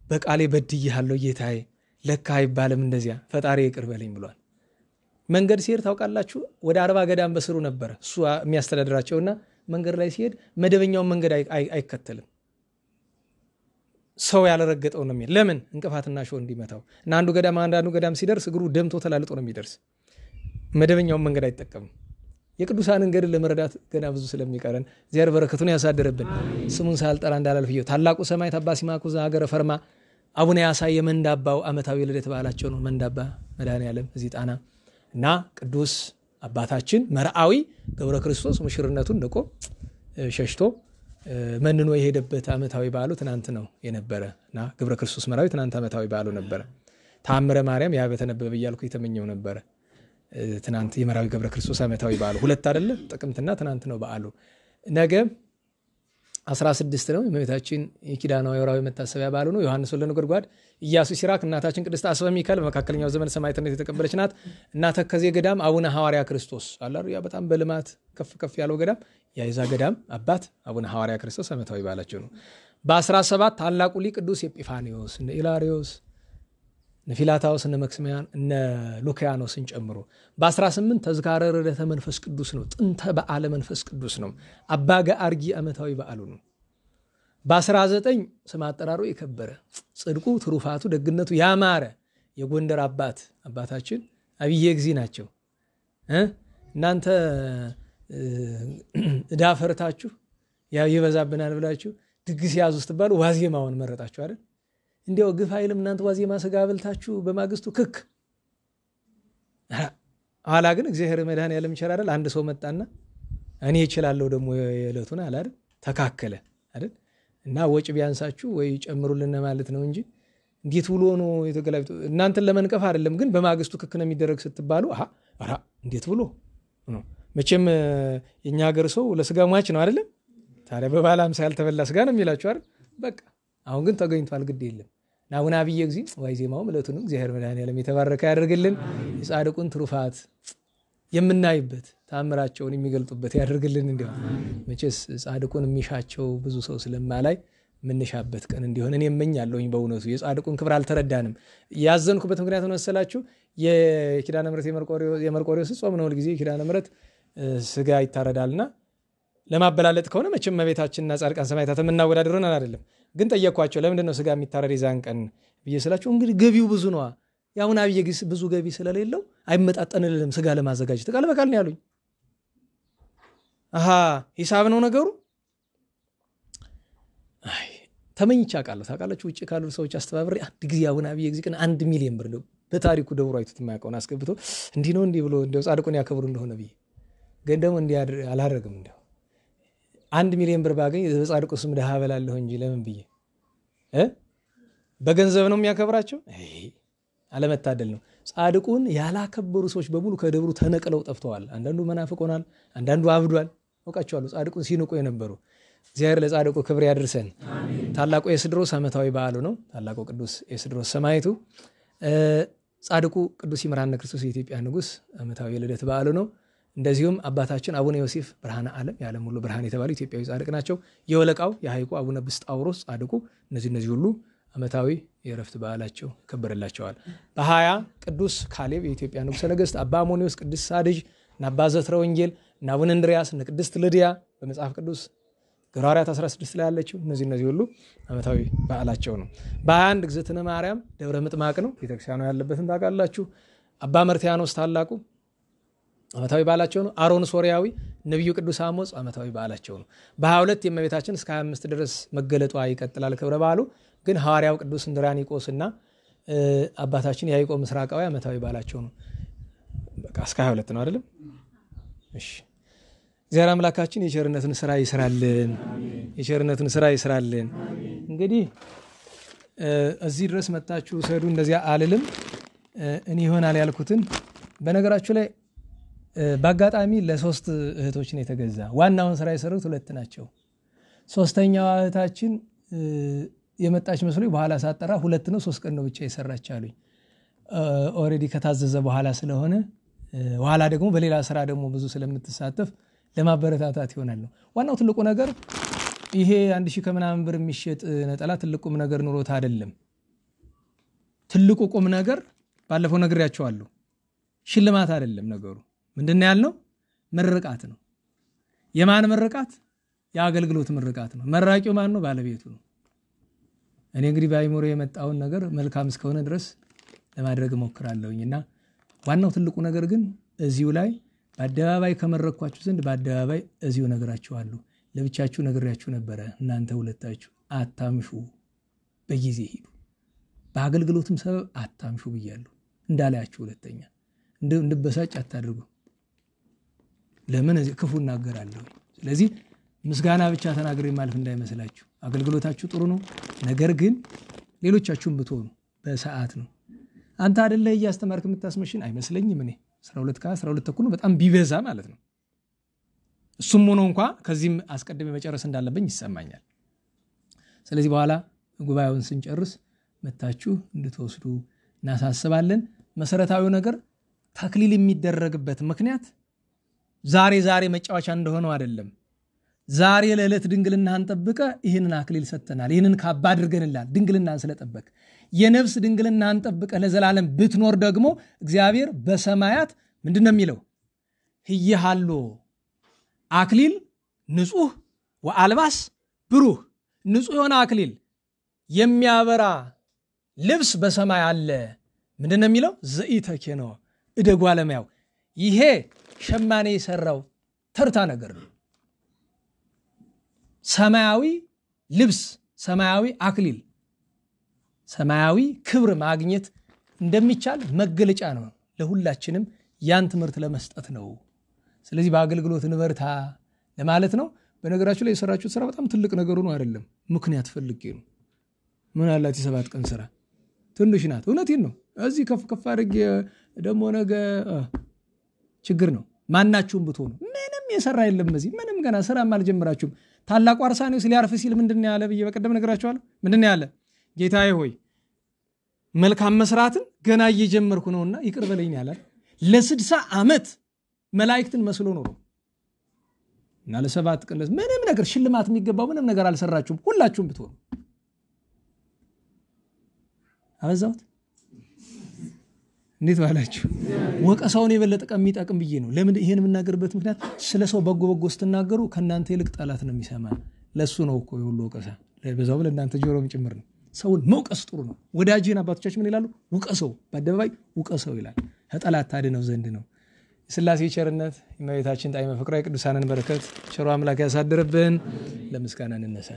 በቃሌ በድዬሃለሁ ጌታዬ፣ ለካ አይባልም እንደዚያ፣ ፈጣሪ ይቅር በለኝ ብሏል። መንገድ ሲሄድ ታውቃላችሁ ወደ 40 ገዳም በስሩ ነበረ እሱ የሚያስተዳድራቸውና መንገድ ላይ ሲሄድ መደበኛውን መንገድ አይከተልም። ሰው ያለረገጠው ነው የሚሄድ። ለምን? እንቅፋትና ሾህ እንዲመታው እና አንዱ ገዳም ሲደርስ እግሩ ደምቶ ተላልጦ ነው የሚደርስ። መደበኛውን መንገድ አይጠቀምም። የቅዱሳንን ገድል ለመረዳት ገና ብዙ ስለሚቀረን እግዚአብሔር በረከቱን ያሳድርብን። ስሙን ሳልጠራ እንዳላልፍየው ታላቁ ሰማዕት አባ ሲማኩ ዘሀገረ ፈርማ አቡነ ያሳይ የመንዳባው ዓመታዊ ልደት በዓላቸው ነው። መንዳባ መድኃኔዓለም እዚህ ጣና እና ቅዱስ አባታችን መርዓዊ ገብረ ክርስቶስ ሙሽርነቱን ንቆ ሸሽቶ መንኖ የሄደበት ዓመታዊ በዓሉ ትናንት ነው የነበረ እና ገብረ ክርስቶስ መርዓዊ ትናንት ዓመታዊ በዓሉ ነበረ። ተአምረ ማርያም ያ በተነበበ እያልኩ የተመኘው ነበረ። ትናንት የመርዓዊ ገብረ ክርስቶስ ዓመታዊ በዓሉ ሁለት አይደለ? ጥቅምትና ትናንት ነው በዓሉ። ነገ 16 ነው የእመቤታችን የኪዳኗ ወርሃዊ መታሰቢያ በዓሉ ነው። ዮሐንስ ወልደ ነጎድጓድ፣ ኢያሱ ሲራክ፣ እናታችን ቅድስት አስበ ሚካኤል በመካከለኛው ዘመን ሰማዕትነት የተቀበለች ናት። እናተ ከዚህ ገዳም አቡነ ሐዋርያ ክርስቶስ አላሩ ያ በጣም በልማት ከፍ ያለው ገዳም ያይዛ ገዳም አባት አቡነ ሐዋርያ ክርስቶስ ዓመታዊ በዓላቸው ነው። በ17 ታላቁ ሊቅ ቅዱስ ኤጲፋኒዮስ፣ እነ ኢላሪዮስ፣ እነ ፊላታዎስ፣ እነ መክስሚያን፣ እነ ሉኪያኖስን ጨምሮ በ18 ተዝካረ ረድኤተ መንፈስ ቅዱስ ነው። ጥንተ በዓለ መንፈስ ቅዱስ ነው። አባ ገአርጊ ዓመታዊ በዓሉ ነው። በ19 ስም አጠራሩ የከበረ ጽድቁ፣ ትሩፋቱ፣ ደግነቱ ያማረ የጎንደር አባታችን አብዬ እግዚ ናቸው። እናንተ ዕዳ ፈርታችሁ ያ ይበዛብናል ብላችሁ ድግስ ያዙ ስትባሉ ዋዜማውን መረጣችሁ አይደል? እንዲያው ግፍ አይልም እናንተ ዋዜማ ስጋ በልታችሁ በማግስቱ ክክ። ኋላ ግን እግዚአብሔር መድኃኔዓለም ይችላል አይደል? አንድ ሰው መጣና እኔ እችላለሁ ደግሞ የዕለቱን አለ አይደል? ተካከለ አይደል? እና ወጭ ቢያንሳችሁ ወይ ጨምሩልን ማለት ነው እንጂ እንዴት ብሎ ነው የተገላቢጡ? እናንተን ለመንቀፍ አይደለም፣ ግን በማግስቱ ክክ ነው የሚደረግ ስትባሉ አሃ እንዴት ብሎ መቼም የኛ ሀገር ሰው ለስጋ ሟች ነው አይደለም? ታዲያ በባለ ሃምሳ ያልተበላ ስጋ ነው የሚላችሁ አይደል? በቃ አሁን ግን ተገኝቷል፣ ግድ የለም። አቡነ አብየ ጊዜ ዋዜማውም ዕለቱንም እግዚአብሔር መድኃኔዓለም የተባረከ ያደርግልን። የጻድቁን ትሩፋት የምናይበት ታምራቸውን የሚገልጡበት ያደርግልን። እንዲሆን መቼስ ጻድቁን የሚሻቸው ብዙ ሰው ስለማላይ ምንሻበት ቀን እንዲሆን እኔ እመኛለሁኝ። በእውነቱ የጻድቁን ክብር አልተረዳንም። ያዘንኩበት ምክንያት መሰላችሁ? የኪዳነ ምሕረት የመርቆሬዎስ ጾም ነው። ሁልጊዜ የኪዳነ ምሕረት ስጋ ይታረዳልና ለማበላለጥ ከሆነ መቼም እመቤታችንና ጻድቃን ሰማዕታት የምናወዳድረን አይደለም። ግን ጠየኳቸው ለምንድን ነው ስጋ የሚታረድ የዛን ቀን ብዬ ስላቸው እንግዲህ ገቢው ብዙ ነዋ። የአቡነ አብየ ጊዜ ብዙ ገቢ ስለሌለው አይመጣጠንልንም ስጋ ለማዘጋጀት ቃል በቃል ነው ያሉኝ። ሂሳብ ነው ነገሩ። ተመኝቻ ቃለሁ ታውቃላችሁ። ውጭ ካሉ ሰዎች አስተባብሬ አንድ ጊዜ አቡነ አብየ ጊዜ ቀን 1 ሚሊዮን ብር ነው በታሪኩ ደብሮ አይቶት የማያውቀውን አስገብቶ እንዲህ ነው እንዲህ ብሎ እንደው ጻድቁን ያከብሩ እንደሆነ ብዬ ግን ደግሞ እንዲህ አላደረግም። እንደው 1 ሚሊዮን ብር ባገኝ በጻድቁ ስም ደሃ በላለሁ እንጂ ለምን ብዬ በገንዘብ ነው የሚያከብራቸው። አለመታደል ነው። ጻድቁን ያላከበሩ ሰዎች በሙሉ ከደብሩ ተነቅለው ጠፍተዋል። አንዳንዱ መናፍቅ ሆኗል፣ አንዳንዱ አብዷል። አውቃቸዋለሁ ጻድቁን ሲንቁ የነበሩ። እግዚአብሔር ለጻድቁ ክብር ያድርሰን። ታላቁ የስድሮስ ዓመታዊ በዓሉ ነው። ታላቁ ቅዱስ የስድሮስ ሰማዕቱ ጻድቁ ቅዱስ ይምርሃነ ክርስቶስ የኢትዮጵያ ንጉሥ ዓመታዊ የልደት በዓሉ ነው። እንደዚሁም አባታችን አቡነ ዮሴፍ ብርሃነ ዓለም የዓለም ሁሉ ብርሃን የተባሉ ኢትዮጵያዊ ጻድቅ ናቸው። የወለቃው የሐይቁ አቡነ ብስጣውሮስ ጻድቁ እነዚህ ሁሉ ዓመታዊ የእረፍት በዓላቸው ይከበርላቸዋል። በ20 ቅዱስ ካሌብ የኢትዮጵያ ንጉሠ ነገሥት፣ አባ አሞኒዮስ፣ ቅዱስ ሳድጅ እና አባ ዘትረ ወንጌል እና አቡነ እንድርያስ እና ቅድስት ልድያ በመጽሐፍ ቅዱስ ግብረ ሐዋርያት 16 ላይ ያለችው እነዚህ ሁሉ ዓመታዊ በዓላቸው ነው። በ21 እግዝእትነ ማርያም ደብረ ምጥማቅ ነው። ቤተክርስቲያኑ ያለበትን ታውቃላችሁ። አባ መርትያኖስ ታላቁ ዓመታዊ በዓላቸው ነው። አሮን ሶሪያዊ፣ ነቢዩ ቅዱስ አሞጽ ዓመታዊ በዓላቸው ነው። በ22 የእመቤታችን እስከ 25 ድረስ መገለጧ ይቀጥላል ክብረ በዓሉ። ግን ሐዋርያው ቅዱስ እንድራኒቆስ እና አባታችን ያዕቆብ ምስራቃዊ ዓመታዊ በዓላቸው ነው። በቃ እስከ 22 ነው አይደለም? እሺ እግዚአብሔር አምላካችን የቸርነትን ስራ ይስራልን። የቸርነትን ስራ ይስራልን። እንግዲህ እዚህ ድረስ መጣችሁ ሰዱ እንደዚያ አልልም። እኔ ይሆናል ያልኩትን በነገራችሁ ላይ በአጋጣሚ ለ3 እህቶች ነው የተገዛ። ዋናውን ስራ የሰሩት 2 ናቸው። ሶስተኛዋ እህታችን የመጣች መስሎኝ በኋላ ሳጠራ 2 ነው 3 ቀን ነው ብቻ የሰራች አሉኝ። ኦሬዲ ከታዘዘ በኋላ ስለሆነ በኋላ ደግሞ በሌላ ስራ ደግሞ ብዙ ስለምትሳተፍ ለማበረታታት ይሆናል ነው። ዋናው ትልቁ ነገር ይሄ 1000 ከምናምን ብር የሚሸጥ ነጠላ ትልቁ ቁም ነገር ኑሮት አይደለም። ትልቁ ቁም ነገር ባለፈው ነግሬያቸዋለሁ። ሽልማት አይደለም ነገሩ። ምንድነው ያልነው? ምርቃት ነው። የማን ምርቃት? የአገልግሎት ምርቃት ነው። መራቂው ማን ነው? ባለቤቱ ነው። እኔ እንግዲህ በአይምሮ የመጣውን ነገር መልካም እስከሆነ ድረስ ለማድረግ እሞክራለሁኝና ዋናው ትልቁ ነገር ግን እዚሁ ላይ በአደባባይ ከመረኳችሁ ዘንድ በአደባባይ እዚሁ ነግራችኋለሁ። ለብቻችሁ ነግሬያችሁ ነበረ። እናንተ ሁለታችሁ አታምሹ፣ በጊዜ ሂዱ። በአገልግሎትም ሰበብ አታምሹ ብያለሁ። እንዳላያችሁ ሁለተኛ እንድበሳጭ አታድርጉ። ለምን እዚህ ክፉ እናገራለሁ። ስለዚህ ምስጋና ብቻ ተናግሬ ማለፍ እንዳይመስላችሁ። አገልግሎታችሁ ጥሩ ነው። ነገር ግን ሌሎቻችሁም ብትሆኑ በሰዓት ነው። አንተ አይደለ እያስተማርክ የምታስመሽን አይመስለኝም። እኔ 12 ተኩል ነው በጣም ቢበዛ ማለት ነው። እሱም ሆኖ እንኳን ከዚህም አስቀድሜ መጨረስ እንዳለብኝ ይሰማኛል። ስለዚህ በኋላ ጉባኤውን ስንጨርስ መታችሁ እንድትወስዱ እናሳስባለን። መሰረታዊው ነገር ተክሊል የሚደረግበት ምክንያት ዛሬ መጫወቻ እንደሆነው አይደለም። ዛሬ ለዕለት ድንግልናህን ጠብቀ ይህንን አክሊል ሰጥተናል፣ ይህንን ካባ አድርገንላል። ድንግልናህን ስለጠበቅ የነፍስ ድንግልናህን ጠብቀ ለዘላለም ብትኖር ደግሞ እግዚአብሔር በሰማያት ምንድነው የሚለው? ህየሃሎ አክሊል ንጹህ ወአልባስ ብሩህ። ንጹህ የሆነ አክሊል የሚያበራ ልብስ በሰማይ አለ። ምንድነው የሚለው? ዘኢተኬኖ እደጓ ለማያው። ይሄ ሸማኔ የሰራው ተርታ ነገር ነው። ሰማያዊ ልብስ፣ ሰማያዊ አክሊል፣ ሰማያዊ ክብር ማግኘት እንደሚቻል መገለጫ ነው። ለሁላችንም ያን ትምህርት ለመስጠት ነው። ስለዚህ በአገልግሎት እንበርታ ለማለት ነው። በነገራችሁ ላይ የሰራችሁት ስራ በጣም ትልቅ ነገር ነው አይደለም፣ ምክንያት ፈልጌ ነው። ምን አላት የ7 ቀን ስራ ትንሽ ናት። እውነቴን ነው። እዚህ ከፍ ከፍ አድርጌ ደግሞ ነገ ችግር ነው። ማናችሁም ብትሆኑ ምንም የሰራ የለም እዚህ ምንም ገና ስራም አልጀመራችሁም። ታላቁ አርሳኔዎስ ሊያርፍ ሲል ምንድነው ያለ ብዬ በቀደም ነግራችኋለሁ። ምንድነው ያለ? ጌታዬ ሆይ መልካም መስራትን ገና እየጀመርኩ ነውና ይቅር በለኝ ያለ። ለ60 ዓመት መላእክትን መስሎ ነው እና ለ7 ቀን ምንም ነገር ሽልማት የሚገባው ምንም ነገር አልሰራችሁም ሁላችሁም ብትሆኑ። አበዛውት እንዴት ባላችሁ? ወቀሳውን የበለጠ የሚጠቅም ብዬ ነው። ለምን ይሄን የምናገርበት ምክንያት ስለ ሰው በጎ በጎ ስትናገሩ ከናንተ ይልቅ ጠላት ነው የሚሰማ። ለሱ ነው እኮ የሁሉ ወቀሳ። በዛው ለእናንተ ጆሮም ጭምር ነው። ሰውን መውቀስ ጥሩ ነው። ወዳጅህን አባቶቻችን ምን ይላሉ? ውቀሰው፣ በአደባባይ ውቀሰው ይላል። ከጠላት ታድነው ዘንድ ነው። የሥላሴ ቸርነት፣ የእመቤታችን ጣዕመ ፍቅሯ፣ የቅዱሳንን በረከት ቸሩ አምላክ ያሳድርብን። ለምስጋና እንነሳ።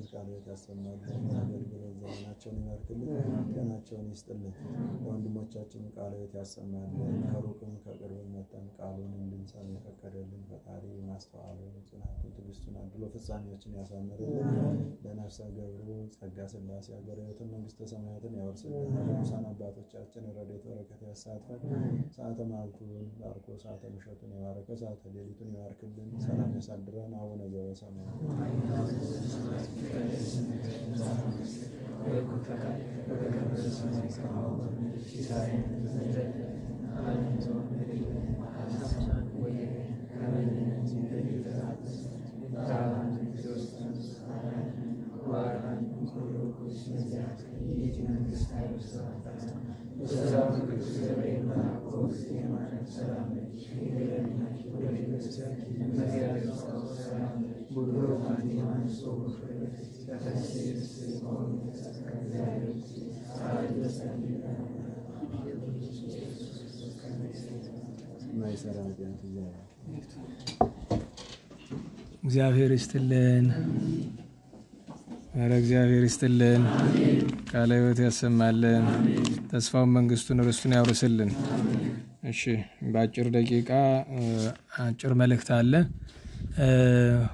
ለአባቶቻችን ቃለ ሕይወት ያሰማልን። አገልግሎት ዘመናቸውን ይባርክልን፣ ጤናቸውን ይስጥልን። ለወንድሞቻችን ቃለ ሕይወት ያሰማልን። ከሩቅም ከቅርብም መጥተን ቃሉን እንድንሰማ የፈቀደልን ፈጣሪ ማስተዋሉን፣ ጽናቱን፣ ትዕግስቱን አድሎ ፍጻሜያችን ያሳምርልን። ለነፍሰ ገብሩ ጸጋ ሥላሴ ሀገረ ሕይወትን መንግሥተ ሰማያትን ያወርስልን። ቅዱሳን አባቶቻችን ረድኤት በረከት ያሳትፈን። ሰዓተ ማልቱን ባርኮ ሰዓተ ምሸቱን የባረከ ሰዓተ ሌሊቱን ይባርክልን። ሰላም ያሳድረን። አቡነ ዘበሰማያት እግዚአብሔር ይስጥልን። ኧረ እግዚአብሔር ይስጥልን። ቃለ ሕይወት ያሰማልን። ተስፋውን መንግስቱን ርስቱን ያውርስልን። እሺ በአጭር ደቂቃ አጭር መልእክት አለ።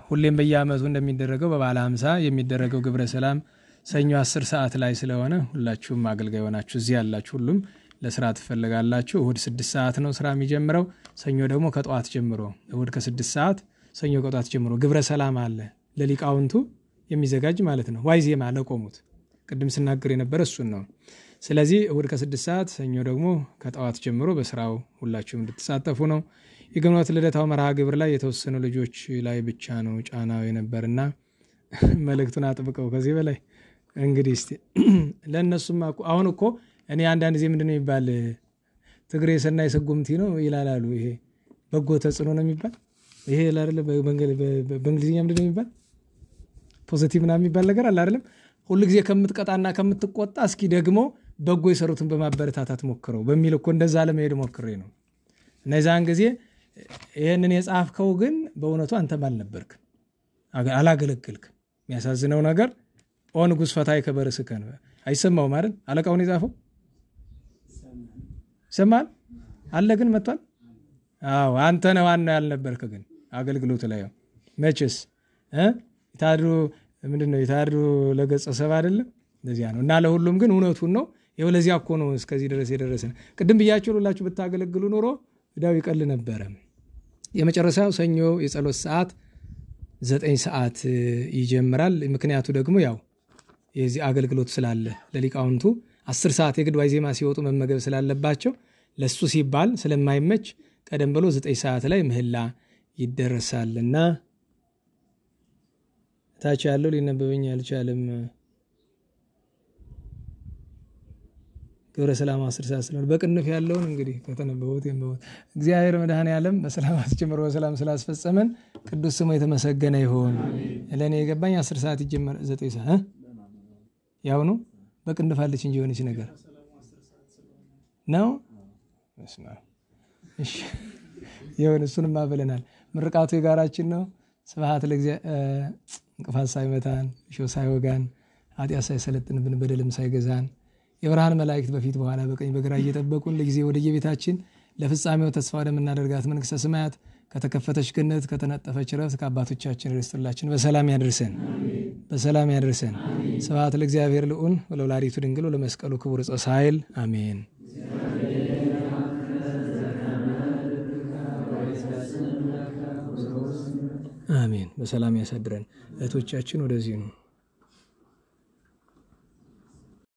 ሁሌም በየዓመቱ እንደሚደረገው በበዓለ ሃምሳ የሚደረገው ግብረ ሰላም ሰኞ 10 ሰዓት ላይ ስለሆነ ሁላችሁም አገልጋይ ሆናችሁ እዚህ ያላችሁ ሁሉም ለስራ ትፈልጋላችሁ። እሁድ 6 ሰዓት ነው ስራ የሚጀምረው። ሰኞ ደግሞ ከጠዋት ጀምሮ፣ እሁድ ከ6 ሰዓት፣ ሰኞ ከጠዋት ጀምሮ ግብረ ሰላም አለ ለሊቃውንቱ የሚዘጋጅ ማለት ነው። ዋይዜማ ለቆሙት ቅድም ስናገር የነበረ እሱን ነው። ስለዚህ እሁድ ከ6 ሰዓት፣ ሰኞ ደግሞ ከጠዋት ጀምሮ በስራው ሁላችሁም እንድትሳተፉ ነው። የግንቦት ልደታው መርሃ ግብር ላይ የተወሰኑ ልጆች ላይ ብቻ ነው ጫናው የነበርና መልእክቱን አጥብቀው ከዚህ በላይ እንግዲህ እስቲ ለእነሱም አሁን እኮ እኔ አንዳንድ ጊዜ ምንድነው የሚባል ትግሬ ሰናይ ስጉምቲ ነው ይላላሉ። ይሄ በጎ ተጽዕኖ ነው የሚባል ይሄ አይደለም። በእንግሊዝኛ ምንድነው የሚባል ፖዚቲቭ ና የሚባል ነገር አለ አይደለም። ሁሉ ጊዜ ከምትቀጣና ከምትቆጣ እስኪ ደግሞ በጎ የሰሩትን በማበረታታት ሞክረው በሚል እኮ እንደዛ ለመሄድ ሞክሬ ነው። እና የዛን ጊዜ ይሄንን የጻፍከው ግን በእውነቱ አንተም አልነበርክም፣ አላገለገልክም። የሚያሳዝነው ነገር ኦ ንጉሥ ፈታይ ከበርስከ ነው። አይሰማውም አይደል? አለቃውን የጻፈው ይሰማል አለ ግን መጥቷል። አዎ አንተ ነህ ዋናው ያልነበርክ ግን አገልግሎት ላይ መቼስ ይታድሩ ምንድነው ይታድሩ ለገጸ ሰብ አይደለም። ለዚያ ነው እና ለሁሉም ግን እውነቱን ነው። ይኸው ለዚያ እኮ ነው እስከዚህ ድረስ የደረሰን። ቅድም ብያችሁ ሁላችሁ ብታገለግሉ ኖሮ እዳው ይቀል ነበረ። የመጨረሻው ሰኞ የጸሎት ሰዓት 9 ሰዓት ይጀምራል። ምክንያቱ ደግሞ ያው የዚህ አገልግሎት ስላለ ለሊቃውንቱ 10 ሰዓት የግድ ዋይዜማ ሲወጡ መመገብ ስላለባቸው ለሱ ሲባል ስለማይመች ቀደም ብሎ 9 ሰዓት ላይ ምህላ ይደረሳልና ታች ያለው ሊነበበኝ አልቻለም። ግብረ ሰላም 10 ሰዓት ስለሆነ በቅንፍ ያለውን እንግዲህ ከተነበቡት የነበቡት እግዚአብሔር መድኃኔዓለም በሰላም አስጀምሮ በሰላም ስላስፈጸመን ቅዱስ ስሙ የተመሰገነ ይሁን። ለእኔ የገባኝ 10 ሰዓት ይጀምራል 9 ሰዓት ያው ነው። በቅንፍ አለች እንጂ የሆነች ነገር ነው። እሺ የሆነ እሱንም አብለናል። ምርቃቱ የጋራችን ነው። ስብሐት ለእግዚአብሔር። እንቅፋት ሳይመታን እሾህ ሳይወጋን ኃጢአት ሳይሰለጥንብን በደልም ሳይገዛን የብርሃን መላእክት በፊት በኋላ በቀኝ በግራ እየጠበቁን ለጊዜ ወደ የቤታችን ለፍጻሜው ተስፋ ወደምናደርጋት መንግሥተ ሰማያት ከተከፈተች ገነት ከተነጠፈች ረፍት ከአባቶቻችን ርስቱላችን በሰላም ያደርሰን በሰላም ያደርሰን። ስብሐት ለእግዚአብሔር ልዑል ወለወላዲቱ ድንግል ወለመስቀሉ ክቡር ዕፀ ሣህል አሜን። አሜን። በሰላም ያሳድረን። እህቶቻችን ወደዚህ ነው።